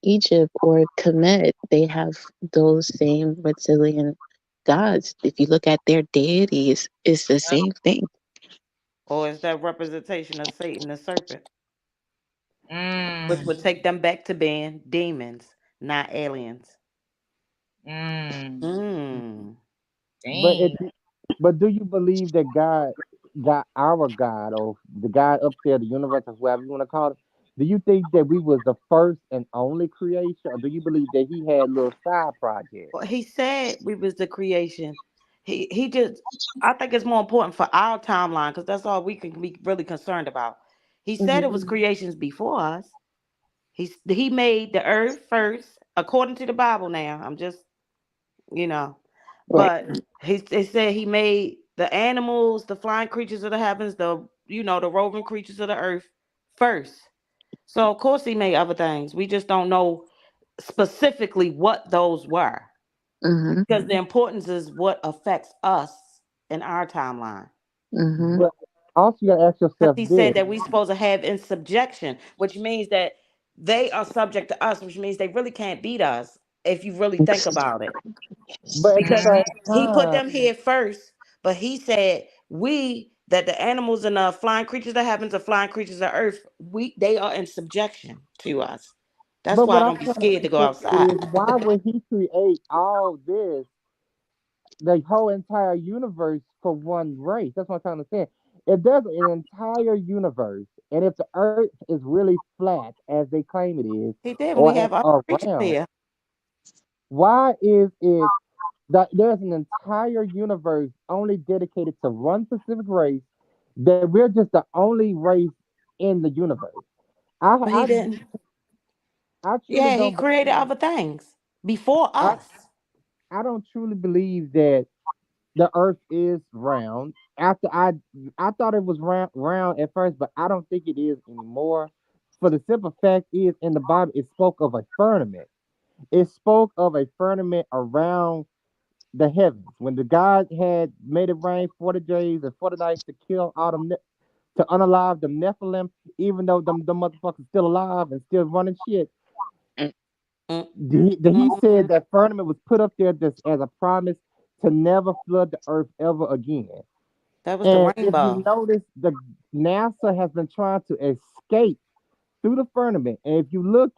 Egypt or Kemet, they have those same reptilian gods. If you look at their deities, it's the same thing.
Or is that representation of Satan the serpent? Which
Mm.
would take them back to being demons, not aliens.
Mm.
Mm.
But
Dang.
it, but do you believe that God, our God, or the God up there, the universe, or whatever you want to call it? Do you think that we was the first and only creation, or do you believe that He had little side projects?
Well, he said we was the creation. He just I think it's more important for our timeline because that's all we can be really concerned about. He said it
Hmm.
was creations before us. He made the earth first, according to the Bible. Now I'm just you know,
Right.
but it said he made the animals, the flying creatures of the heavens, the roving creatures of the earth first. So of course he made other things. We just don't know specifically what those were
Hmm.
because the importance is what affects us in our timeline.
Hmm.
But also, you gotta ask
Because
yourself
he said
this.
that we supposed to have in subjection, which means that they are subject to us, which means they really can't beat us if you really think about it.
But at the
Because
same
he put
time,
them here first, but he said that the animals and the flying creatures that happens, the flying creatures of earth, they are in subjection to us. That's
but
why
what
I
I'm
don't be
trying to
scared to go
say
outside.
is, why would He create all this, the whole entire universe for one race? That's what I'm trying to say. If there's an entire universe, and if the Earth is really flat as they claim it is,
He did when
or
we have other creatures
round,
here.
why is it that there's an entire universe only dedicated to one specific race, that we're just the only race in the universe? I
But he
I
didn't.
I truly
Yeah, he
don't
created
believe.
other things before
I
us.
I don't truly believe that the Earth is round. After I thought it was round at first, but I don't think it is anymore. For the simple fact is, in the Bible, it spoke of a firmament. It spoke of a firmament around the heavens. When the God had made it rain 40 days and 40 nights to kill all them, to unalive them Nephilim, even though them motherfuckers still alive and still running shit.
Mm,
He said
mm.
that firmament was put up there just as a promise to never flood the earth ever again.
That was the
And if you
rainbow.
notice, the NASA has been trying to escape through the firmament. And if you look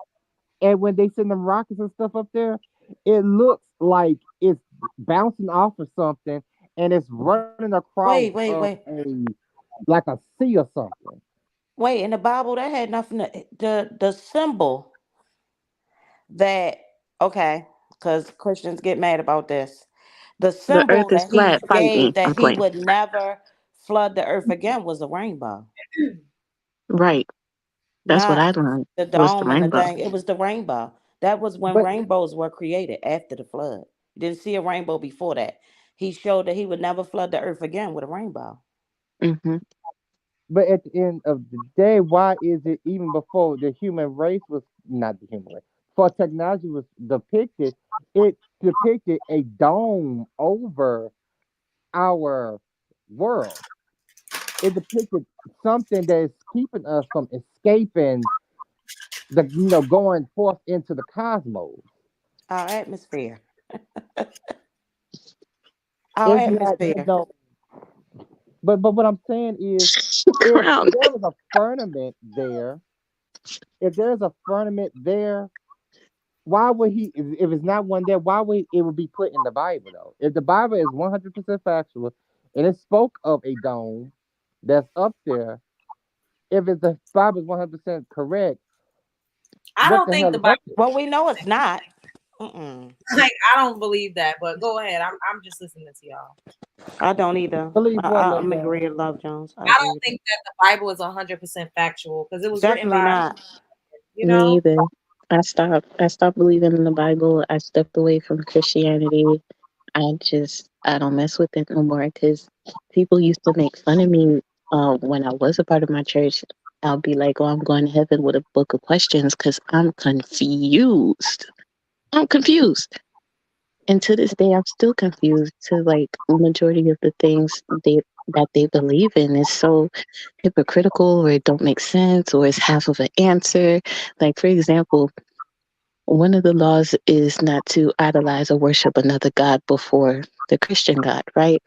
at when they send them rockets and stuff up there, it looks like it's bouncing off of something and it's running across
Wait, wait, wait,
like a sea or something.
wait. In the Bible, that had nothing. The symbol that okay, because Christians get mad about this. The
The earth
symbol
is
that he
flat, fighting.
gave that
I'm
he
playing.
would never flood the earth again was a rainbow,
Right. That's what
not
I learned
the
was the
dome and the
rainbow.
thing. It was the rainbow. That was when
But
rainbows were created after the flood. You didn't see a rainbow before that. he showed that he would never flood the earth again with a rainbow.
Hmm.
But at the end of the day, why is it even before the human race was not the human race, before technology was depicted, it depicted a dome over our world. It depicted something that is keeping us from escaping going forth into the cosmos.
Our atmosphere. Our
It's not
atmosphere.
no, but what I'm saying is, if
Crown.
there was a firmament there, if there's a firmament there, why would he? If it's not one there, why would it would be put in the Bible though? If the Bible is 100% factual and it spoke of a dome that's up there, if it's the Bible is 100% correct,
I
what
don't
the
think
hell
the
is
Bible.
up there?
Well, we know it's not. Mm-mm.
Like I don't believe that, but go ahead. I'm just listening to y'all.
I don't either.
Believe what,
I'm
Love John?
agree with Love Jones. I
I
agree
don't
with
think that the Bible is 100% factual because it
that.
was written
Definitely
by,
not.
you
Me
know.
either. I stopped believing in the Bible. I stepped away from Christianity. I don't mess with it no more because people used to make fun of me when I was a part of my church. I'll be like, "Oh, I'm going to heaven with a book of questions because I'm confused. I'm confused." And to this day, I'm still confused to like majority of the things they believe in is so hypocritical, or it don't make sense, or it's half of an answer. Like for example, one of the laws is not to idolize or worship another god before the Christian God, right?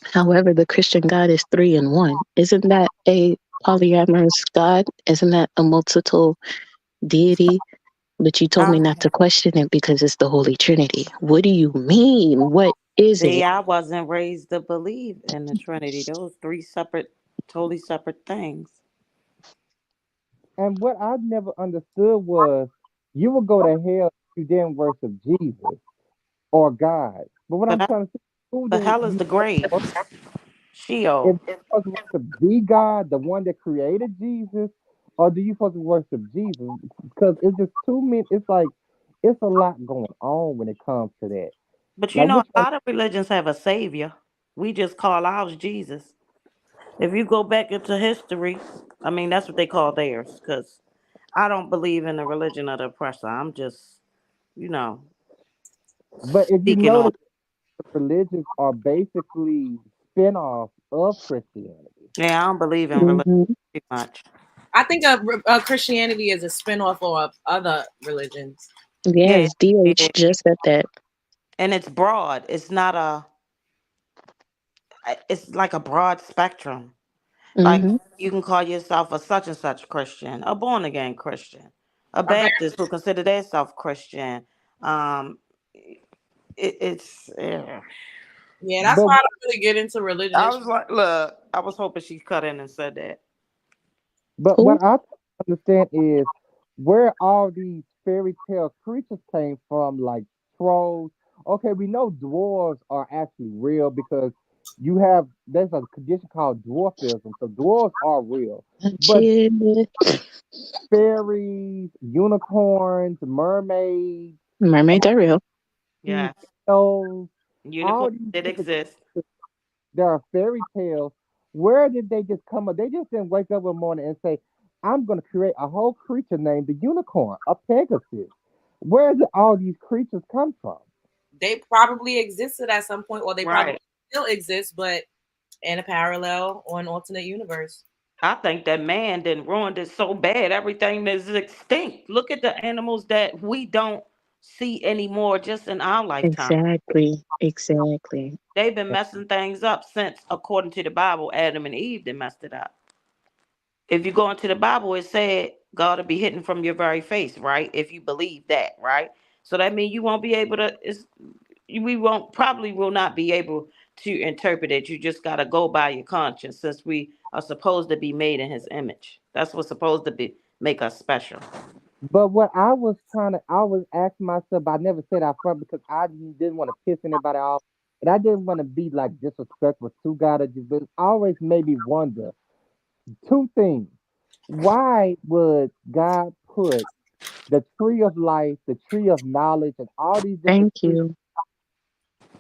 However, the Christian God is three in one. Isn't that a polyamorous God? Isn't that a multiple deity? But you told me
Um,
not to question it because it's the Holy Trinity. What do you mean? What is
See,
it?
I wasn't raised to believe in the Trinity. Those three separate, totally separate things.
And what I never understood was you would go to hell if you didn't worship Jesus or God. But what
But
I'm trying to say, who
the
do
hell is
you
the grave?
worship? If
Sheol.
you're supposed to worship the God, the one that created Jesus, or do you supposed to worship Jesus? Because it's just too many. It's like it's a lot going on when it comes to that.
But you
Like
know,
which
a
one?
lot of religions have a savior. We just call ours Jesus. If you go back into history, I mean, that's what they call theirs. Because I don't believe in the religion of the oppressor. I'm just, you know,
But if you
speaking on.
notice, religions are basically spin-offs of Christianity.
Yeah, I don't believe in religion
Hmm.
too much.
I think Christianity is a spinoff of other religions.
Yeah,
Yes, DH
it-
just said that.
and it's broad. It's not a. It's like a broad spectrum. Like
Hmm.
you can call yourself a such and such Christian, a born again Christian, a
A ba-
Baptist who consider themselves Christian. Um, it's. Yeah.
Yeah, that's
But
why I don't really get into religion
I
issues.
was like, look, I was hoping she cut in and said that.
But
Who?
what I understand is where all these fairy tale creatures came from, like trolls. Okay, we know dwarves are actually real because there's a condition called dwarfism, so dwarves are real. But
Kid.
fairies, unicorns, mermaids,
Mermaids are real.
Yeah,
elves,
unicorn
all these
did
different
exist.
there are fairy tales. Where did they just come up? They just didn't wake up one morning and say, I'm going to create a whole creature named the unicorn, a Pegasus. Where did all these creatures come from?
They probably existed at some point, or they probably
Right.
still exist, but in a parallel or an alternate universe.
I think that man didn't ruined it so bad. Everything is extinct. Look at the animals that we don't see anymore just in our lifetime.
Exactly. Exactly.
They've been messing things up since, according to the Bible, Adam and Eve, they messed it up. If you go into the Bible, it said God will be hidden from your very face, right? If you believe that, right? So that means you won't be able to. We won't probably will not be able to interpret it. You just got to go by your conscience, since we are supposed to be made in His image. That's what's supposed to be make us special.
But what I was asking myself, but I never said out front because I didn't want to piss anybody off. And I didn't want to be like disrespectful to God, but it always made me wonder two things. Why would God put the tree of life, the tree of knowledge, and all these different
Thank
trees?
you.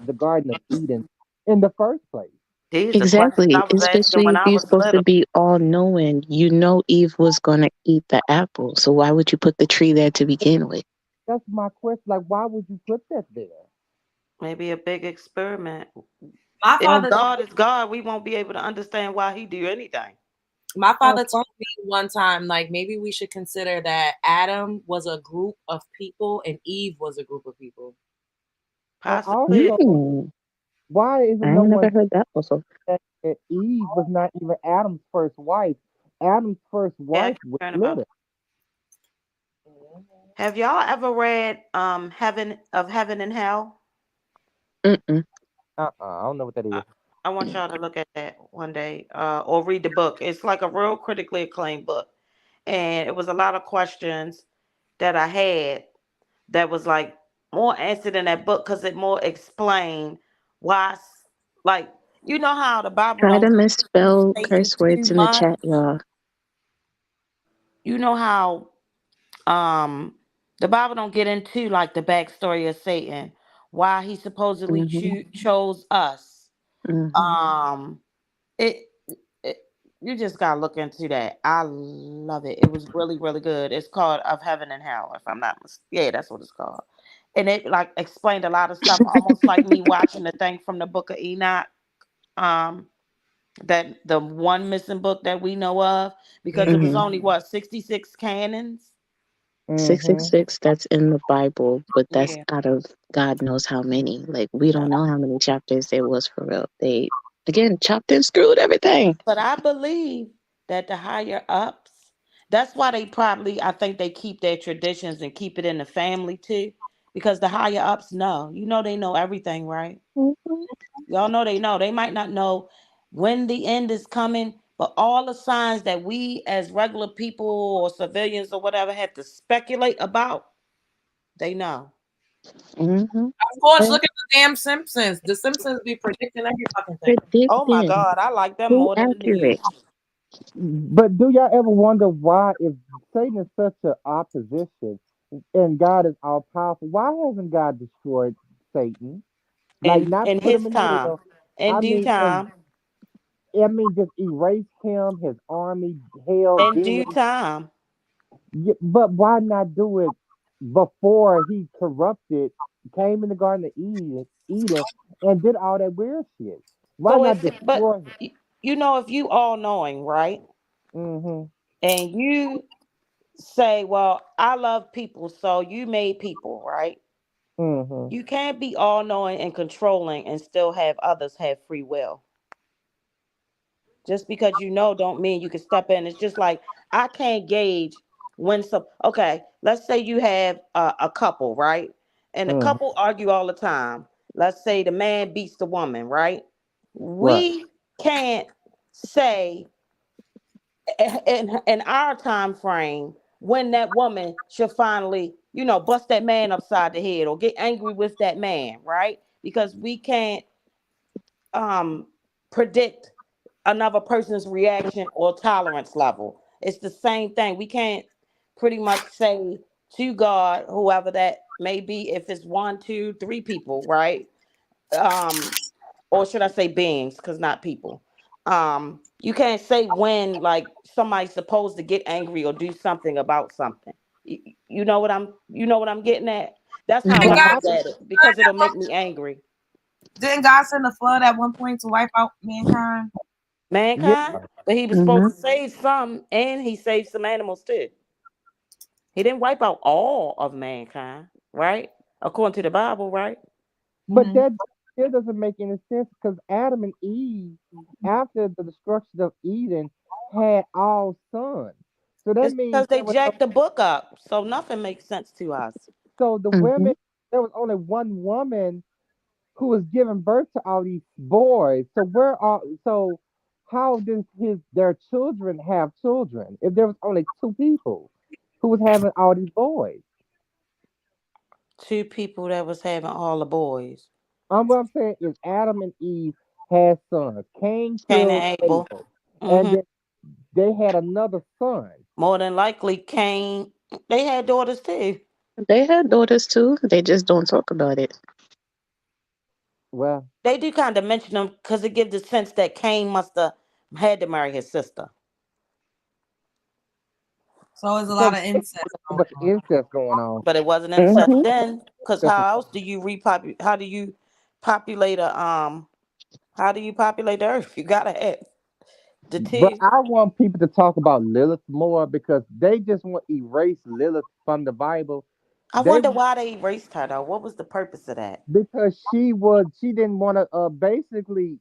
the Garden of Eden in the first place?
These are questions
Exactly.
I was asking
Especially
when
if
I
you're
was
supposed to
little.
be all knowing, you know Eve was gonna eat the apple. So why would you put the tree there to begin with?
That's my question. Like, why would you put that there?
Maybe a big experiment.
My
If
father
God is God, we won't be able to understand why he do anything.
My
Oh,
father told me one time, like, maybe we should consider that Adam was a group of people and Eve was a group of people.
and
Possibly.
also,
Mm,
why
I
isn't no
ain't never
one
heard that also.
saying that Eve was not even Adam's first wife? Adam's first
Yeah, I
wife
keep
was
hearing about
Lilith.
that. Have y'all ever read Heaven and Hell?
Mm-mm.
I don't know what that
I,
is.
I want y'all to look at that one day, or read the book. It's like a real critically acclaimed book, and it was a lot of questions that I had that was like more answered in that book because it more explained why, like, you know how the Bible
Try
don't
to
get into
misspell
Satan
curse
too
words in the
much.
chat, y'all.
You know how um the Bible don't get into like the backstory of Satan, why he supposedly
Mm-hmm.
chose us.
Mm-hmm.
Um, it, it you just gotta look into that. I love it. It was really really good. It's called Of Heaven and Hell, if I'm not mistaken. Yeah, that's what it's called. And it like explained a lot of stuff, almost like me watching the thing from the Book of Enoch. Um, that the one missing book that we know of, because it was
Mm-hmm.
only what 66 canons.
Mm-hmm.
666, that's in the Bible, but that's
Yeah.
out of God knows how many. Like, we don't know how many chapters there was for real. They, again, chopped and screwed everything.
But I believe that the higher ups, that's why they probably, I think they keep their traditions and keep it in the family too. Because the higher ups know, they know everything, right?
Mhm.
Y'all know they know. They might not know when the end is coming, but all the signs that we as regular people or civilians or whatever have to speculate about, they know.
Mhm.
Of course,
And
look at the damn Simpsons. The Simpsons be predicting every fucking thing.
Oh my
predicting.
God, I like them
Too
more than the
accurate.
news.
But do y'all ever wonder why, if Satan is such an opposition and God is all powerful, why hasn't God destroyed Satan? Like, not
In
put him
his
in
time,
hell.
in
I
due
mean, and
time,
I mean, just erase him, his army, hell,
in due
demons.
time.
Yeah, but why not do it before he corrupted, came in the Garden of Eden, and did all that weird shit? Why
So
not
if, but
destroy him?
if you all knowing, right?
Mm-hmm.
And you say, well, I love people, so you made people, right?
Mm-hmm.
You can't be all knowing and controlling and still have others have free will. Just because you know don't mean you can step in. It's just like I can't gauge when some. Okay, let's say you have a couple, right? And the
Mm-hmm.
couple argue all the time. Let's say the man beats the woman, right?
Right.
We can't say in our time frame when that woman should finally, bust that man upside the head or get angry with that man, right? Because we can't um predict another person's reaction or tolerance level. It's the same thing. We can't pretty much say to God, whoever that may be, if it's one, two, three people, right? Um, or should I say beings, because not people. You can't say when like somebody's supposed to get angry or do something about something. You know what I'm getting at? That's how
Didn't
I
But
God
I,
look at it because it'll make me angry.
didn't God send a flood at one point to wipe out mankind?
yeah,
Mankind, but he was supposed
Mhm.
to save some, and he saved some animals too. He didn't wipe out all of mankind, right? According to the Bible, right?
but
Hmm.
that still doesn't make any sense because Adam and Eve, after the destruction of Eden, had all sons. So that
It's
means
because they jacked the book up, so nothing makes sense to us.
so the
Mhm.
women, there was only one woman who was giving birth to all these boys. So how does their children have children if there was only two people who was having all these boys?
Two people that was having all the boys,
What I'm saying is Adam and Eve had sons. Cain
Cain
killed
and Abel.
Abel, and
Hmm.
then they had another son.
More than likely, Cain. They had daughters too.
They had daughters too. They just don't talk about it.
Well,
They do kind of mention them because it gives the sense that Cain must have had to marry his sister.
So there's a lot
so
of incest
a
going
bunch of
on.
incest going on.
But it wasn't incest
Hmm.
then. Because how else do you repopulate? How do you populate a How do you populate the earth? You gotta have the
But
two.
I want people to talk about Lilith more because they just want to erase Lilith from the Bible.
I
They
wonder why they erased her though. What was the purpose of that?
because she didn't want to basically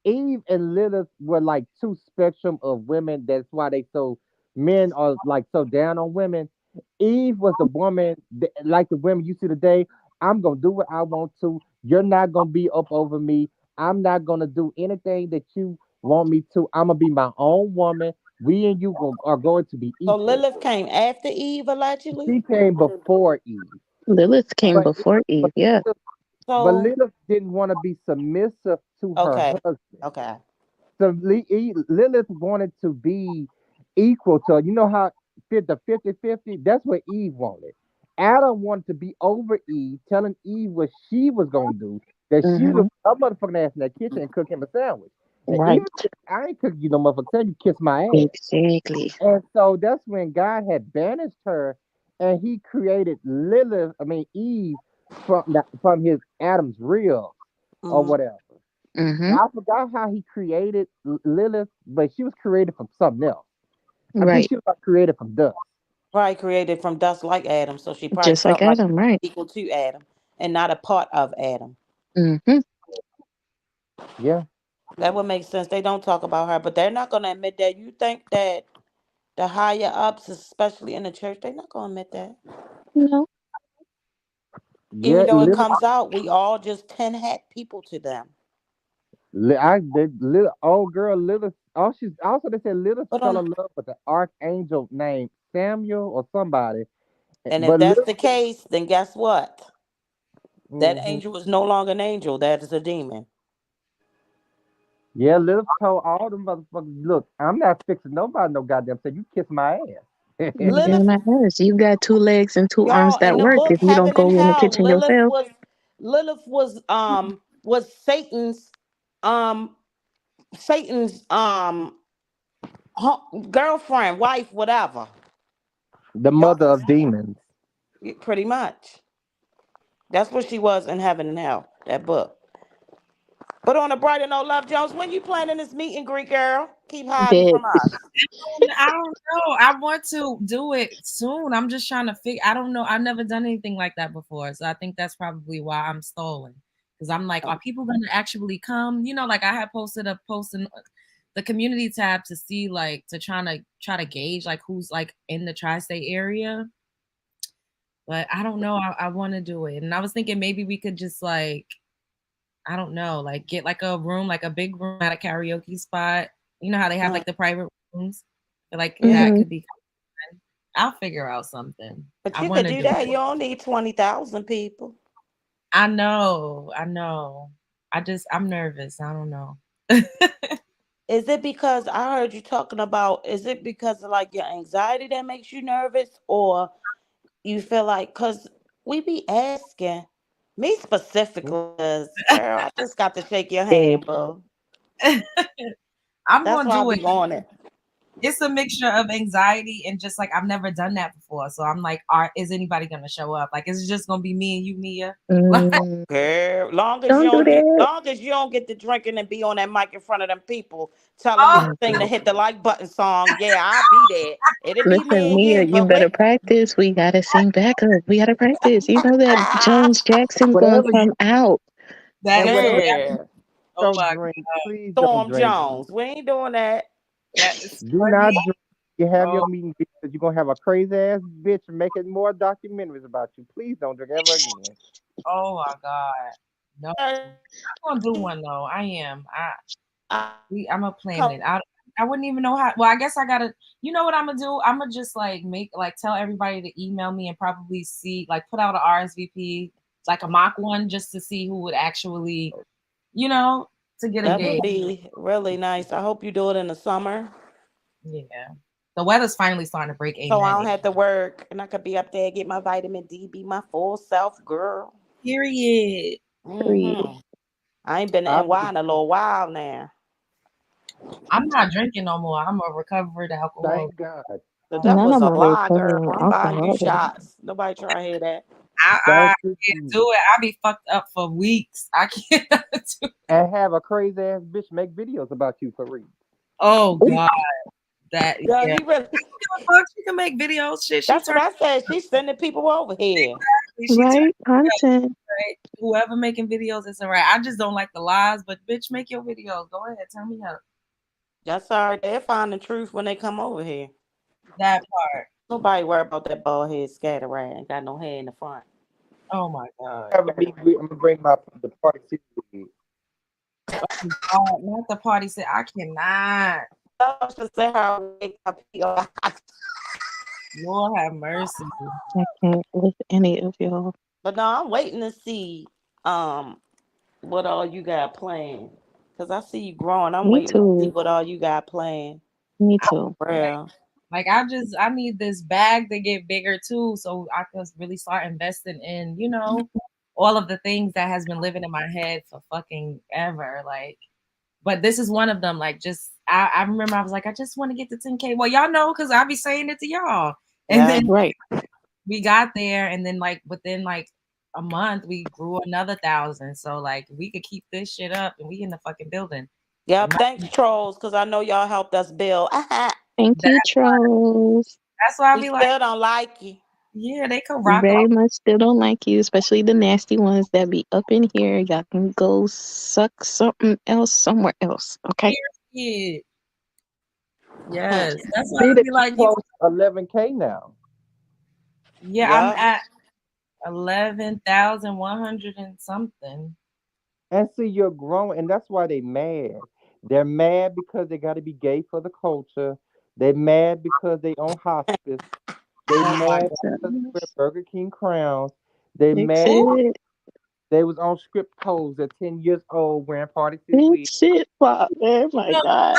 Eve and Lilith were like two spectrum of women. That's why they so men are like so down on women. Eve was the woman like the women you see today. I'm gonna do what I want to. You're not gonna be up over me. I'm not gonna do anything that you want me to. I'm gonna be my own woman. We and you are going to be
So
equal.
Lilith came after Eve allegedly.
She came before Eve,
Lilith came
but
before Eve.
but
Yeah.
but
So
Lilith didn't want to be submissive to her
okay,
husband.
okay.
So Lilith wanted to be equal to, you know how the 50-50. That's what Eve wanted. Adam wanted to be over Eve, telling Eve what she was going to do. That she was
Hmm.
a motherfucking ass in that kitchen and cook him a sandwich. And Eve
Right.
said, I ain't cooking you no motherfucking sandwich, you kiss my ass.
Exactly.
And so that's when God had banished her and he created Eve from his Adam's ribs or
Mm.
whatever.
Hmm.
I forgot how he created Lilith, but she was created from something else. I think
Right.
she was like created from dust.
Probably created from dust like Adam, so she probably
Just like
felt like
Adam. Right.
equal to Adam and not a part of Adam.
Hmm.
Yeah.
That would make sense. They don't talk about her, but they're not going to admit that. You think that the higher ups, especially in the church, they're not going to admit that.
No.
Even
Yeah,
though it
Lilith.
comes out, we all just tin hat people to them.
The little old girl Lilith. Oh, she's also they said Lilith
But
fell
on,
in love with an archangel named Samuel or somebody.
and if
But
that's
Lilith,
the case, then guess what? That
hmm
angel is no longer an angel. That is a demon.
yeah, Lilith told all them motherfuckers, look, I'm not fixing nobody no goddamn thing. You kiss my ass.
You do
Lilith,
not ask. You got two legs and two arms
y'all, in
that
the
work
book
if you don't
Heaven and
go in the
Hell,
kitchen yourself.
Lilith was um Satan's girlfriend, wife, whatever.
The
Y'all
mother of demons.
pretty much. That's what she was in Heaven and Hell. That book. But on a brighter note, Love Jones, when you planning this meet and greet, girl? Keep hiding
Dead.
from us.
I don't know. I want to do it soon. I'm just trying to figure. I don't know. I've never done anything like that before, so I think that's probably why I'm stalling. Because I'm like, are people going to actually come? You know, like I had posted a post in the community tab to see, like, to try to gauge like who's like in the tri-state area. But I don't know. I want to do it, and I was thinking maybe we could just like, I don't know, like get like a room, like a big room at a karaoke spot. You know how they have
Mm.
like the private rooms? I feel like that
Hmm.
could be fun. I'll figure out something.
But
I
you
want
could
to
do
do
that.
it.
You don't need 20,000 people.
I know. I know. I'm nervous. I don't know.
Is it because I heard you talking about, is it because of like your anxiety that makes you nervous? Or you feel like, because we be asking, me specifically, 'cause, girl, I just got to shake your
Dead.
hand, boo.
I'm
That's
gonna
why I
do it.
be on it.
It's a mixture of anxiety and just like I've never done that before. So I'm like, is anybody gonna show up? Like, is it just gonna be me and you, Mia?
Mm,
Girl,
don't do that.
long as you don't get to drinking and be on that mic in front of them people telling me to
Oh,
sing the
Mhm.
hit the like button song, yeah, I'll be there. It'll be
Listen,
me and
Mia,
you,
you
but
better
wait.
practice. We gotta sing backup. We gotta practice. You know that Jones Jackson gonna
Whatever you
come out.
that
and
is
whatever
Girl,
oh
don't
my
drink, please don't
Storm
drink.
Jones, we ain't doing that.
that is
Do not
funny.
drink. You have
Oh,
your meeting because you're gonna have a crazy ass bitch making more documentaries about you. Please don't drink ever again.
oh my God. No, I'm gonna do one though. I am.
I
I'm gonna plan
come
it. I wouldn't even know how. Well, I guess I gotta. You know what I'm gonna do? I'm gonna just like tell everybody to email me and probably see like put out a RSVP, like a mock one, just to see who would actually, you know, to get a
that would
gauge.
be really nice. I hope you do it in the summer
Yeah, the weather's finally starting to break.
so I
Amen.
don't have to work and I could be up there, get my vitamin D, be my full self girl.
Period.
Period.
Mm-hmm. I ain't been to
I
NY in a little while now.
I'm not drinking no more. I'm a recovered alcoholic.
thank God.
So that
None
was
of
a
my
lie, girl.
recovering
I'm buying you
alcoholic.
shots. Nobody trying to hear that.
I
Thank you,
can't
Jesus.
do it. I be fucked up for weeks. I can't do it.
And have a crazy ass bitch make videos about you for real.
Oh God. That
Yo,
yeah.
you really.
She can make videos. Shit. She
That's what
turned
I said. She's sending people over here.
she turned
Right? Content.
right. Whoever making videos, it's all right. I just don't like the lies, but bitch, make your videos. Go ahead, turn me up.
That's all right. They'll find the truth when they come over here.
That part.
Nobody worry about that bald head scatter rat. Ain't got no hair in the front.
Oh my God.
I'm gonna bring the party secret.
Not the party set. I cannot.
I should say how
Lord have mercy.
I can't with any of y'all.
But no, I'm waiting to see what all you got planned. Cause I see you growing. I'm
Me
waiting to see
too.
what all you got planned.
Me too.
Real.
Like I need this bag to get bigger too, so I can really start investing in, all of the things that has been living in my head for fucking ever. Like, but this is one of them. Like, just I remember I was like, I just want to get to 10K. Well, y'all know because I be saying it to y'all, and
Yeah.
then
Right.
we got there, and then like within like a month we grew another 1,000. So like we could keep this shit up, and we in the fucking building.
Yeah,
But not
thanks, trolls, because I know y'all helped us build.
Thank
that.
you, trolls.
That's why I
We
be like,
still don't like you.
yeah, they could
We
rock
very
out.
much still don't like you, especially the nasty ones that be up in here. Y'all can go suck something else somewhere else. Okay?
Period. Yes, that's why
See,
I
they
be like,
close 11K now.
yeah, I'm
Yeah.
at 11,100 and something.
And see, you're growing, and that's why they mad. They're mad because they got to be gay for the culture. They're mad because they on hospice. They
Oh my
mad
God.
because they wear Burger King crowns. They
Fix
mad
Ooh,
it.
they was on script pose at 10 years old wearing party this week.
Fix it, Father. My God.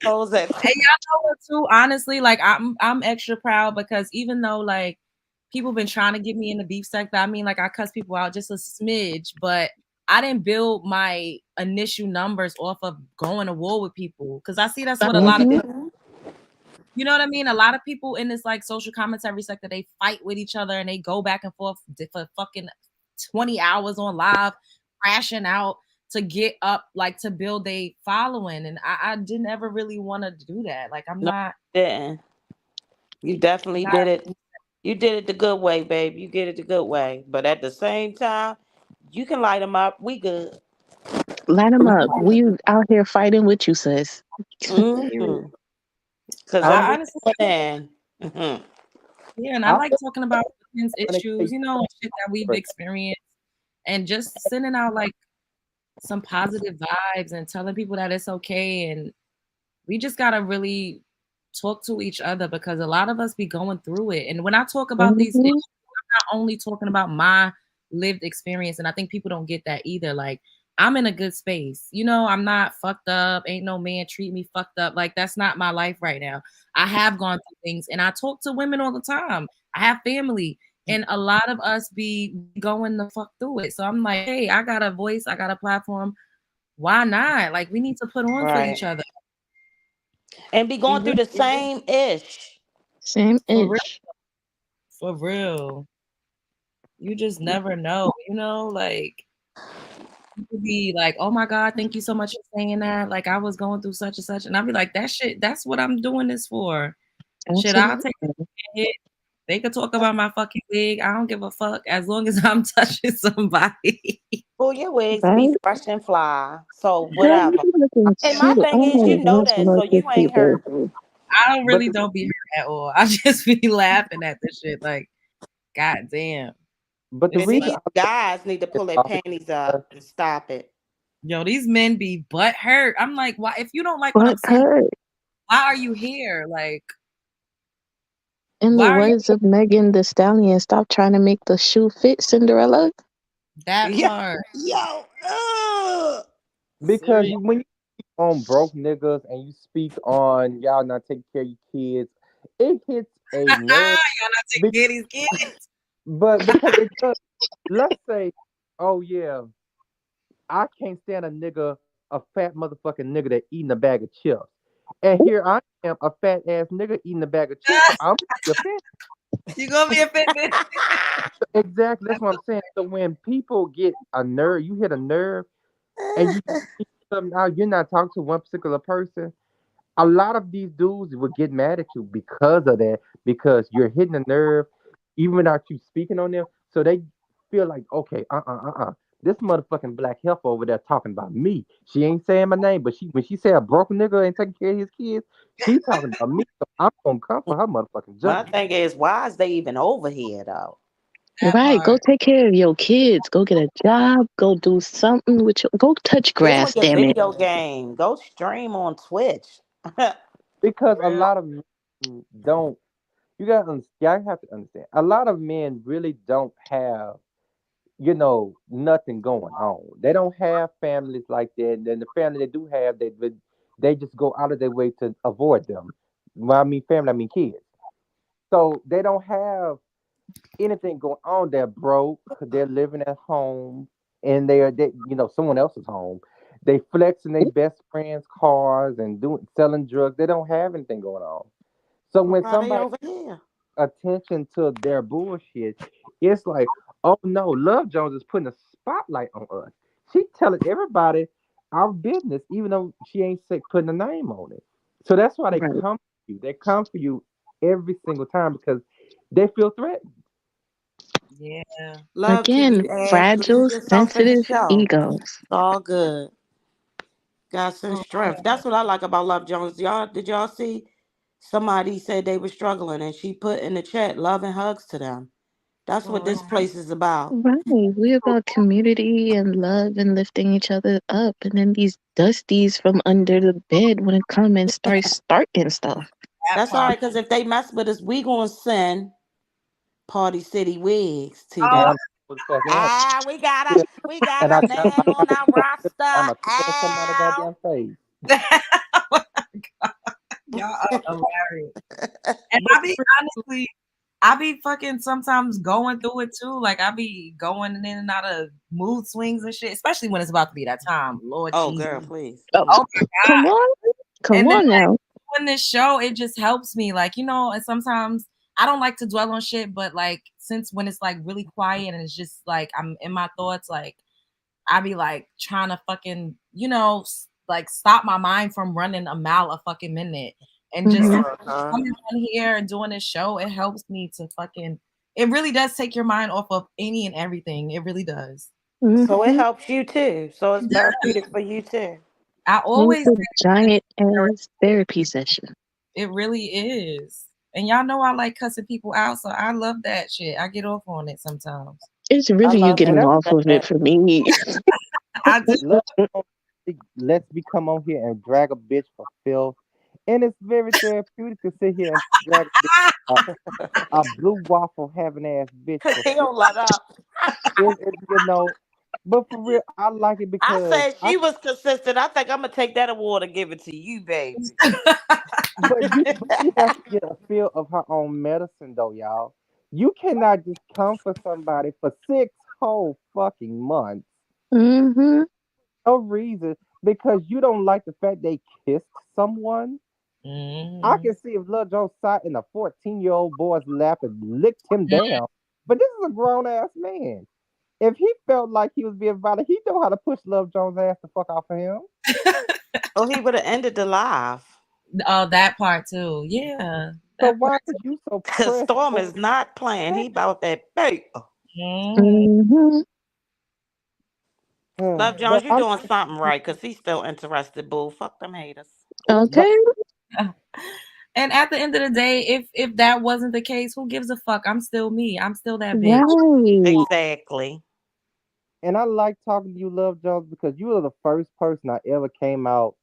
those that
And y'all know what too? Honestly, like I'm extra proud because even though like people been trying to get me in the beef sector, I mean like I cuss people out just a smidge, but I didn't build my initial numbers off of going to war with people. Cause I see that's what a lot of
Mm-hmm.
people, you know what I mean? A lot of people in this like social commentary sector, they fight with each other and they go back and forth for fucking 20 hours on live, crashing out to get up, like to build a following. And I didn't ever really want to do that. Like I'm
no,
not,
didn't. You definitely
not
did it. You did it the good way, babe. You did it the good way. But at the same time, you can light them up. We good.
Line them up. We out here fighting with you, sis.
Mm-hmm. Cause
I'm
I'm
I
just
honestly,
in. Mm-hmm.
yeah, and I
I
like
feel
talking about women's
like
issues, and shit that we've experienced and just sending out like some positive vibes and telling people that it's okay. And we just gotta really talk to each other because a lot of us be going through it. And when I talk about these issues,
Mm-hmm.
I'm not only talking about my lived experience, and I think people don't get that either. Like I'm in a good space, I'm not fucked up. Ain't no man treat me fucked up. Like that's not my life right now. I have gone through things, and I talk to women all the time. I have family, and a lot of us be going the fuck through it. So I'm like, hey, I got a voice, I got a platform. Why not? Like we need to put on for each
Right.
other.
And be
We
going through
really,
the same ish.
Same
for real,
ish.
for real. You just never know, like you could be like, oh my God, thank you so much for saying that. Like I was going through such and such. And I'll be like, that shit, that's what I'm doing this for. Shit, I'll take
Absolutely.
a hit. They could talk about my fucking wig. I don't give a fuck as long as I'm touching somebody.
Well, your wigs be
Right?
fresh and fly. So
Girl, you
whatever.
be looking
And my
cute.
thing
Oh
is,
my
you know
gosh,
that, so
love these
you ain't hurt.
people.
I
but
don't be hurt at all. I just be laughing at this shit. Like, God damn.
the
And
It's
reason
like,
these guys need to pull their panties up and stop it.
yo, these men be butt hurt. I'm like, why? If you don't like what I'm
But
saying,
hurt.
why are you here? Like,
In the
why are you
words of Megan the Stallion, stop trying to make the shoe fit Cinderella.
that
Yeah.
part?
Yo. Ugh.
because
Serious.
when you speak on broke niggas and you speak on y'all not taking care of your kids, it hits a
Y'all
nerve.
not
Be-
taking care of these kids.
but because it does, let's say, oh yeah, I can't stand a fat motherfucking nigga that eating a bag of chips. And here I am, a fat ass nigga eating a bag of chips. So I'm offended.
You gonna be offended?
Exactly. That's what I'm saying. So when people get a nerve, you hit a nerve, and you something out, you're not talking to one particular person. A lot of these dudes will get mad at you because of that, because you're hitting a nerve, even without you speaking on them. So they feel like, okay, this motherfucking black heifer over there talking about me. She ain't saying my name, but when she say a broke nigga ain't taking care of his kids, she talking about me. So I'm gonna come for her motherfucking
My
junk.
thing is, why is they even over here though?
That
Right, go
part.
take care of your kids. Go get a job. Go do something with your. Go touch
Get on
grass.
your
Damn it.
video game. Go stream on Twitch.
Because a
Real.
lot of men don't. Y'all have to understand. A lot of men really don't have nothing going on. They don't have families like that. And then the family they do have, they just go out of their way to avoid them. Well, I mean family, I mean kids. So they don't have anything going on. They're broke. They're living at home, and someone else's home. They flexing their best friends' cars and doing selling drugs. They don't have anything going on. So
Well,
when
why they
somebody
over here?
attention to their bullshit, it's like, oh no, Love Jones is putting a spotlight on us. She telling everybody our business, even though she ain't sick putting a name on it. So that's why they
Right.
come for you. They come for you every single time because they feel threatened.
Yeah.
Love to
Again,
you, Ash. Lose
fragile,
yourself in the
sensitive
show.
egos.
It's all good. Got some
Oh,
strength. That's what I like about Love Jones. Did y'all see? Somebody said they were struggling, and she put in the chat love and hugs to them. That's what this
oh,
place is about.
Right. We about community and love and lifting each other up. And then these dusties from under the bed want to come and start starting stuff.
that
That's all
part.
right, because if they mess with us, we gonna send Party City Wigs to
Oh,
them.
And I'm fucking ass.
We got
And I
a
got my
man on our roster.
I'm a throw some out of
Ow.
goddamn face.
y'all are hilarious. And
But
I be honestly, I be fucking sometimes going through it too. Like I be going in and out of mood swings and shit, especially when it's about to be that time. Lord
Oh,
Jesus.
girl, please,
Oh,
Oh
please.
my
come
God.
on. Come
And then
on now.
doing this show, it just helps me. Like, and sometimes I don't like to dwell on shit, but like since when it's like really quiet and it's just like I'm in my thoughts, like I be like trying to fucking, like stop my mind from running a mile a fucking minute. And just
Hmm.
Uh-huh.
coming on here and doing this show, it helps me to fucking, it really does take your mind off of any and everything. It really does.
So it
Hmm.
helps you too. So it's
It does.
therapeutic for you too.
I
It's
always
a
say
giant ass therapy session.
it really is. And y'all know I like cussing people out, so I love that shit. I get off on it sometimes.
It's
I
really you
love
and
getting
that.
that's
off of it for me.
I do.
love lets me come on here and drag a bitch for filth. And it's very therapeutic to sit here and drag a blue waffle having ass bitch
Cause
for
he
filth.
don't let up.
But for real, I like it
I
because
said she was consistent. I think I'm gonna take that award and give it to you, baby.
but she has to get a feel of her own medicine though, y'all. You cannot just come for somebody for 6 whole fucking months.
Hmm.
No reason because you don't like the fact they kissed someone. I
Mhm.
can see if Lil Joe sat in a 14-year-old boy's lap and licked him down. But this is a grown ass man. If he felt like he was being violent, he know how to push Love Jones' ass the fuck off of him.
Oh, he would have ended the live.
Oh, that part too. Yeah,
So
that part
why was you so
Cause
pressed
Storm
for
is not playing.
that?
He about that bait.
too.
Hmm.
Love
But
Jones, you
I'm
doing something right, cause he's still interested, boo. Fuck them haters.
but
Okay.
Mhm. And at the end of the day, if that wasn't the case, who gives a fuck? I'm still me. I'm still that bitch.
Right.
Exactly.
and I like talking to you, Love Jones, because you were the first person I ever came out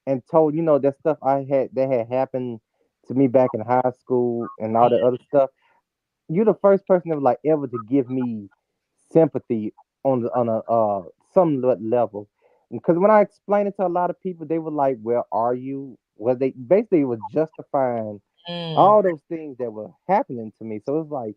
and told, that stuff that had happened to me back in high school and all that other stuff. You're the first person that was like ever to give me sympathy on a somewhat level. Because when I explained it to a lot of people, they were like, "Where are you?" Well, they basically was justifying
Mm.
all those things that were happening to me. So it's like,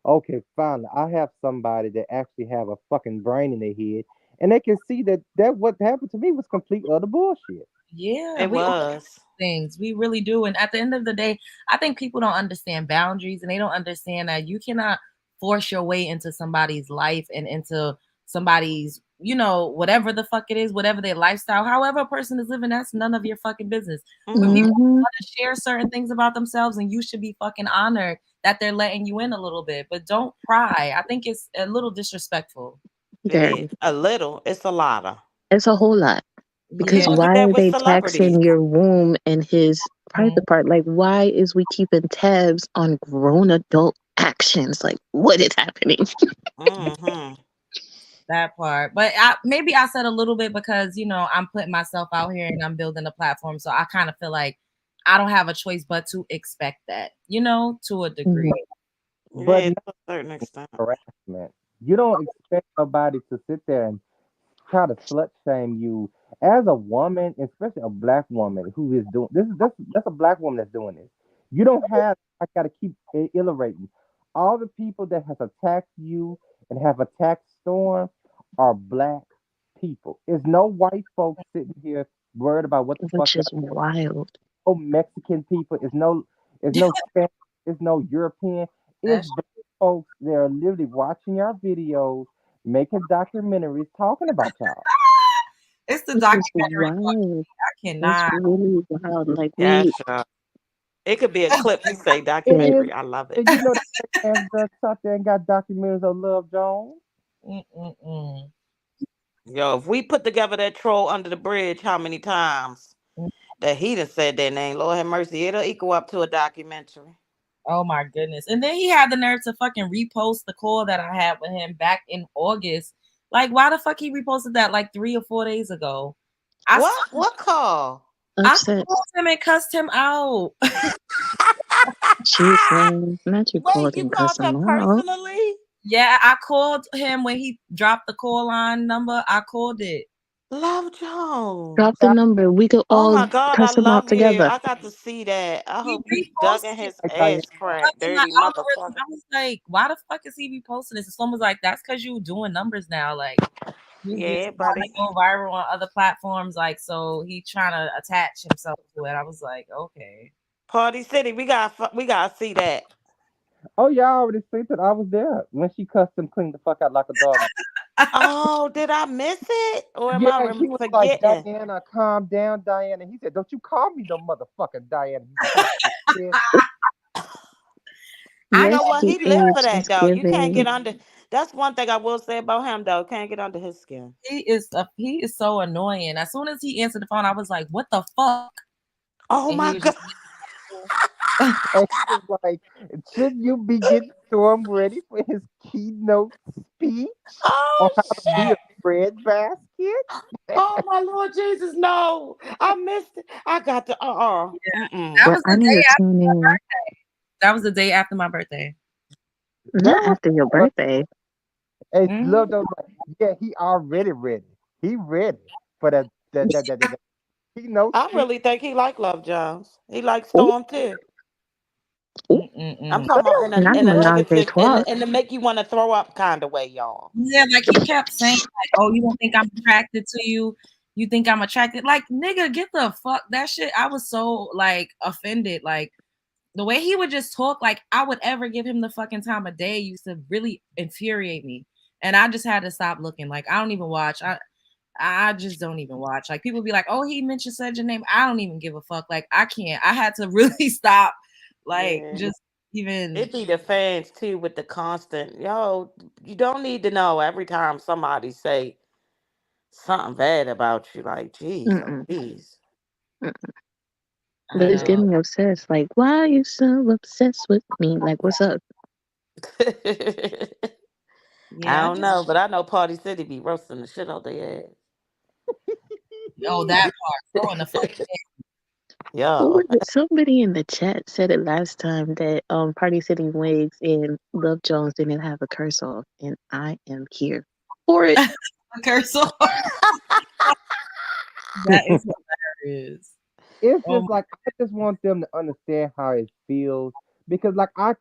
okay, finally, I have somebody that actually have a fucking brain in their head, and they can see that what happened to me was complete utter bullshit.
Yeah,
It
we all
was.
things. We really do. And at the end of the day, I think people don't understand boundaries and they don't understand that you cannot force your way into somebody's life and into somebody's, whatever the fuck it is, whatever their lifestyle, however a person is living, that's none of your fucking business. When people
Mm-hmm.
want to share certain things about themselves, and you should be fucking honored that they're letting you in a little bit, but don't pry. I think it's a little disrespectful.
It
Very.
is a little. It's a lot of.
It's a whole lot.
But
Because
Yeah.
people do
why
that
are
with
they
celebrities.
taxing your womb and his private part? Like, why is we keeping tabs on grown adult actions? Like, what is happening?
Mm-hmm.
That part. But maybe I said a little bit because, I'm putting myself out here and I'm building a platform. So I kind of feel like I don't have a choice but to expect that, to a degree.
But
Yeah,
not
to a certain extent.
harassment. You don't expect nobody to sit there and try to slut shame you as a woman, especially a black woman who is doing this. That's a black woman that's doing this. You don't have. I gotta keep illustrating. All the people that has attacked you and have attacked Storm are black people. There's no white folks sitting here worried about what the fuck
Which is wild.
no Mexican people. It's no Spanish. It's no European. It's
That's
black folks that are literally watching our videos, making documentaries, talking about y'all.
it's the
Which is
documentary.
wild.
I
That's
cannot.
really wild. Like, we,
Gotcha. It could be a clip. You say
It is.
documentary. I love it.
And you know that ass ducks out there and got documentaries of Love Jones.
Mm-mm-mm.
Yo, if we put together that troll under the bridge, how many times that he done said that name? Lord have mercy. It'll equal up to a documentary.
Oh my goodness. And then he had the nerve to fucking repost the call that I had with him back in August. Like, why the fuck he reposted that like 3 or 4 days ago? I
What? What call?
I
upset.
called him and cussed him out.
Jesus. Not you
Wait,
called
you
and
called
cussed
him
him out.
personally?
Yeah, I called him when he dropped the call line number. I called it.
Love
Drop
Jones.
the number. We could
Oh
all
my God, I
cuss him out
love you.
together.
I got to see that. I
He
hope you dug in
reposted it
his
Like Diane,
ass crack,
in the
dirty
algorithm.
motherfucker.
I was like, why the fuck is he reposting this? And someone was like, that's because you doing numbers now. Like, you're
Yeah,
trying to
buddy.
go viral on other platforms. Like, so he trying to attach himself to it. I was like, okay.
Party City, we gotta see that.
oh, y'all already seen that I was there when she cussed him clean the fuck out like a dog.
Oh, did I miss it? Or am
Yeah,
I
he was like,
forgetting?
Diana, calm down, Diana. He said, don't you call me no motherfucking Diana, you fucking bitch.
You
Yes,
know what?
he
He lived
is
for that
just
though. You can't get
giving.
under. That's one thing I will say about him though. Can't get under his skin.
He is so annoying. As soon as he answered the phone, I was like, what the fuck?
Oh
And he
my
was
God.
just
And he was like, shouldn't you be getting Storm ready for his keynote speech on
Oh
how to be a
shit.
breadbasket?
Oh my Lord Jesus, no. I missed it. I got to
that
Well,
was
I
the
need
day
to
after
tune
my
in.
birthday. That was the day after my birthday.
Not
That was
after your birthday.
and
Mhm.
Love Jones like, yeah, he already ready. He ready for that keynote
I
speech.
really think he like Love Jones. He likes
Ooh,
Storm too.
ooh.
I'm
Mm-mm-mm.
talking about in a
Not a
in a
menage a
negative
trois.
in the make you want to throw up kind of way, y'all.
Yeah, like he kept saying, like, "Oh, you don't think I'm attracted to you? You think I'm attracted?" Like, nigga, get the fuck that shit. I was so like offended. Like the way he would just talk, like I would ever give him the fucking time of day used to really infuriate me. And I just had to stop looking. Like I don't even watch. I just don't even watch. Like people be like, "Oh, he mentioned such a name." I don't even give a fuck. Like I can't. I had to really stop. Like
Yeah.
just even.
It be the fans too with the constant, yo, you don't need to know every time somebody say something bad about you. Like, geez, oh
Mm-mm.
geez.
Mm-mm.
I
But it's
know.
getting obsessed. Like, why are you so obsessed with me? Like, what's up?
I
Yeah. I
don't
just.
know, but I know Party City be roasting the shit out their
Oh, that part. Going the fuck.
ass.
Who
Yo.
was it? Somebody in the chat said it last time that Party City Wigs and Love Jones didn't have a curse off, and I am here for it.
Curse off. That is hilarious.
It's
Oh
just like I just want them to understand how it feels because like I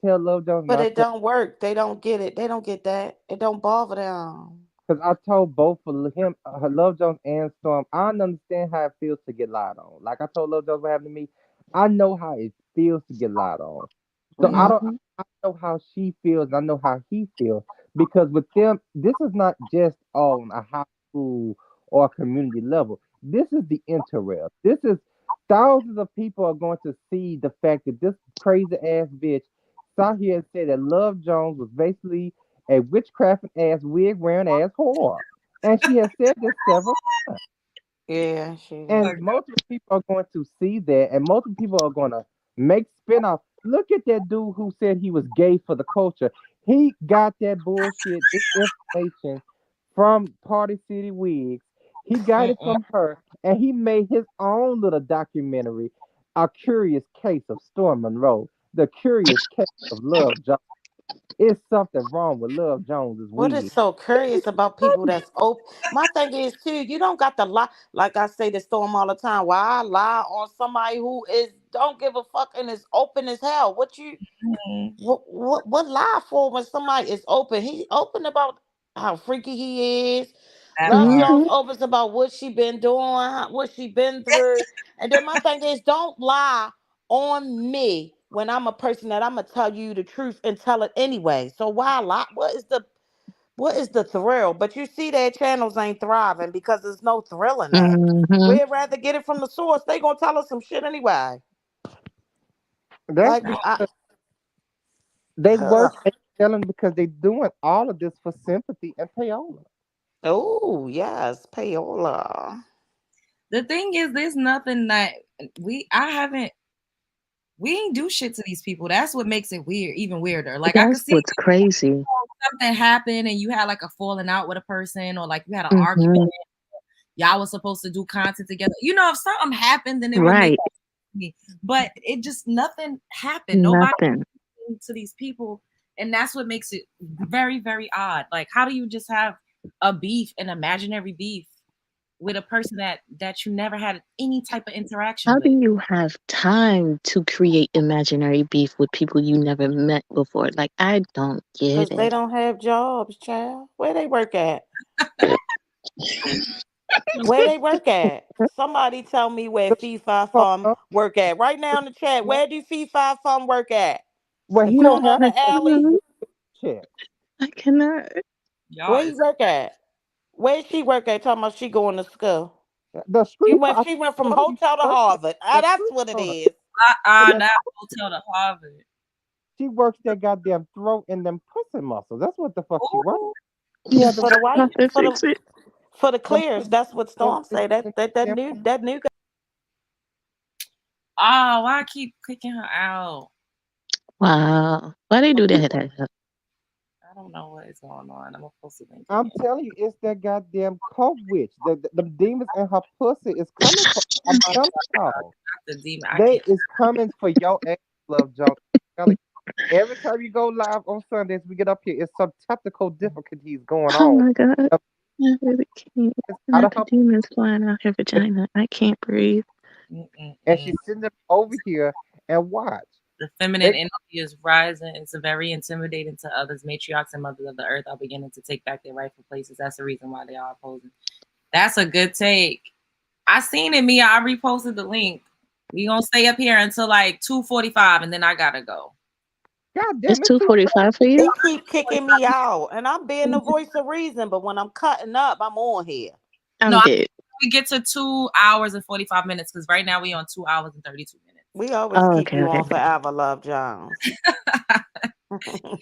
tell Love Jones and
But
I
it
tell
don't work. They don't get it. They don't get that. It don't bother them.
Because I told both of him, Love Jones and Storm, I don't understand how it feels to get lied on. Like I told Love Jones what happened to me, I know how it feels to get lied on. So I don't.
Mhm.
I know how she feels. And I know how he feels because with them, this is not just on a high school or a community level. This is the interweb. This is thousands of people are going to see the fact that this crazy ass bitch sat here and said that Love Jones was basically a witchcraft ass wig wearing ass whore, and she has said this several.
Yeah, she.
And multiple people are going to see that, and multiple people are going to make spin-off. Look at that dude who said he was gay for the culture. He got that bullshit, this information from Party City Wigs. He got it
Mm-mm.
from her, and he made his own little documentary, A Curious Case of Storm Monroe, The Curious Case of Love Jones. It's something wrong with Love Jones's
What is
wig.
so curious about people that's open? My thing is too, you don't got to lie. Like I say to Storm all the time, why I lie on somebody who is don't give a fuck and is open as hell? What you
Mhm.
what lie for when somebody is open? He open about how freaky he is.
That
Love
part.
Jones
Mhm.
opens about what she been doing, what she been through. And then my thing is, don't lie on me when I'm a person that I'm gonna tell you the truth and tell it anyway. So why lie? What is the thrill? But you see their channels ain't thriving because there's no thrill in that.
Mhm.
We'd rather get it from the source. They gonna tell us some shit anyway.
That's
Like
because they work and selling because they doing all of this for sympathy and payola.
oh yes, payola.
The thing is, there's nothing that I haven't we ain't do shit to these people. That's what makes it weird, even weirder. Like I could
That's
see
what's crazy.
something happen and you had like a falling out with a person or like you had an argument.
Mhm.
Y'all was supposed to do content together. You know, if something happened, then it would make
Right.
me. But it just nothing happened. Nobody
Nothing.
to these people, and that's what makes it very, very odd. Like, how do you just have a beef, an imaginary beef, with a person that you never had any type of interaction
How do
with?
you have time to create imaginary beef with people you never met before? Like, I don't get
Cause they
it.
don't have jobs, child. Where they work at? Where they work at? Somebody tell me where Fee Fi Fum work at. Right now in the chat, where do Fee Fi Fum work at?
Well,
The
he don't
corner of
have
I
the alley?
cannot.
check.
I cannot.
Y'all
Where he
is
work at? Where she work at? Talking about she going to school.
The
She
street
went.
car.
She went from
Told you
hotel to
works
Harvard. Ah,
the
that's
street
what it
car.
is.
Yeah,
not hotel to Harvard.
she works that goddamn throat and them pussy muscles. That's what the fuck she works.
Ooh.
She had to
For the
work
white,
Nothing
for
fix
the
it.
for the
them
clears.
pussy
That's what
muscles
Storm
and
say. That that that
them
new that new guy.
Oh, why I keep kicking her out?
Wow. Why they do that?
I don't know what is going on. I'm gonna post a link
I'm
again.
telling you, it's that goddamn coke witch. The demons in her pussy is coming for. I'm
Oh
telling
my god,
y'all,
not the demon. I
they
can't.
is coming for your ass, Love Jones. I'm telling you, every time you go live on Sundays, we get up here. It's some technical difficulties going
Oh
on.
my God.
The
I really can't.
is out
Not
of
the
her,
demons flying out her vagina. I can't breathe.
and
Mm-mm-mm.
she's sitting them over here and watch.
The feminine
They
energy is rising. It's a very intimidating to others. Matriarchs and mothers of the earth are beginning to take back their rightful places. That's the reason why they are opposing. That's a good take. I seen it, Mia. I reposted the link. We gonna stay up here until like 2:45, and then I gotta go.
God
It's
damn it, too.
2:45 for
They
you?
keep kicking me out, and I'm being the voice of reason. But when I'm cutting up, I'm on here.
No,
I'm dead.
we get to 2 hours and 45 minutes because right now we on 2 hours and 32 minutes.
We always
Oh,
keep
okay,
you
okay.
on forever, Love Jones.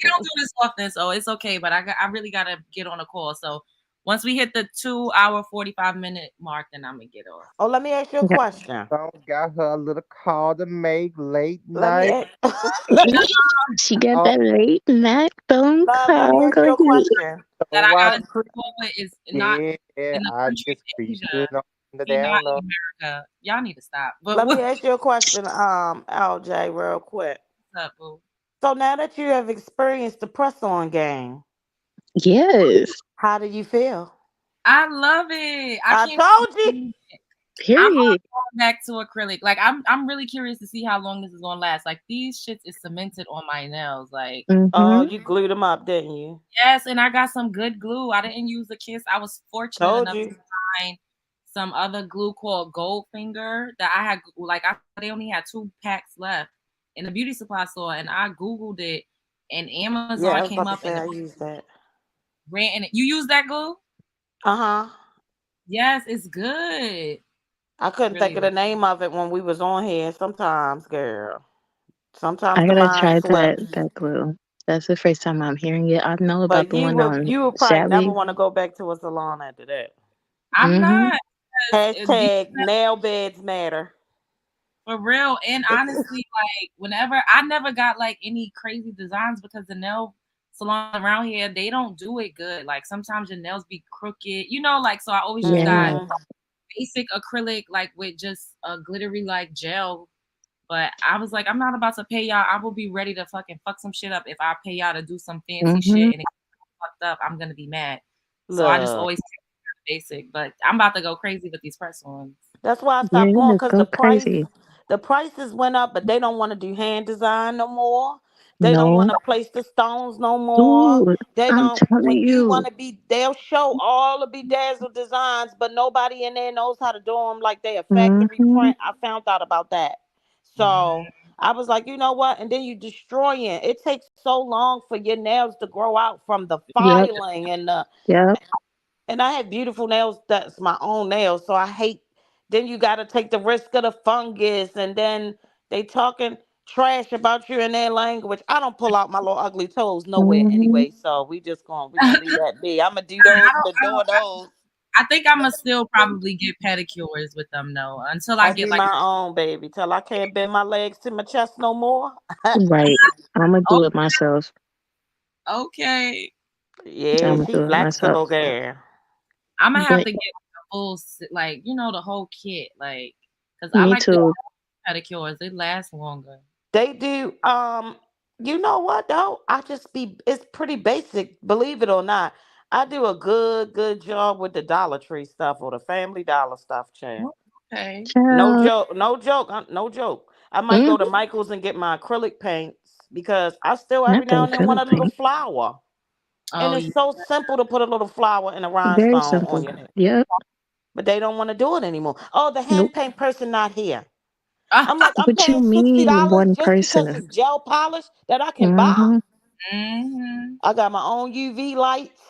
We don't do this often, so it's okay. But I really gotta get on a call. So once we hit the 2 hour 45 minute mark, then I'm gonna get off.
Oh, let me ask you a
Okay.
question.
Jones got her a little call to make late
Let me
night.
ask, let me
She got
Oh,
that late night phone
love. Let me
call.
ask
Go
you a
ahead.
question.
That
so
I
I
gotta
creep.
deal with is not
Yeah,
in the
I
country
just
of
creeped
Asia.
it on the
She not
down low.
in America. Y'all need to stop. But
Let me
what's
ask you a question, LJ, real quick.
up, boo?
So now that you have experienced the press on game,
Yes.
how do you feel?
I love it. I
I
can't
told you.
believe it.
Period.
going back to acrylic. Like I'm really curious to see how long this is gonna last. Like these shits is cemented on my nails. Like
Oh,
Mm-hmm.
you glued them up, didn't you?
yes, and I got some good glue. I didn't use the Kiss. I was fortunate
Told
enough to
you.
find some other glue called Goldfinger that I had. Like they only had 2 packs left in the beauty supply store, and I googled it, and
Yeah,
Amazon
I was
came
about to
up
say
and
I
the
used that.
brand. And you use that glue?
Uh-huh.
Yes, it's good.
I
It's
couldn't think
really
of the name of it when we was on here. Sometimes, girl. Sometimes
I
the
gotta
mind
try
slips.
that glue. That's the first time I'm hearing it. I know about
But
the one on
you would probably never
Sally.
want to go back to a salon after that.
I'm
Mm-hmm.
not. 'Cause
Hashtag nail beds matter.
for real. And honestly, like whenever I never got like any crazy designs because the nail salons around here, they don't do it good. Like sometimes your nails be crooked, like so I always just got
Yeah.
Mm-hmm.
basic acrylic like with just a glittery like gel. But I was like, I'm not about to pay y'all. I will be ready to fucking fuck some shit up if I pay y'all to do some fancy
Mm-hmm.
shit and it gets fucked up. I'm gonna be mad. So I just
Look.
always keep it basic. But I'm about to go crazy with these press ons.
That's why I
Yeah,
stopped
you
going
just
because
go crazy.
the prices went up, but they don't want to do hand design no more. They don't want
No.
to place the stones no more.
Dude,
They
I'm
don't
telling
when you want
you.
to be they'll show all the bedazzled designs, but nobody in there knows how to do them like they a factory
Mm-hmm.
print. I found out about that. So I was like, you know what? And then you destroying. It takes so long for your nails to grow out from the
Yep.
filing
Yep.
and I have beautiful nails. That's my own nails. So I hate. Then you got to take the risk of the fungus, and then they talking trash about you in their language. I don't pull out my little ugly toes nowhere
Mm-hmm.
anyway. So we gonna leave that be. I'm gonna do
I
those.
don't,
Been
I
doing
don't,
those.
I think I'm gonna still probably get pedicures with them though until I
I
get
do
like
my own, baby, till I can't bend my legs to my chest no more.
Right. I'm gonna
oh
do it myself.
okay.
I'm
Yeah,
gonna
she
do it myself.
flexible, girl.
I'm gonna have
But
to get the full like the whole kit like because I
me
like the
too.
pedicures. They last longer.
They do. You know what though? I just be. It's pretty basic, believe it or not. I do a good job with the Dollar Tree stuff or the Family Dollar stuff, champ.
Okay.
No
Child.
joke, no joke, no joke. I might go to
Mm-hmm.
Michael's and get my acrylic paints because I still every
Not the
now and then want
acrylic
a little
paint.
flower, and
Oh
it's
yeah.
so simple to put a little flower and a
Very
rhinestone on
simple.
your head.
Yep.
But they don't want to do it anymore. Oh, the hand
Nope.
paint person not here. I'm like, I'm
What you
paying
mean
$60
one
just because
person?
it's gel polish that I can buy.
Mm-hmm.
hmm
I got my own UV lights.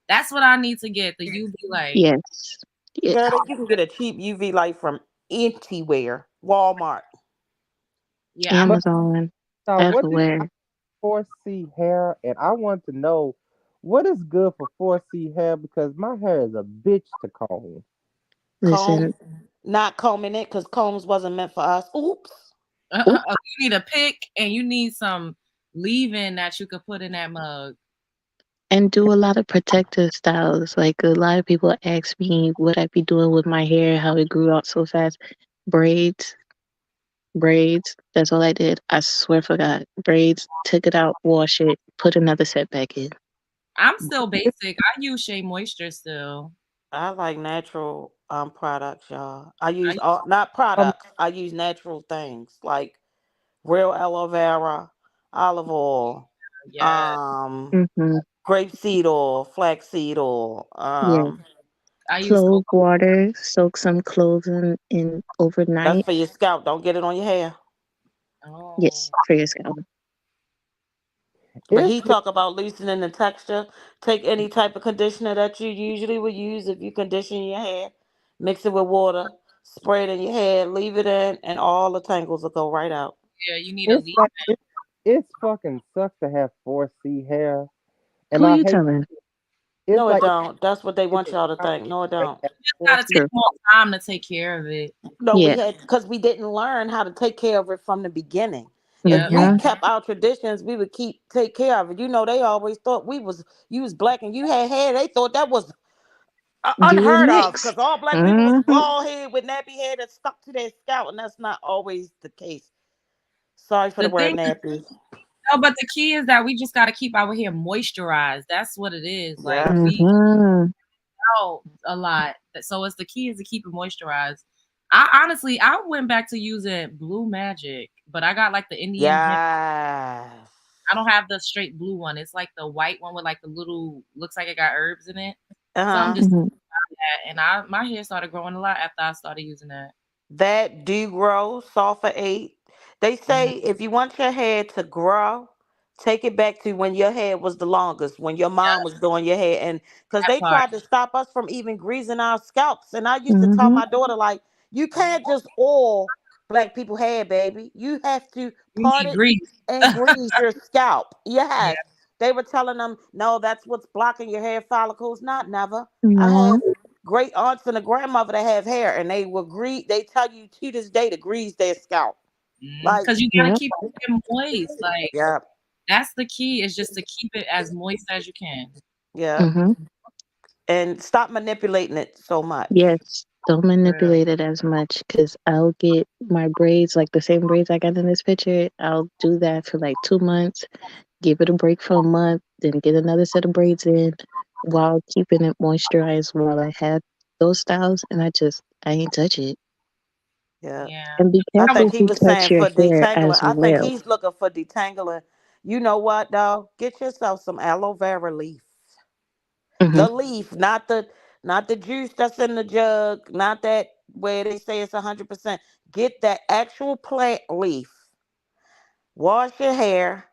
That's what I need to get the UV light.
Yes. Yeah.
Girl, you can get a cheap UV light from anywhere. Walmart.
Yeah, I'm
But
Amazon.
now, what do I
Everywhere.
4C hair? And I want to know what is good for 4C hair because my hair is a bitch to comb.
Comb,
Listen.
not combing it because combs wasn't meant for us. Oops.
Oop.
you need a pick and you need some leave-in that you could put in that mug.
And do a lot of protective styles. Like a lot of people ask me what I be doing with my hair, how it grew out so fast. Braids. Braids. That's all I did. I swear for God. Braids. Took it out, wash it, put another set back in.
I'm still basic. I use Shea Moisture still.
I like natural products, y'all. I
I
use
use,
all not
Um,
products. I use natural things like real aloe vera, olive oil,
yeah,
um,
Mm-hmm.
grapeseed oil, flaxseed oil.
Yes.
I use
Clove
cocoa.
water. Soak some cloves in
That's
overnight.
for your scalp. Don't get it on your hair.
Yes.
Oh,
For your scalp.
But
it's
he talk about loosening the texture. Take any type of conditioner that you usually would use if you condition your hair, mix it with water, spray it in your hair, leave it in, and all the tangles will go right out.
yeah, you need a
it's
leave.
like it's fucking sucks to have 4C hair, and
Who
I
you
hate
telling?
it's
No, it
like
don't. That's what they
it's
want y'all to think. No, it
great
don't.
to have
You just gotta
4C.
take
True.
more time to take care of it.
No, we
Yeah.
had because we didn't learn how to take care of it from the beginning. If
Yep.
we
Mm-hmm.
kept our traditions, we would take care of it. You know, they always thought you was black and you had hair. They thought that was
You were
unheard of because
mixed.
all black people was
Mm-hmm.
bald head with nappy hair that stuck to their scalp, and that's not always the case. Sorry for the
The
word
thing
nappy.
No, but the key is that we just gotta keep our hair moisturized. That's what it is. Like
Yeah.
we
Mm-hmm.
out a lot. So it's the key is to keep it moisturized. I went back to using Blue Magic, but I got like the Indian hemp.
Yes.
I don't have the straight blue one. It's like the white one with like the little looks like it got herbs in it. So I'm
Uh-huh.
just that, and my hair started growing a lot after I started using that.
That do grow, sulfur 8. They
Mhm.
say if you want your hair to grow, take it back to when your hair was the longest, when your mom was
Yeah,
doing your hair. And because
that
they
part.
tried to stop us from even greasing our scalps. And I used to tell
Mm-hmm.
my daughter, like, you can't just oil black people hair, baby. You have to
You
part
need
it
grease.
and grease your scalp.
Yeah.
Yes. They were telling them, no, that's what's blocking your hair follicles. Not never. I
No.
had great aunts and a grandmother that have hair, and they will grease. They tell you to this day to grease their scalp. Like,
Because you gotta
Yep.
keep it moist. Like
yeah,
that's the key is just to keep it as moist as you can.
yeah,
Mm-hmm.
and stop manipulating it so much.
Yes. Don't
Real.
manipulate it as much because I'll get my braids, like the same braids I got in this picture. I'll do that for like 2 months, give it a break for a month, then get another set of braids in while keeping it moisturized while I have those styles. And I ain't touch it.
Yeah,
Yeah.
And be
I
careful
think he
who
was
cuts
saying
your
for
hair
detangling.
as
I think
well.
he's looking for detangling. You know what, though? Get yourself some aloe vera leaf.
Mm-hmm.
The leaf, not the juice that's in the jug, not that where they say it's 100%. Get that actual plant leaf. Wash your hair.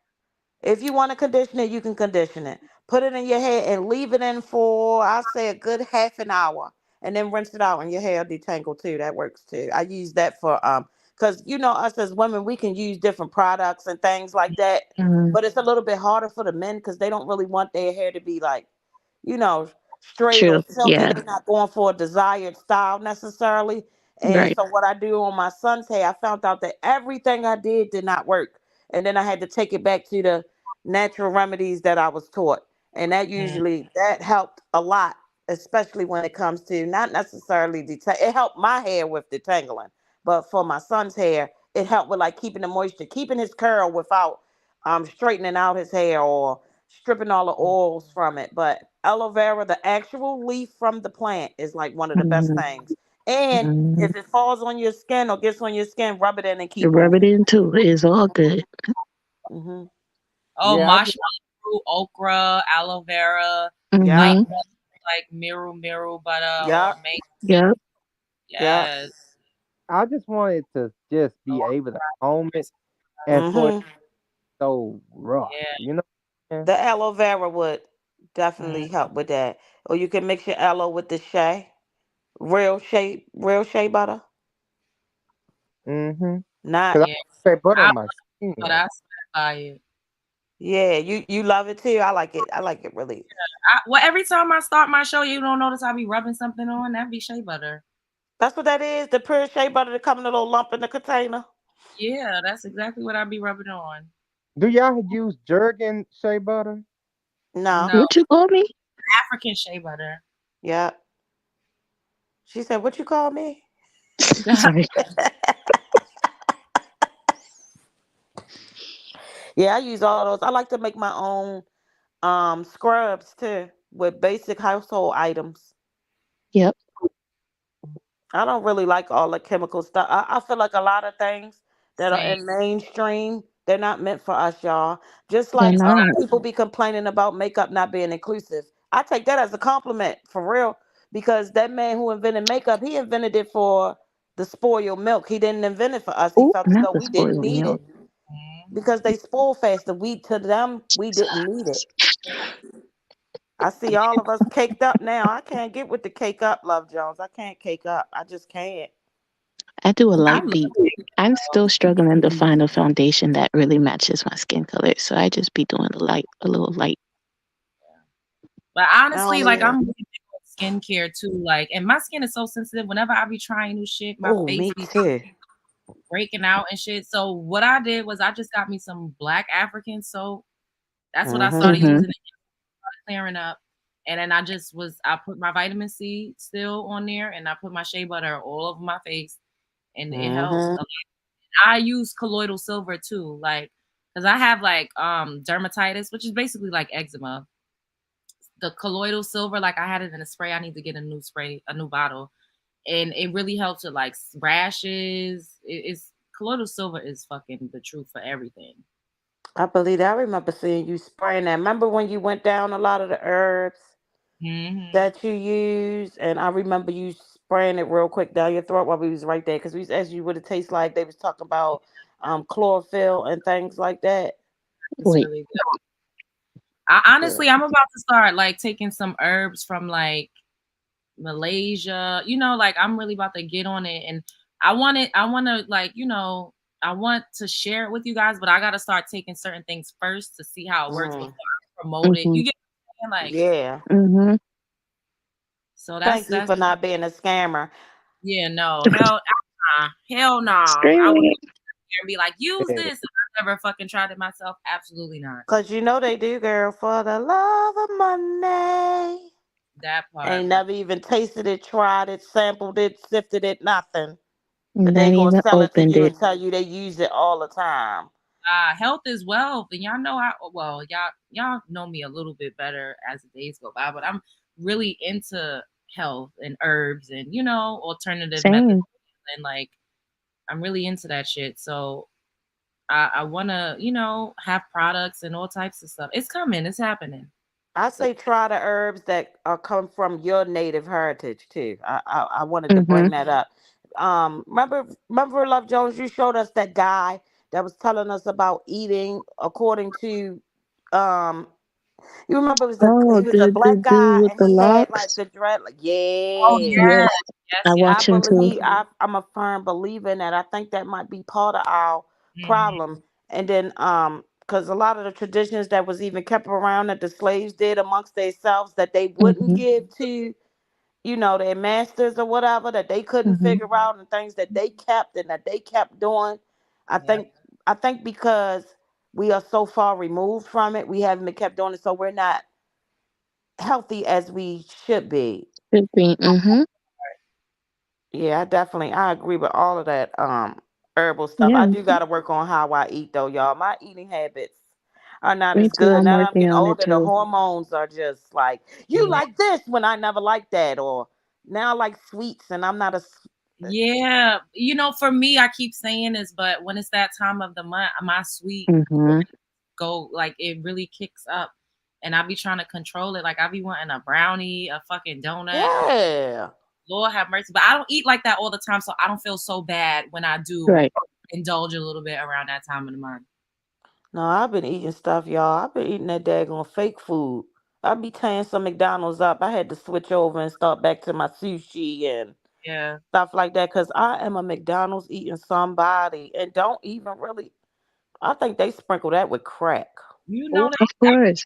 If you want to condition it, you can condition it. Put it in your hair and leave it in for, I'll say, a good half an hour. And then rinse it out and your hair detangle too. That works too. I use that for because us as women, we can use different products and things like that.
Mm-hmm.
But it's a little bit harder for the men because they don't really want their hair to be like, you know, straight or
True.
silky.
Yeah.
They're not going for a desired style necessarily. And
Right.
so what I do on my son's hair, I found out that everything I did not work. And then I had to take it back to the natural remedies that I was taught. And that
Mm.
usually that helped a lot, especially when it comes to not necessarily it helped my hair with detangling, but for my son's hair, it helped with like keeping the moisture, keeping his curl without straightening out his hair or stripping all the oils from it. But aloe vera, the actual leaf from the plant, is like one of the best
Mm-hmm.
things. And
Mm-hmm.
if it falls on your skin or gets on your skin, rub it in and keep
Rub it
moving.
in too. It's all good.
Hmm.
Oh,
Yeah,
marshmallow root, okra, aloe vera,
Yep.
light
Mm-hmm.
like miru butter or
Yep.
make.
Yep.
Yep.
Yes.
I just wanted to just be able to comb it and for it
Hmm.
so rough.
Yeah.
You know what I'm
The aloe vera would
Mm.
definitely help with that. Or you can mix your aloe with the shea, real shea butter.
saying? Mm-hmm.
Not,
Because
Yeah.
I put butter
I
on my
but
skin.
I swear by it.
yeah, you love it too. I like it. I like it really.
Well, every time I start my show, you don't notice I be rubbing something on. That be shea butter.
That's what that is. The pure shea butter that come in a little lump in the container.
Yeah, that's exactly what I be rubbing on.
Do y'all use Jergen shea butter?
No.
No,
What you call me?
African shea butter.
Yeah. She said, "What you call me?"
Sorry.
Yeah, I use all those. I like to make my own scrubs too with basic household items.
Yep.
I don't really like all the chemical stuff. I feel like a lot of things that are
Same.
in mainstream, they're not meant for us, y'all. Just
They're
like
It's not.
not.
people be complaining about makeup not being inclusive. I take that as a compliment for real because that man who invented makeup, he invented it for the spoiled milk. He didn't invent it for us. He
Oh,
felt as
not
though
the
we didn't
spoiled
need
meal.
it because they spoil faster. We to them, we didn't need it. I see all of us caked up now. I can't get with the cake up, Love Jones. I can't cake up. I just can't.
I do a
I
light
love
beat.
it
I'm
though.
still struggling to find a foundation that really matches my skin color. So I just be doing a little light.
But
I
honestly,
don't
like
either.
I'm really big on skincare too. Like, and my skin is so sensitive. Whenever I be trying new shit, my
Oh,
face
me
be
too.
breaking out and shit. So what I did was I just got me some black African soap. That's what I
Mm-hmm.
started
Mm-hmm.
using. It started clearing up. And then I put my vitamin C still on there and I put my shea butter all over my face and it helps.
Mm-hmm.
I use colloidal silver too, like because I have like dermatitis, which is basically like eczema. The colloidal silver, like I had it in a spray. I need to get a new spray, a new bottle. and it really helps with like rashes. It's colloidal silver is fucking the truth for everything.
I believe that. I remember seeing you spraying that. Remember when you went down a lot of the herbs that you use, and I remember you spraying it real quick down your throat while we was right there, because we was asking you what it tastes like. They was talking about chlorophyll and things like that.
It's
Wait.
really good. Honestly, I'm about to start like taking some herbs from like Malaysia. Like I'm really about to get on it, and I want to like, I want to share it with you guys, but I got to start taking certain things first to see how it works before I promote it. You get what I'm saying? Like,
Yeah.
so
Thank you
that's
for not being a scammer.
yeah, no, hell no. I would and be like, use
Yeah.
this. I've never fucking tried it myself. Absolutely not.
Cause you know they do, girl, for the love of money.
That part.
Ain't never even tasted it, tried it, sampled it, sifted it, nothing. But they
Not
gonna
even
sell it to
opened
you
it.
and tell you they use it all the time.
Health is wealth, and y'all know y'all know me a little bit better as the days go by, but I'm really into health and herbs and alternative methods,
Same.
and like I'm really into that shit. So I want to have products and all types of stuff. It's coming. It's happening.
I
So
say try the herbs that come from your native heritage too. I wanted to
Mm-hmm.
bring that up. Remember, Love Jones, you showed us that guy that was telling us about eating according to um. You remember
Oh,
he was a
the
black
dude
guy
with
and
the
he had like
locks.
the dread. Like,
oh
yeah.
yes,
Yes, I
I
watch him too.
believe I'm a firm believer in that. I think that might be part of our problem. And then because a lot of the traditions that was even kept around that the slaves did amongst themselves that they wouldn't
Mm-hmm.
give to their masters or whatever, that they couldn't
Mm-hmm.
figure out, and things that they kept and that they kept doing. I
Yep.
think I think because we are so far removed from it, we haven't been kept doing it, so we're not healthy as we should be.
Could be. Mm-hmm.
Yeah, I agree with all of that herbal stuff. I
Yeah,
do gotta work on how I eat though, y'all. My eating habits are not
me
as
too.
good.
I'm
Now that I'm
working
getting
on it
older, the
too.
hormones are just like, you
Yeah.
like this when I never liked that, or now I like sweets and I'm not
Yeah, for me, I keep saying this, but when it's that time of the month, my sweet
Mm-hmm.
go like it really kicks up, and I be trying to control it. Like I be wanting a brownie, a fucking donut.
yeah.
Lord have mercy, but I don't eat like that all the time, so I don't feel so bad when I do
Right.
indulge a little bit around that time of the month.
No, I've been eating stuff, y'all. I've been eating that daggone fake food. I be tearing some McDonald's up. I had to switch over and start back to my sushi and
Yeah,
stuff like that because I am a McDonald's eating somebody and don't even really. I think they sprinkle that with crack.
Oh,
that
Of course.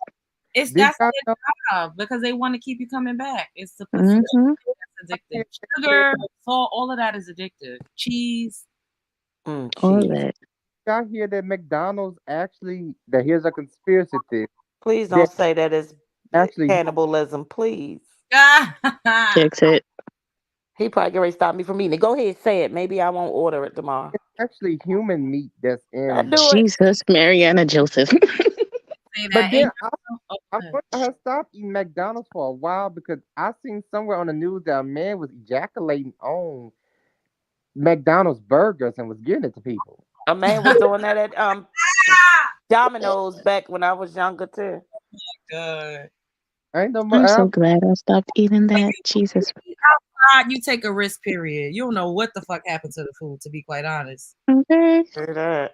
did
that's
y'all know?
their job because they want to keep you coming back. It's to put some
Mm-hmm.
that's addictive. Sugar, salt, all of that is addictive. Cheese.
All
Cheese.
that.
Y'all hear that McDonald's actually, that here's a conspiracy theory
Please don't
that
say that it's
actually
cannibalism, please.
Fix it.
He probably get ready to stop me from eating it. Go ahead, say it. Maybe I won't order it tomorrow.
actually human meat that's
I
in.
do it.
Jesus, Mariana Joseph.
Say
But
that.
then
And
I have stopped eating McDonald's for a while because I seen somewhere on the news that a man was ejaculating on McDonald's burgers and was giving it to people.
A man was doing that at Domino's back when I was younger too.
good.
Ain't no
I'm so
more.
glad I stopped eating that.
You
Jesus.
eat outside, you take a risk. Period. You don't know what the fuck happened to the food. To be quite honest.
Okay.
Hear that.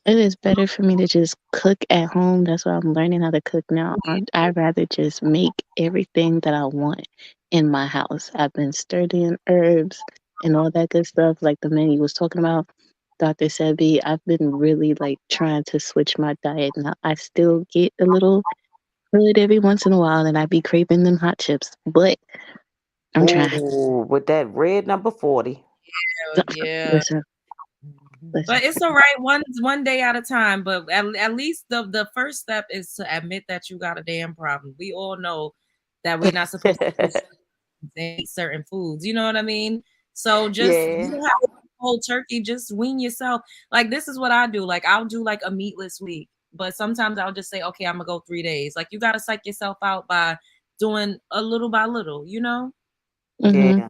It is better for me to just cook at home. That's why I'm learning how to cook now. I'd rather just make everything that I want in my house. I've been studying herbs and all that good stuff, like the man you was talking about, Dr. Sebi. I've been really like trying to switch my diet. Now I still get a little hood every once in a while, and I be craving them hot chips, but I'm trying.
Oh, with that red number 40.
Yeah.
Listen, listen.
But it's all right, one day at a time. But at least the first step is to admit that you got a damn problem. We all know that we're not supposed to eat certain foods. You know what I mean? So just you
Yeah.
don't have to eat whole turkey. Just wean yourself. Like this is what I do. Like I'll do like a meatless week, but sometimes I'll just say, okay, I'm gonna go 3 days. Like you gotta psych yourself out by doing a little by little. You know?
Mm-hmm.
Yeah.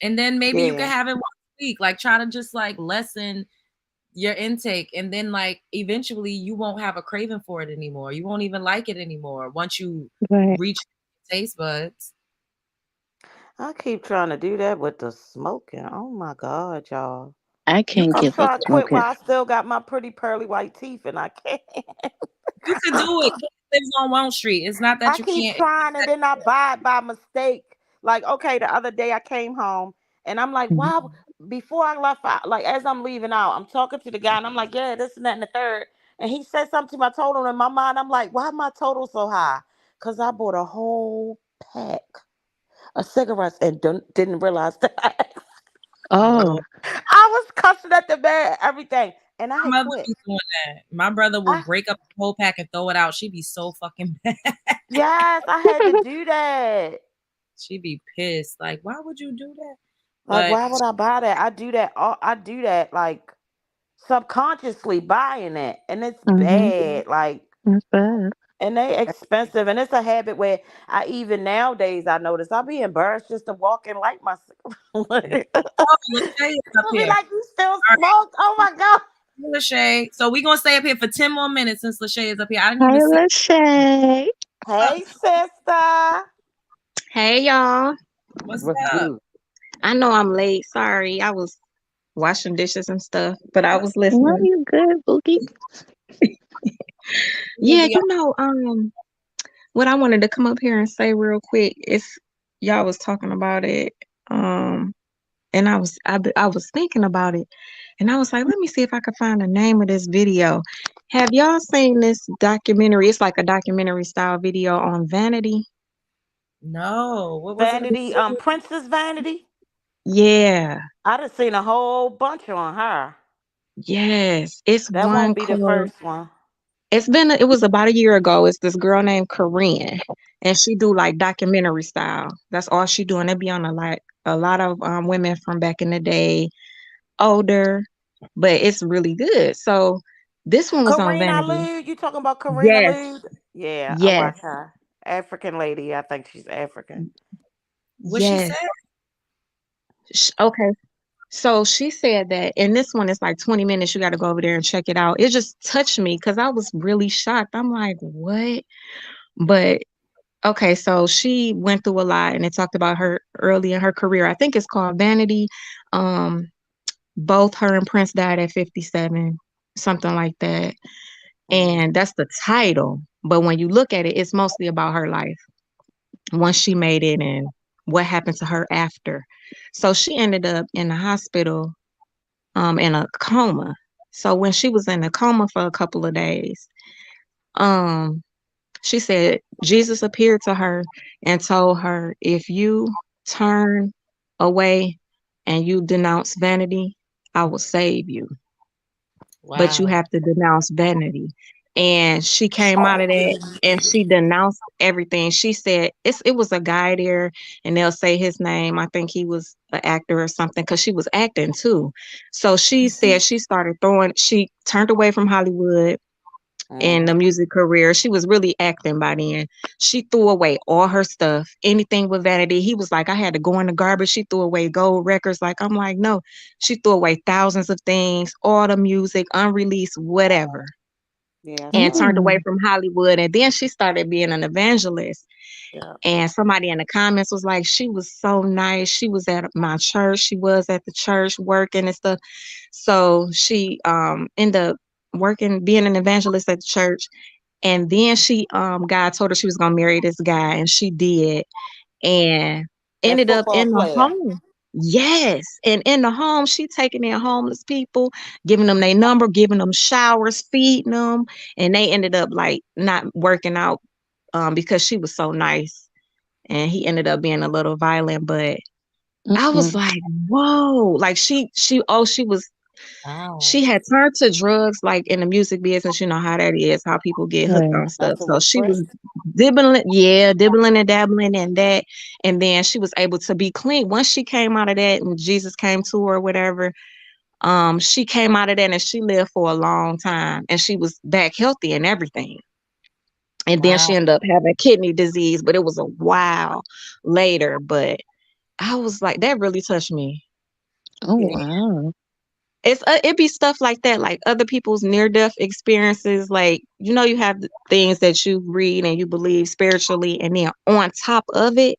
And then maybe you can
Yeah.
have it once a week. Like try to just like lessen your intake, and then like eventually you won't have a craving for it anymore. You won't even like it anymore once you
Right.
reach taste buds.
I keep trying to do that with the smoking. Oh my God, y'all.
I
You
can't
could
I'm
give up
trying to quit
smoking.
while I still got my pretty pearly white teeth and I can't.
you could do it. It lives on Wall Street. It's not
I
that you
keep
can't.
trying and then I buy it by mistake. Like, okay, the other day I came home and I'm like,
Mhm.
wow, before I left out, like as I'm leaving out, I'm talking to the guy and I'm like, yeah, this and that and the third. And he said something to my total in my mind. I'm like, why my total so high? Because I bought a whole pack of cigarettes and didn't realize that.
Oh,
I was cussing at the man, everything. And I
My
had
mother
quit.
be doing that. My brother will
I
break up the whole pack and throw it out. She'd be so fucking mad.
Yes, I had to do that.
She'd be pissed. Like, why would you do that?
Like,
But
why would I buy that? I do that. I do that like subconsciously buying it, and it's
mm-hmm.
bad. Like,
That's bad.
and they expensive, and it's a habit where I even nowadays I notice I'll be embarrassed just to walk and light my cigarette.
oh, Lachey is up
I'll be
here.
like, "You still
All
smoke? Oh my god!"
right, Lachey. So we're gonna stay up here for 10 more minutes since Lachey is up here. I didn't
Hi,
even see
Lachey.
Hey, sister.
Hey y'all.
what's
What's
up.
good?
I know I'm late. Sorry. I was washing dishes and stuff, but I was
No,
listening.
you good, Boogie.
We're gonna
Yeah,
be
what I wanted to come up here and say real quick is y'all was talking about it. And I was thinking about it, and I was like, let me see if I could find the name of this video. Have y'all seen this documentary? It's like a documentary style video on vanity.
no. What was it about?
Vanity, Princess Vanity.
Yeah.
I done seen a whole bunch on her.
Yes. It's
That
one
won't be the
called
first one.
it was about a year ago. It's this girl named Corinne, and she do like documentary style. That's all she do, and it be on a lot of women from back in the day, older, but it's really good. So this one was on
Karina
Vanity.
Lude, you talking about Karina
Yes,
Lude? Yeah, I
yes,
watch her. African lady, I think she's African.
What she
yes.
said?
Okay. So she said that, and this one is like 20 minutes. You got to go over there and check it out. It just touched me because I was really shocked. I'm like, what? But okay, so she went through a lot, and it talked about her early in her career. I think it's called Vanity. Um, both her and Prince died at 57, something like that.
Mm.
And that's the title. But when you look at it, it's mostly about her life once she made it and what happened to her after. So she ended up in the hospital in a coma. So when she was in a coma for a couple of days, um she said Jesus appeared to her and told her, if you turn away and you denounce vanity, I will save you. But you
Wow.
have to denounce vanity. And she came out of that and she denounced everything. She said it was a guy there, and they'll say his name. I think he was an actor or something because she was acting too. So she said she turned away from Hollywood in the
Mm.
music career. She was really acting by then. She threw away all her stuff, anything with vanity. He was like, I had to go in the garbage. She threw away gold records. Like, I'm like, no. She threw away thousands of things, all the music, unreleased, whatever,
Yeah, I
and
saw
turned
that.
away
Mm.
from Hollywood. And then she started being an evangelist.
Yeah.
And somebody in the comments was like, she was so nice. She was at my church. She was at the church working and stuff. So she ended up working, being an evangelist at the church. And then God told her she was gonna marry this guy, and she did, and
That
ended up
football
in the
player.
home. Yes, and in the home, she taking in homeless people, giving them their number, giving them showers, feeding them, and they ended up like not working out because she was so nice, and he ended up being a little violent. But I was
Mm-mm.
like, whoa, like
Wow.
she had turned to drugs like in the music business. You know how that is, how people get hooked
Right.
on stuff.
Messing
So
with
she was
Prince.
dibbling and dabbling in that. And then she was able to be clean. Once she came out of that and Jesus came to her or whatever, she came out of that and she lived for a long time and she was back healthy and everything. And then
Wow.
she ended up having kidney disease, but it was a while later. But I was like, that really touched me.
Oh
Yeah.
wow.
It be stuff like that, like other people's near death experiences. Like, you have the things that you read and you believe spiritually, and then on top of it,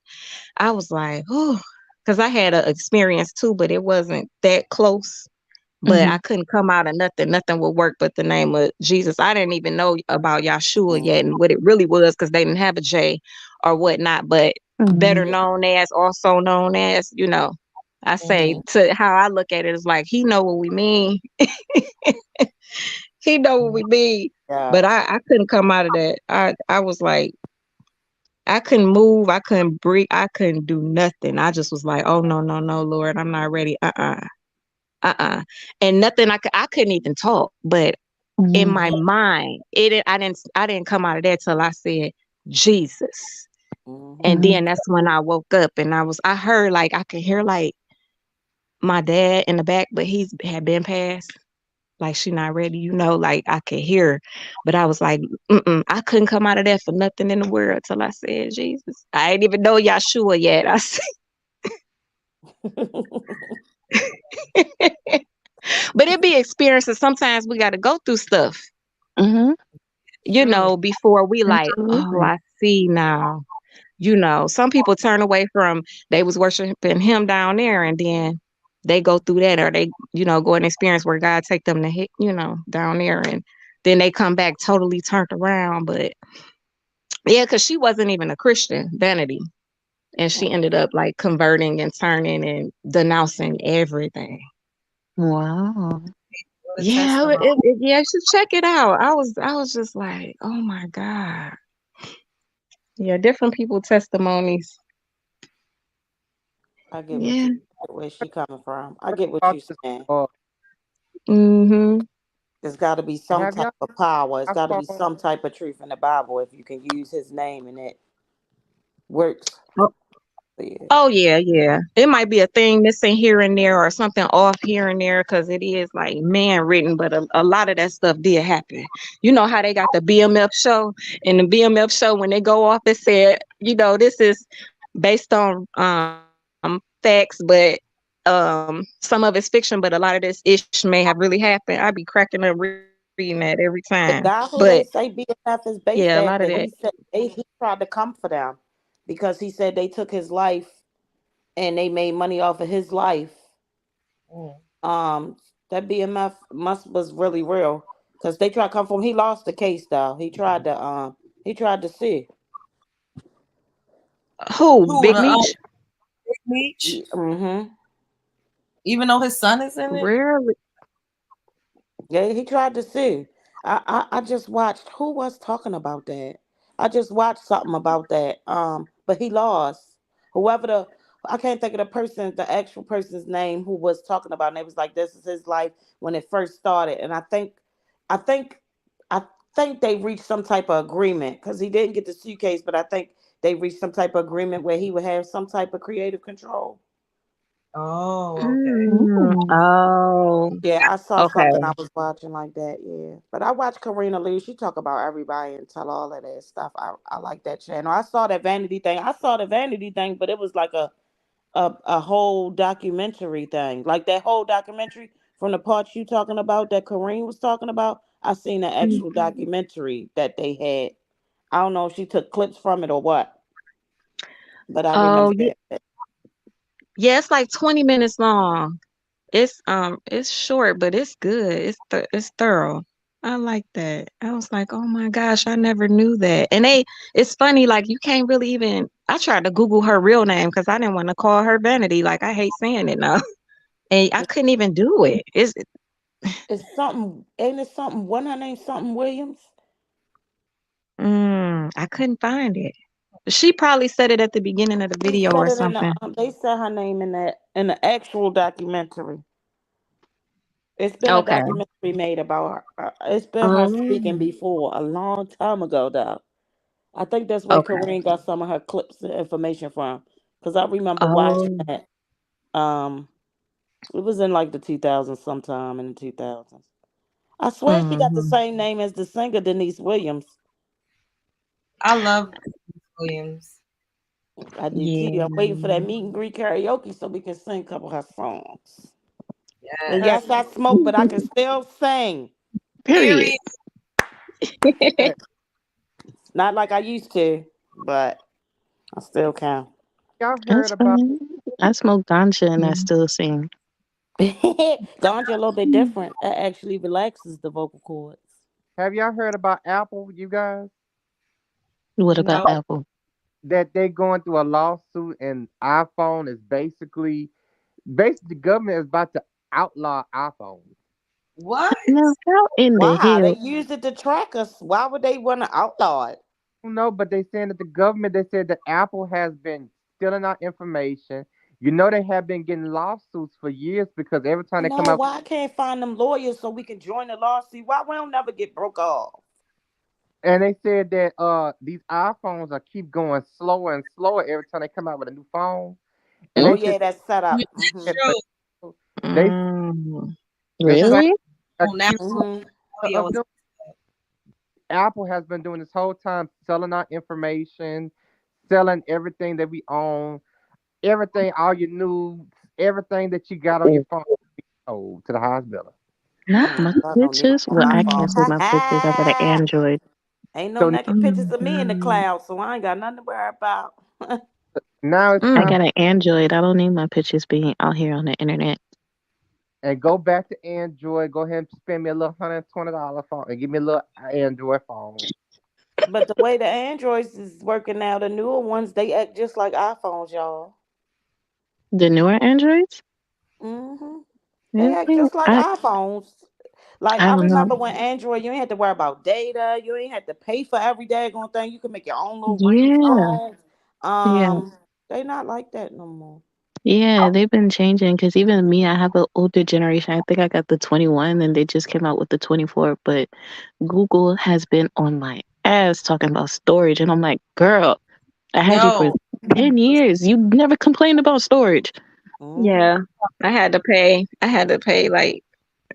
I was like, oh, because I had an experience too, but it wasn't that close. But I
Mhm.
couldn't come out of nothing. Nothing would work but the name of Jesus. I didn't even know about Yahshua yet and what it really was because they didn't have a J or whatnot. But better
Mhm.
known as, also known as, I say
Mhm.
to how I look at it is like he know what we mean. He know what we mean.
Yeah.
But I couldn't come out of that. I was like, I couldn't move. I couldn't breathe. I couldn't do nothing. I just was like, oh no, no, no, Lord, I'm not ready. And nothing. I couldn't even talk. But in
Mhm.
my mind, I didn't come out of that till I said Jesus. And
Mhm.
Mhm.
then that's when I woke up and I heard like I could hear like my dad in the back, but he's had been passed. Like she not ready, like I could hear. But I was like, I couldn't come out of that for nothing in the world till I said Jesus. I ain't even know Yahshua yet. I said, but it be experiences. Sometimes we got to go through stuff,
Mhm.
True.
before we like, oh,
Absolutely.
I see now. Some people turn away from they was worshiping him down there, and then they go through that, or they, go and experience where God take them to hit, down there, and then they come back totally turned around. But yeah, because she wasn't even a Christian, Vanity, and she ended up like converting and turning and denouncing everything.
Wow.
What a
Yeah,
testimony.
yeah, you should check it out. I was just like, oh my God. Yeah, different people testimonies.
I get what
Yeah.
you where she coming from. I get what
About
you
this,
saying.
Mm-hmm.
There's got to be some
have
type
y'all?
of power. It's
I
got to
saw.
be some type of truth in the Bible if you can use His name and it works. Yeah.
Oh yeah, yeah. It might be a thing missing here and there or something off here and there because it is like man written, but a lot of that stuff did happen. You know how they got the BMF show, and the BMF show when they go off, it said, this is based on facts, but some of it's fiction, but a lot of this ish may have really happened. I'd be cracking up reading that every time.
The
But
guy who they say BMF is
yeah, a
based
lot of
after,
that.
he said he tried to come for them because he said they took his life and they made money off of his life.
Mm.
Um, that BMF must was really real because they tried to come for him. He lost the case though. He tried to sue.
Who?
Who
Big
the
Meech?
Meech?
Mm-hmm.
Even though his son is in it?
Really?
Yeah, he tried to sue. I just watched who was talking about that. I just watched something about that. But he lost. Whoever I can't think of the actual person's name who was talking about it. And it was like this is his life when it first started. And I think I think they reached some type of agreement because he didn't get the suitcase, but I think they reached some type of agreement where he would have some type of creative control.
Oh, okay.
Mm.
Oh,
Yeah, I saw
okay.
something I was watching like that. Yeah, but I watch Karina Lee. She talk about everybody and tell all of that stuff. I like that channel. I saw that vanity thing. I saw the vanity thing, but it was like a whole documentary thing. Like that whole documentary from the parts you talking about that Kareem was talking about. I seen the
Mm.
actual documentary that they had. I don't know if she took clips from it or what, but I
Oh,
remember
yeah.
that.
Yeah, it's like 20 minutes long. It's short, but it's good. It's thorough. I like that. I was like, oh my gosh, I never knew that. And it's funny, like you can't really even. I tried to Google her real name because I didn't want to call her Vanity. Like I hate saying it now, and I couldn't even do it.
It's something. Ain't it something? What her name? Something Williams.
I couldn't find it. She probably said it at the beginning of the
They
video
said
or
it in the.
something.
They said her name in the actual documentary. It's been a
Okay.
documentary made about her. It's been her
Oh.
speaking before a long time ago, though. I think that's where
Okay.
Kareem got some of her clips and information from. Because I remember watching
Oh.
that. Um, it was in like the 2000s, sometime in the 2000s. I swear she got the
Hmm.
same name as the singer Denise Williams.
I love Williams.
I do too.
Yeah.
I'm waiting for that meet and greet karaoke so we can sing a couple of her songs. And
Yes.
yes, I smoke, but I can still sing.
Period.
Hey,
Not like I used to, but I still can.
y'all heard
That's
about?
fine. I smoke ganja and I still sing.
Ganja a little bit different. It actually relaxes the vocal cords.
Have y'all heard about Apple? You guys,
What about
No.
Apple?
that they going through a lawsuit and iPhone is basically the government is about to outlaw iPhones.
What?
Now, how in the
Wow, they
hell?
used it to track us. Why would they want to outlaw it?
No, but they saying that the government, they said that Apple has been stealing our information. You know they have been getting lawsuits for years because every time they come
No,
out,
why I can't find them lawyers so we can join the lawsuit? Why we don't never get broke off?
and they said that these iPhones are keep going slower and slower every time they come out with a new phone. And
Oh
they
Mm,
said
yeah, that's set
Yeah,
up.
that's
Mhm.
true.
they
Mm.
the same
really?
Well, now
accused
Mhm.
audio
of
is
them. Apple has been doing this whole time selling our information, selling everything that we own, everything, all your news, everything that you got on your phone sold to the hospital.
Not my
I don't need
pictures? Well,
my
I
iPhone.
can't see my pictures. I got an Android.
Ain't no
So
naked pictures
Oh,
of me in the
God.
cloud, so I ain't got nothing to worry about.
now it's
I
Mm.
time
got an Android. I don't need my pictures being out here on the internet.
and go back to Android. Go ahead and spend me a little $120 phone and give me a little Android phone.
But the way the Androids is working now, the newer ones, they act just like iPhones, y'all.
The newer Androids?
They act
Really?
just like iPhones. Like
I
I
don't know.
remember when Android, you ain't had to worry about data. You ain't had to pay for every daggone thing. You could make your own little
Yeah,
ringtone.
yeah,
They not like that no more.
yeah. They've been changing because even me, I have an older generation. I think I got the 21 and they just came out with the 24. But Google has been on my ass talking about storage. And I'm like, girl, I had you for
yo.
10 years. You never complained about storage.
Hmm.
Yeah. I had to pay like,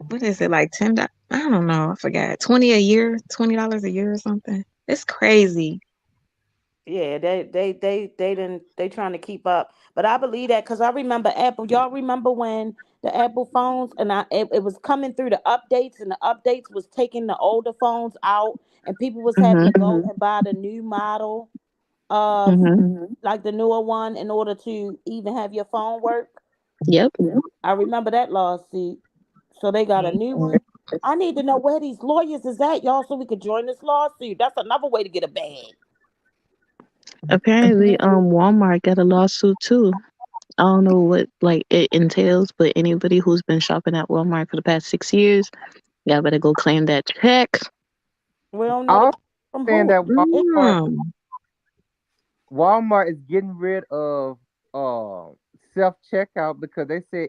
what is it, like $10? I don't know. I forgot. 20 a year, $20 a year or something. It's crazy.
Yeah, they trying to keep up. But I believe that because I remember Apple. Y'all remember when the Apple phones and it was coming through the updates and the updates was taking the older phones out and people was having
Mm-hmm.
to go and buy the new model of
Mm-hmm.
like the newer one in order to even have your phone work.
Yep.
I remember that lawsuit. So they got a new one. I need to know where these lawyers is at, y'all, so we could join this lawsuit. That's another way to get a bag.
Apparently, Walmart got a lawsuit too. I don't know what like it entails, but anybody who's been shopping at Walmart for the past 6 years, y'all better go claim that check.
We don't know the
Also
from
saying
who.
that Walmart
Mm.
Walmart is getting rid of uh self checkout because they said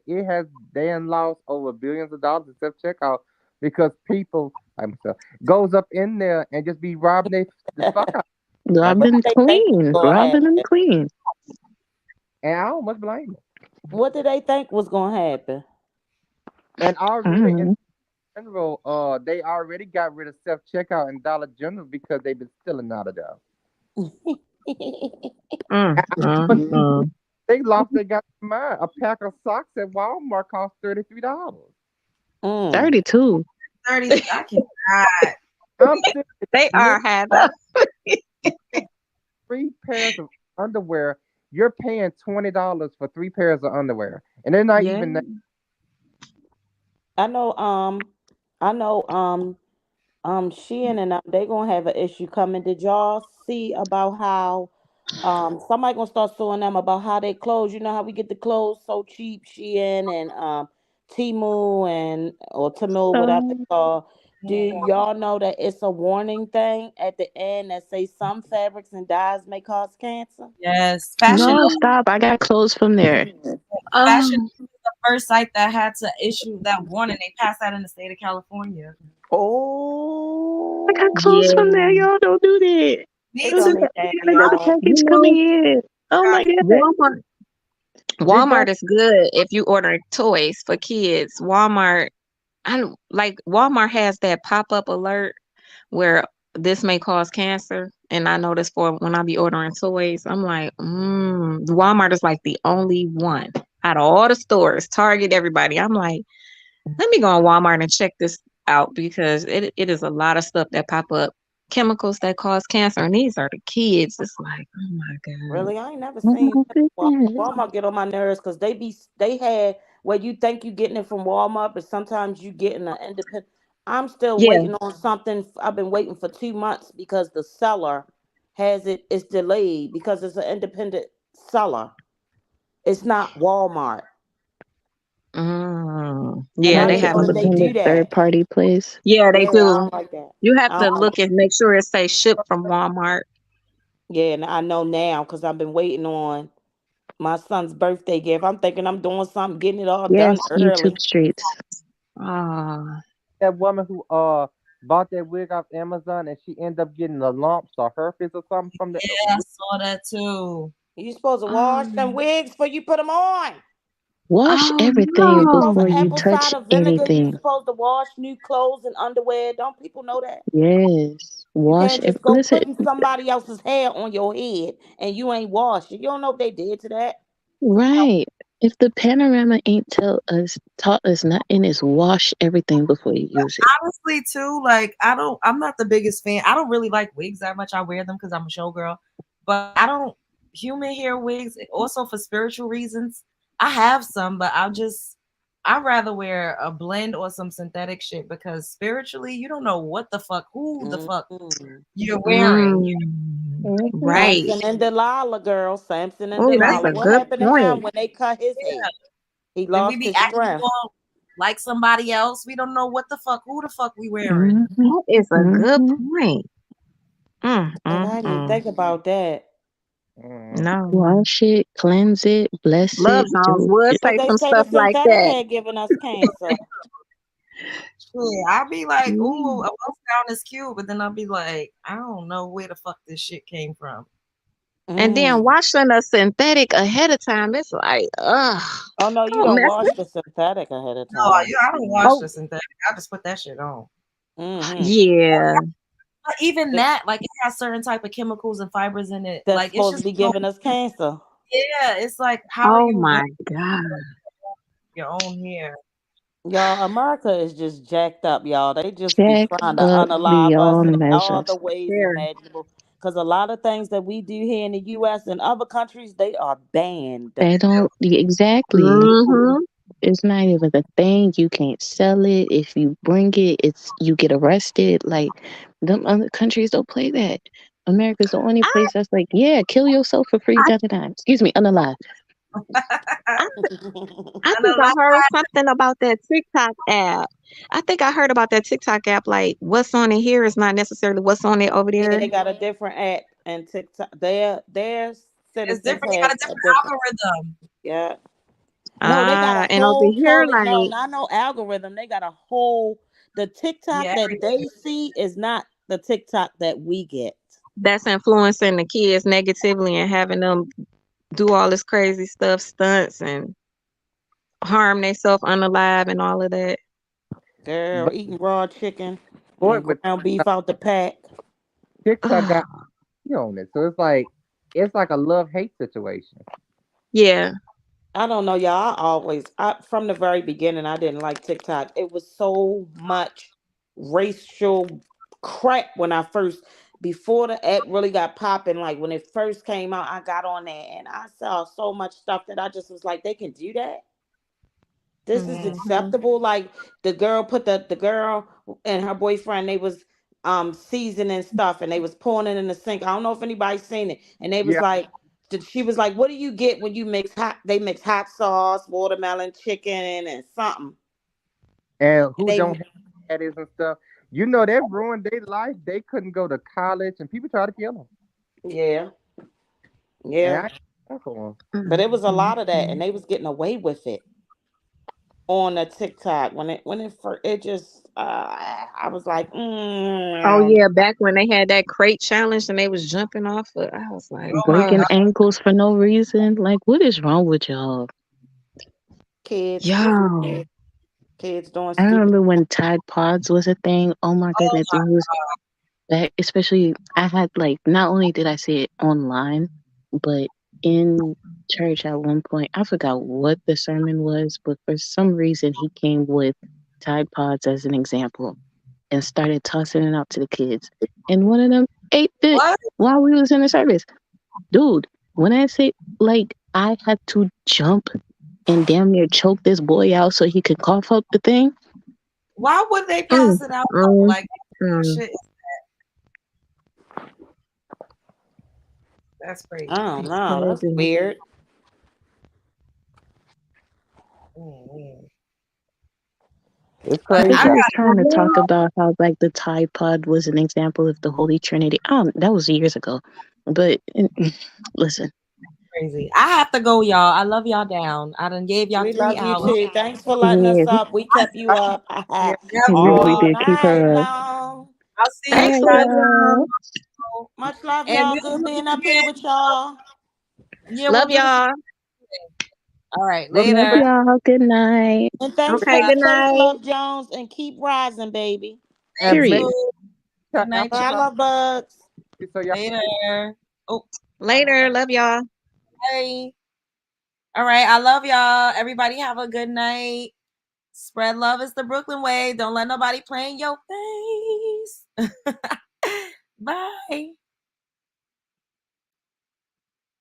they done lost over billions of dollars in self checkout because people like myself goes up in there and just be robbing the fuck out. Like,
What
Robin
did they think was
clean.
gonna
Robin and
happen?
clean.
and I don't much blame them.
What did they think was gonna happen?
And already in
Mm.
general, they already got rid of self checkout in Dollar General because they've been stealing out of there.
Mm.
But
Mm. Mm.
they lost they got mind. A pack of socks at Walmart cost $33.
Mm.
32.
30. I cannot.
I'm serious.
They
Literally
are high though.
3 pairs of underwear. You're paying $20 for 3 pairs of underwear, and they're not
Yeah.
even that.
I know. I know. Shein and they gonna have an issue coming. Did y'all see about how somebody gonna start suing them about how they clothes? You know how we get the clothes so cheap, Shein and Timu and or Tamil, whatever it's
Um,
called. Do y'all know that it's a warning thing at the end that say some fabrics and dyes may cause cancer?
Yes. Fashion
no, stop. I got clothes from there.
Fashion
Oh.
was the first site that had to issue that warning. They passed that in the state of California.
I got
Oh,
clothes from there.
Yeah.
Y'all don't do that.
Me
they
Look
don't
too.
need
at
that,
another
y'all.
package coming in. Oh my god.
Walmart.
Did y'all
Walmart is good if you order toys for kids. Walmart has that pop-up alert where this may cause cancer. And I noticed for when I be ordering toys, I'm like, Walmart is like the only one out of all the stores, Target, everybody. I'm like, let me go on Walmart and check this out because it is a lot of stuff that pop up, chemicals that cause cancer, and these are the kids. It's like, oh my God.
Really, I ain't never
Oh
seen
my
Walmart.
goodness.
Walmart get on my nerves because they had where you think you getting it from Walmart, but sometimes you getting an independent. I'm still
Yeah.
waiting on something. I've been waiting for 2 months because the seller has it. It's delayed because it's an independent seller. It's not Walmart, and
Yeah,
I
they
Oh,
hate
it's
have
when
a
they
independent
do that.
third party place.
yeah, they
Yeah, I
do.
don't like that.
You have
I
to
don't like
look and make sure it say shipped from Walmart.
Yeah, and I know now because I've been waiting on my son's birthday gift. I'm thinking I'm doing something, getting it all done
Yes, YouTube
early.
streets.
Oh,
That woman who bought that wig off Amazon and she ended up getting the lumps or herpes or something from the
Yeah, I saw that too.
You supposed to wash them
oh,
wigs before you put them on.
Wash
oh
everything
You supposed
no.
to
before you
apple
touch
cider vinegar. You
anything.
supposed to wash new clothes and underwear. Don't people know that?
Yes.
You
Wash
can't
every
just go
listen,
putting somebody else's hair on your head and you ain't washed it. You don't know what they did to that.
right. If the panorama ain't taught us nothing, is wash everything before you use it.
Honestly, too, like I'm not the biggest fan. I don't really like wigs that much. I wear them because I'm a showgirl, but I don't human hair wigs. Also for spiritual reasons, I have some, but I'd rather wear a blend or some synthetic shit because spiritually, you don't know what the fuck, who the fuck
Mm.
you're wearing.
Mhm.
Right.
Samson and Delilah, girl. Samson and
Oh,
And
that's
we
Delilah.
a
What
good
happened to him
point.
when they cut his hair?
yeah,
He
then we
lost
be
his
acting
strength.
all like somebody else. We don't know what the fuck, who the fuck we wearing.
Mhm.
That is a good
Mhm.
point.
And I didn't even
Mm.
think about that.
No.
Wash it, cleanse it, bless
Love
it,
Jones
do
would
it.
Because
say
they
some
say the
stuff like
synthetic
that.
had given us cancer.
Yeah, I'd be like, ooh,
Mm.
a bust down is cute, but then I'd be like, I don't know where the fuck this shit came from.
And then
Mm.
washing a synthetic ahead of time, it's like, ugh,
Oh no, you
don't
don't
mess
wash
with.
the synthetic ahead of
No,
time.
I don't wash
Oh,
the synthetic. I just put that shit on.
Mm-hmm.
yeah.
But even that, like, it has certain type of chemicals and fibers in it.
That's
Like, it's
supposed to
just
be
so
giving us cancer.
yeah. It's like, how are
Oh
you gonna
my God.
your own hair?
Y'all, America is just jacked up, y'all. They just be
Check
trying to
up
unalive us
beyond
in all the
measures.
ways
Very.
imaginable. Because a lot of things that we do here in the US and other countries, they are banned.
They don't exactly.
Mm-hmm.
It's not even a thing. You can't sell it. If you bring it, it's you get arrested. Like them other countries don't play that. America's the only
I,
place that's like, yeah, kill yourself for free.
I,
Da da da. Excuse me, unalive.
I, I think I heard something about that TikTok app. I think I heard about that TikTok app. Like, what's on it here is not necessarily what's on it over
Yeah,
there.
they got a different app and TikTok. Their
It's
citizens
different. They got
have
a
a
different
different.
algorithm.
Yeah. No, they got a
And over
whole
here,
total. No,
like,
not no algorithm. They got a whole. The TikTok
Yeah,
that they see is not the TikTok that we get.
that's influencing the kids negatively and having them do all this crazy stuff, stunts, and harm themselves unalive and all of that.
Girl,
But
eating raw chicken
boy,
and
with
ground beef out the pack.
TikTok
Ugh.
got me on it, so it's like a love hate situation.
Yeah.
I don't know, y'all. From the very beginning, I didn't like TikTok. It was so much racial crap when before the app really got popping. Like when it first came out, I got on there and I saw so much stuff that I just was like, they can do that. This is
Hmm.
acceptable. Like the girl and her boyfriend, they was seasoning stuff and they was pouring it in the sink. I don't know if anybody's seen it. And they was
Yeah,
like she was like, what do you get when you mix hot sauce, watermelon, chicken, and something.
and
And
who don't have that is and stuff. You know that ruined their life. They couldn't go to college, and people try to kill them.
yeah,
And
yeah.
I for 'em.
But it was a lot of that,
Mm-hmm.
and they was getting away with it on the TikTok when it first it just I was like,
Oh
mm,
yeah, back when they had that crate challenge and they was jumping off of, I was like,
Oh my
Breaking
oh,
god.
ankles for no reason. Like, what is wrong with y'all?
kids, just
yo,
kids doing
I
stupid.
remember when Tide Pods was a thing. Oh my
Oh
goodness.
my.
It was That especially I had like not only did I see it online, but in church at one point. I forgot what the sermon was, but for some reason he came with Tide Pods as an example and started tossing it out to the kids. And one of them ate it
What?
while we was in the service. Dude, when I say like I had to jump and damn near choke this boy out so he could cough up the thing.
Why would they
Mm,
pass it out though?
mm,
Like
mm.
shit. That's crazy.
I don't
It's
know. That's
crazy.
weird.
Mm.
It's
But
Because
crazy.
I
he was
got
trying to talk about how like the Tide Pod was an example of the Holy Trinity. That was years ago. But listen,
crazy. I have to go, y'all. I love y'all down. I done gave y'all
We
3
love you
hours.
too. Thanks for letting us
yes,
up. We kept you up
Yep.
yes, we
all
did keep
night
her up.
long.
I'll see
All
you
Thanks,
right,
guys
love
y'all.
y'all.
tomorrow.
Much love,
And
y'all.
we'll
Good
do
being
this
up here
again.
with y'all.
Yeah, we'll
Love
do this
y'all.
again. All right,
Love
later.
y'all. Good night.
And thanks for
Okay,
the
good
face,
night.
Love Jones, and keep rising, baby.
Thank
Period.
you. Good night,
Bye,
y'all.
Love Bugs.
So y'all
Later. Oh,
Later. Love y'all.
bye. All right, I love y'all. Everybody have a good night. Spread love is the Brooklyn way. Don't let nobody play in your face.